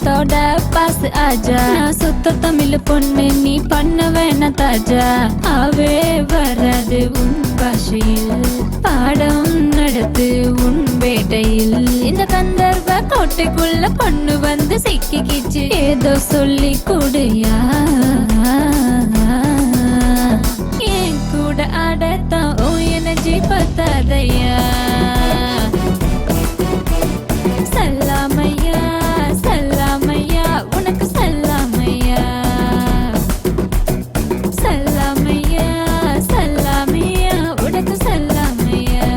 தோட பாஸ் ஆஜா, நான் சுத்த தமிழ் பொண்ணு, நீ பண்ண வேணா தாஜா. அவே வராது உன் பாஷையில், பாடம் நடத்து உன் வேட்டையில். இந்த கந்தர்வ கோட்டைக்குள்ள பொண்ணு வந்து சிக்கிக்கிச்சு, ஏதோ சொல்லி கூடுயா. என் கூட ஆடத்தான் ஓ எனர்ஜி பத்தாதையா. சல்லாமையா சல்லாமையா, உனக்கு சல்லாமையா. சல்லாமையா சல்லாமையா, உனக்கு சல்லாமையா.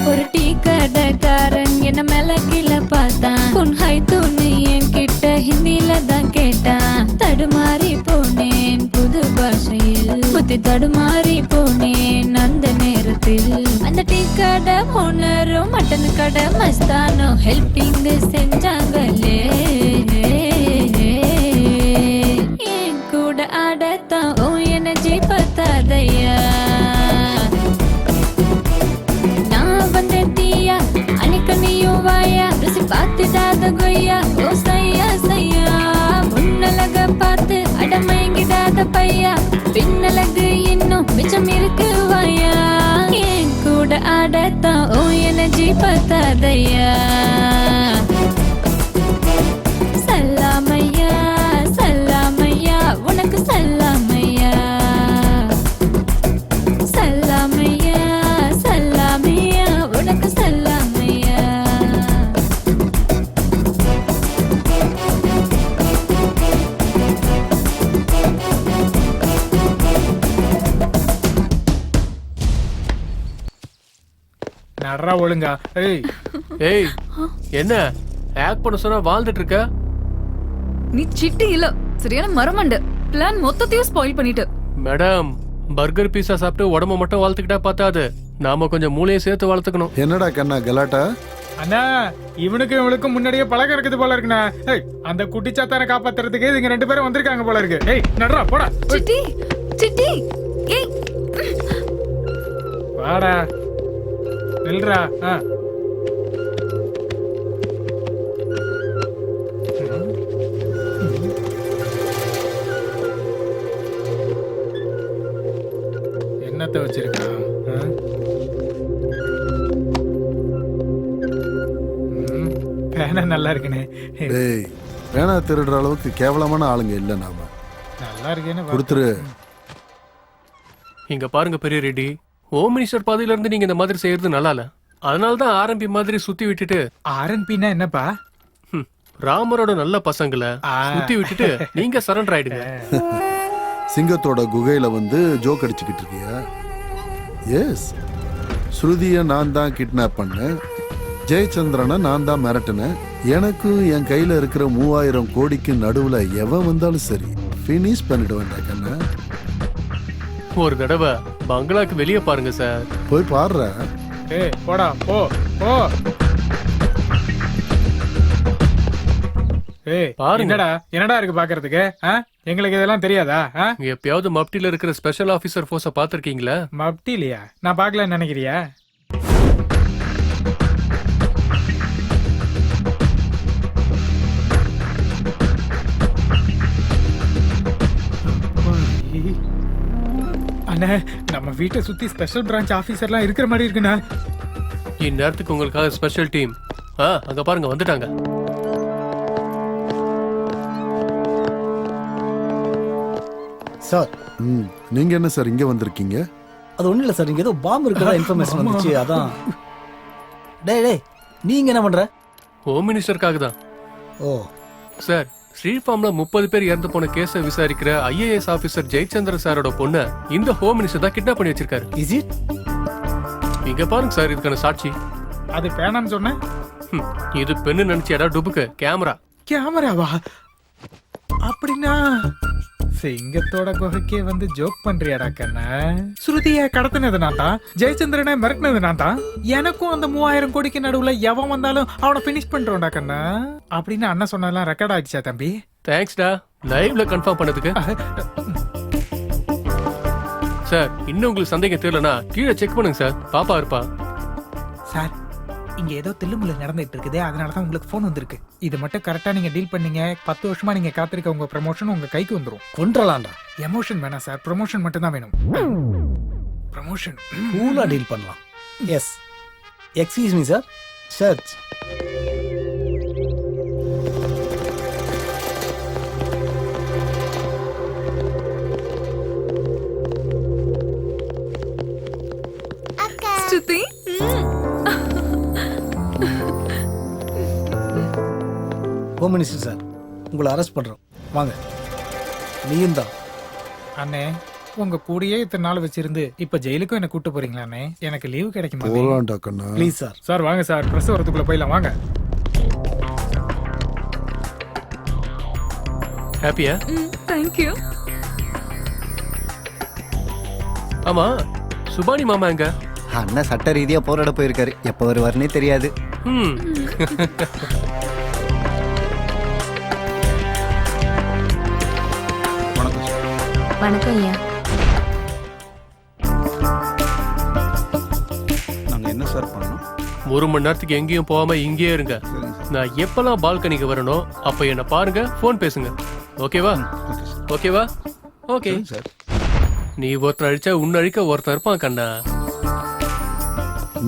ஒரு டீ கடைக்காரன் என்ன மேல கீழே பார்த்தான். உன் ஹை தூணு என் கிட்ட ஹிந்தில தான் கேட்டான். தடுமாறி போனேன் புது பாஷையில், புத்தி தடுமாறி போனேன் அந்த நேரத்தில். அந்த டீ கடை ஓனரும் மட்டன் கடை மஸ்தானும் ஹெல்பிங் செஞ்சாங்களே. என் கூட ஆடத்தான் ஓ எனர்ஜி பத்தாதையா. வந்தேன் தீயா, அன்னைக்கு நீயும் வாயா, ருசி பார்த்துடாத கொய்யா, ஓ சையா சையா. முன்னழக பார்த்து அடமயங்கிடாத பையா, பின்னழகு இன்னும் மிச்சம் இருக்கு வாயா. என் கூட ஆடத்தான் ஓ எனர்ஜி பத்தாதையா. சல்லாமையா சல்லாமையா, உனக்கு சல்லாமையா. சல்லாமையா சல்லாமையா, உனக்கு சல்லாமையா. நடரா ஒழுங்கா. ஏய் ஏய், என்ன ஆக்ட் பண்ண சொன்னா வாழ்ந்துட்டு இருக்க? நீ சிட்டி இல்ல, சரியான மரமண்ட. பிளான் மொத்தத்தையும் ஸ்பாயில் பண்ணிட்டு. மேடம், பர்கர் பீஸா சாப்பிட்டு உடம்ப மட்டும் வளர்த்துக்கிட்டா பார்த்தாது, நாம கொஞ்சம் மூளையை சேர்த்து வளர்த்துக்கணும். என்னடா கண்ணா கலாட்டா? அண்ணா இவனுக்கும் இவளுக்கும் முன்னாடியே பழக்கம் இருக்குது போல இருக்குண்ணா. ஏய், அந்த குட்டிச்சாத்தான காப்பாத்துறதுக்கு இவங்க 2 பேரும் வந்திருக்காங்க போல இருக்கு. ஏய் நடுறா போடா. சிட்டி சிட்டி ஏய் வாடா நில்றா. என்னத்த வச்சிருக்கான்? பேனா நல்லா இருக்குண்ணே. டேய் பேனா திருடுற அளவுக்கு கேவலமான ஆளுங்க இல்ல நாம. நல்லா இருக்கேன்னு கொடுத்துரு. இங்க பாருங்க பெரிய ரெட்டி, ஹோம் மினிஸ்டர் பாதையில இருந்து நீங்க இந்த மாதிரி செய்யறது நல்லா இல்ல. அதனாலதான் ஆர்எம்பி மாதிரி சுத்தி விட்டுட்டு. ஆர்என்பின்னா என்னப்பா? ராமரோட நல்ல பசங்களை சுத்தி விட்டுட்டு நீங்க சரண்டர் ஆயிடுங்க. சிங்கத்தோட குகையில வந்து ஜோக் அடிச்சுக்கிட்டு இருக்கியா? எஸ், ஸ்ருதிய நான் தான் கிட்னாப் பண்ணேன், ஜெயச்சந்திரனை நான் தான் மிரட்டினேன். எனக்கு என் கையில இருக்கிற 3000 கோடிக்கு நடுவுல எவன் வந்தாலும் சரி பினிஷ் பண்ணிடுவேன்டா கண்ணா. ஒரு தடவை பங்களாக்கு வெளியே பாருங்க சார். போய் பாடுற. ஏய் போடா போ போ. ஏய் என்னடா என்னடா இருக்கு பாக்குறதுக்கு? எங்களுக்கு இதெல்லாம் தெரியாதா? எப்பயாவது மப்டில இருக்கிற ஸ்பெஷல் ஆபீசர் போர்ஸ பாத்திருக்கீங்களா? மப்டிலையா? நான் பாக்கலன்னு நினைக்கிறியா? அண்ணா நம்ம வீட்டை சுத்தி ஸ்பெஷல் பிரான்ச் ஆபீசர்லாம் இருக்கிற மாதிரி இருக்குண்ணா. இந்நேரத்துக்கு உங்களுக்காக ஸ்பெஷல் டீம் அங்க பாருங்க வந்துட்டாங்க. சார் நீங்க என்ன சார் இங்க வந்திருக்கீங்க? அது ஒண்ணும் இல்ல சார், இங்க ஏதோ பாம்பு இருக்கிறதா இன்ஃபர்மேஷன் வந்துச்சு, அதான். டேய் டேய் நீங்க என்ன பண்ற? ஹோம் மினிஸ்டருக்காக தான். ஓ சார், ஸ்ரீஃபார்ம்ல 30 பேர் இறந்து போன கேஸை விசாரிக்கிற ஐஏஎஸ் ஆபீசர் ஜெயச்சந்திர சாரோட பொண்ண இந்த ஹோம் மினிஸ்டர் தான் கிட்னாப் பண்ணி வச்சிருக்காரு. Is it? இங்க பாருங்க சார், இதுக்கான சாட்சி. அது பேனான்னு சொன்னேன். இது பெண்ணு நினைச்சு இடம் டுபுக்கு கேமரா. கேமராவா? அப்படின்னா சிங்கத்தோட குகைக்கே வந்து ஜோக் பண்றியாடா கண்ணா? ஸ்ருதிய கடத்தினது நான் தான், ஜெயச்சந்திரனை மிரட்டினது நான் தான். எனக்கும் அந்த 3000 கோடிக்கு நடுவுல எவன் வந்தாலும் அவனை பினிஷ் பண்றோம்டா கண்ணா அப்படின்னு அண்ணன் சொன்னதெல்லாம் ரெக்கார்ட் ஆயிடுச்சா தம்பி? தேங்க்ஸ்டா லைவ்ல கன்ஃபார்ம் பண்ணதுக்கு. சார், இன்னும் உங்களுக்கு சந்தேகம் தெரியலனா கீழே செக் பண்ணுங்க சார், பாப்பா இருப்பா. சார், இங்க ஏதோ தில்லுமுள்ள நடந்துட்டு இருக்குதே, அதனாலதான் உங்களுக்கு போன் வந்திருக்கு. இது மட்டும் கரெக்டா நீங்க டீல் பண்ணீங்க, 10 வருஷமா நீங்க காத்திருக்க உங்க ப்ரமோஷன் உங்க கைக்கு வந்துரும். கொன்றலாம்டா. எமோஷன் வேணாம் சார், ப்ரமோஷன் மட்டும் தான் வேணும். ப்ரமோஷன் கூலா டீல் பண்ணலாம். Yes, excuse me sir, search. Shruti home minister sir, உங்களை அரெஸ்ட் பண்றோம், வாங்க. நீயும் தான். அண்ணே, உங்க கூடயே இத்தனை நாள் வச்சிருந்து இப்ப ஜெயிலுக்கும் என்ன கூட்டு போறீங்களா அண்ணே? எனக்கு லீவு கிடைக்குமா? போலாம்டா கண்ணா. Please sir. சார் வாங்க சார், பிரஸ் வரதுக்குள்ள போயிடலாம் வாங்க. ஹாப்பியா? Thank you. ஆமா, சுபானி மாமா எங்க? அண்ணன் சட்ட ரீதியா போராட போயிருக்காரு, எப்ப வருவாருன்னே தெரியாது. வணக்கம் ஐயா. நாங்க என்ன சார் பண்ணணும்? 1 மணி நேரத்துக்கு எங்கேயும் போகாம இங்கேயே இருங்க. நான் எப்பெல்லாம் பால்கனிக்கு வரணும் அப்ப என்ன பாருங்க, போன் பேசுங்க. ஓகேவா? ஓகேவா? Okay sir. நீ ஒருத்தர் அழிச்சா உன்ன அழிக்க ஒருத்தர் இருப்பான் கண்ணா.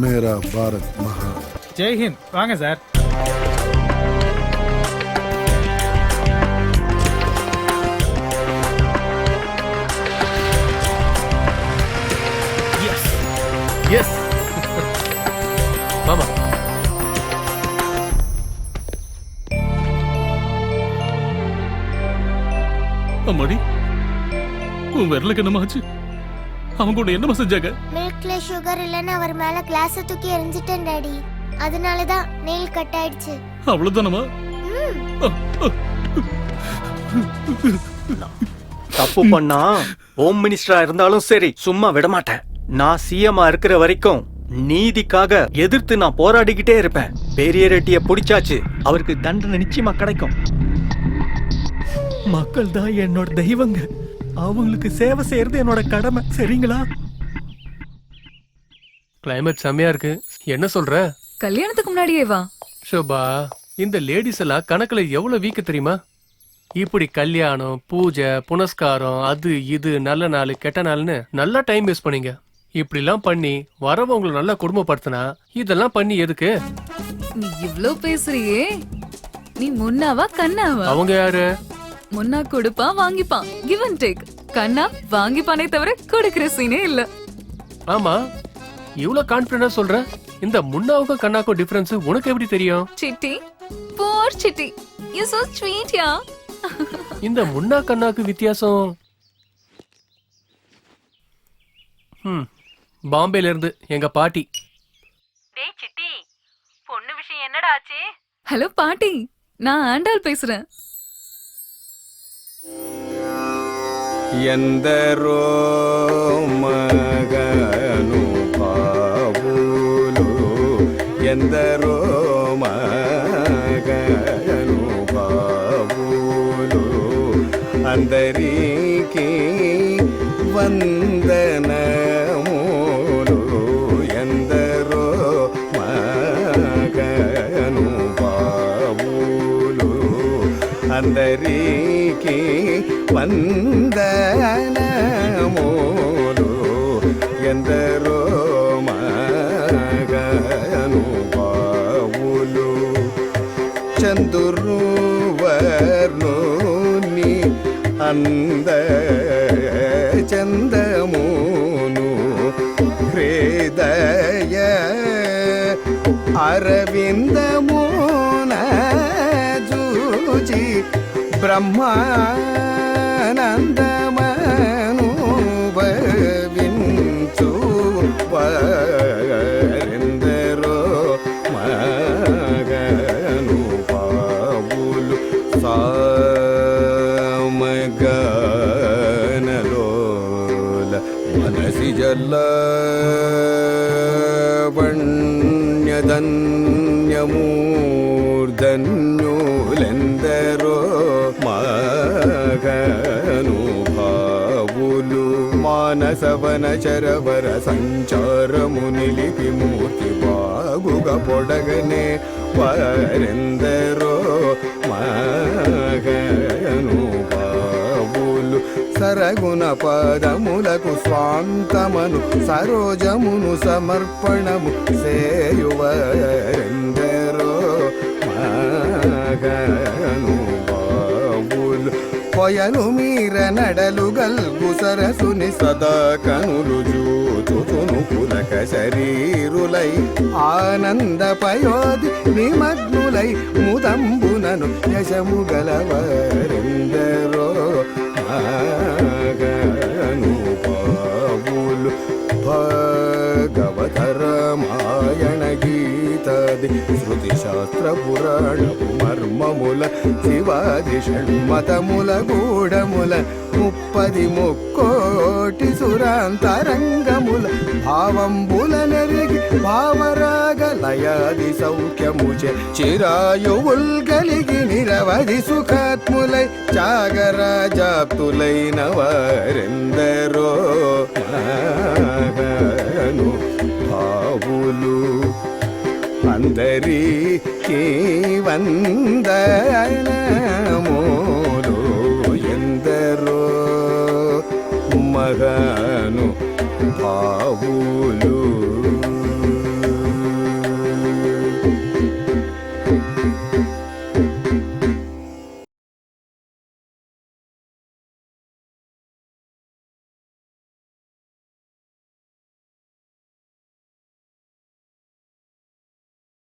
மேரா பாரத் மகா. ஜெய்ஹிந்த். வாங்க சார். எஸ் மாமா. அம்மாடி, உன் விரலுக்கு என்னமா ஆச்சு? அவங்க கூட என்னமா செஞ்சாங்க? மில்க்ல சுகர் இல்லன்னு அவர் மேல கிளாஸ் தூக்கி எரிஞ்சிட்டேன் டாடி, அதனால தான் நெயில் கட் ஆயிடுச்சு. அவ்வளவுதானமா? தப்பு பண்ணா ஹோம் மினிஸ்டரா இருந்தாலும் சரி சும்மா விட மாட்டேன். நான் சிஎம்மா இருக்கிற வரைக்கும் நீதிக்காக எதிர்த்து நான் போராடிக்கிட்டே இருப்பேன். பெரிய ரெட்டிய பிடிச்சாச்சு, அவருக்கு தண்டனை நிச்சயமா கிடைக்கும். மக்கள் தான் என்னோட தெய்வங்க, அவங்களுக்கு சேவை செய்யறது என்னோட கடமை. சரிங்களா? கிளைமேட் செம்மையா இருக்கு. என்ன சொல்ற? கல்யாணத்துக்கு முன்னாடியே வா. ஷோபா, இந்த லேடிஸ் எல்லாம் கணக்குல எவ்வளவு வீக்கு தெரியுமா? இப்படி கல்யாணம், பூஜை, புனஸ்காரம், அது இது, நல்ல நாள் கெட்ட நாள்னு நல்லா டைம் வேஸ்ட் பண்ணீங்க. இப்படி எல்லாம் பண்ணி வரவங்களை நல்லா குடும்பப்படுத்தினா இதெல்லாம் பண்ணி எதுக்கு? நீ இவ்ளோ பேசுறியே, நீ முன்னாவா கண்ணாவா? அவங்க யாரு? முன்னா கொடுப்பான் வாங்கிப்பான், கிவ் அண்ட் டேக். கண்ணா வாங்கிப்பானே தவிர கொடுக்கிற சீனே இல்ல. ஆமா, இவ்வளவு கான்பிடண்டா சொல்ற. இந்த முன்னாவுக்கும் கண்ணாக்கும் டிஃபரன்ஸ் உனக்கு எப்படி தெரியும்? Chitti, poor Chitti, you so sweet yeah. இந்த முன்னா கண்ணாக்கு வித்தியாசம் பாம்பேல இருந்து எங்க பாட்டி. டேய் சிட்டி, பொண்ணு விஷயம் என்னடா ஆச்சு? ஹலோ பாட்டி, நான் ஆண்டாள் பேசுறேன். ఎందరో మగను పావులు, ఎందరో మగను పావులు, అందరికీ వందనములు, ఎందరో మగను పావులు, అందరికీ వందనములు, ఎందరో మగను పావులు, చంద్రువర్ణుని అంద చందమును, హృదయ అరవిందమున జూచి బ్రహ్మానందమను వించు వరెందరో మగను పావులు, సామగనలోల మనసి జల్లవణ్యధన్యమూర్ధన్యులెందరో మగను భావులు, మానసవన చరవర సంచారము నిలిపి మూర్తి బాగుగా పొడగనే వరెందరో మగను భావులు, సరగుణ పదములకు స్వాంతమను సరోజమును సమర్పణము సేయువరెందరో మగను భావులు, పొయను మీర నడలు గల్గు సరసుని సదా కనులు జూతును పులక శరీరులై ఆనంద పయోధి నిమగ్నులై ముదంబునను యశము గలవరెందరో మగను పావులు, భగవతరమాయణ గీతాది శృతి శాస్త్ర పురాణపు మర్మముల శివాది షణ్మతముల గూఢముల 30 ముక్కోటి సురాంతరంగముల భావంబుల నెరిగి భావరాగ లయాది సౌఖ్యముచే చిరాయువుల్ గలిగి నిరవధి సుఖాత్ములై త్యాగరాజాప్తులైన వారెందరో మగను భావులు, అందరికీ వందనములు, ఎందరో మగను భావులు.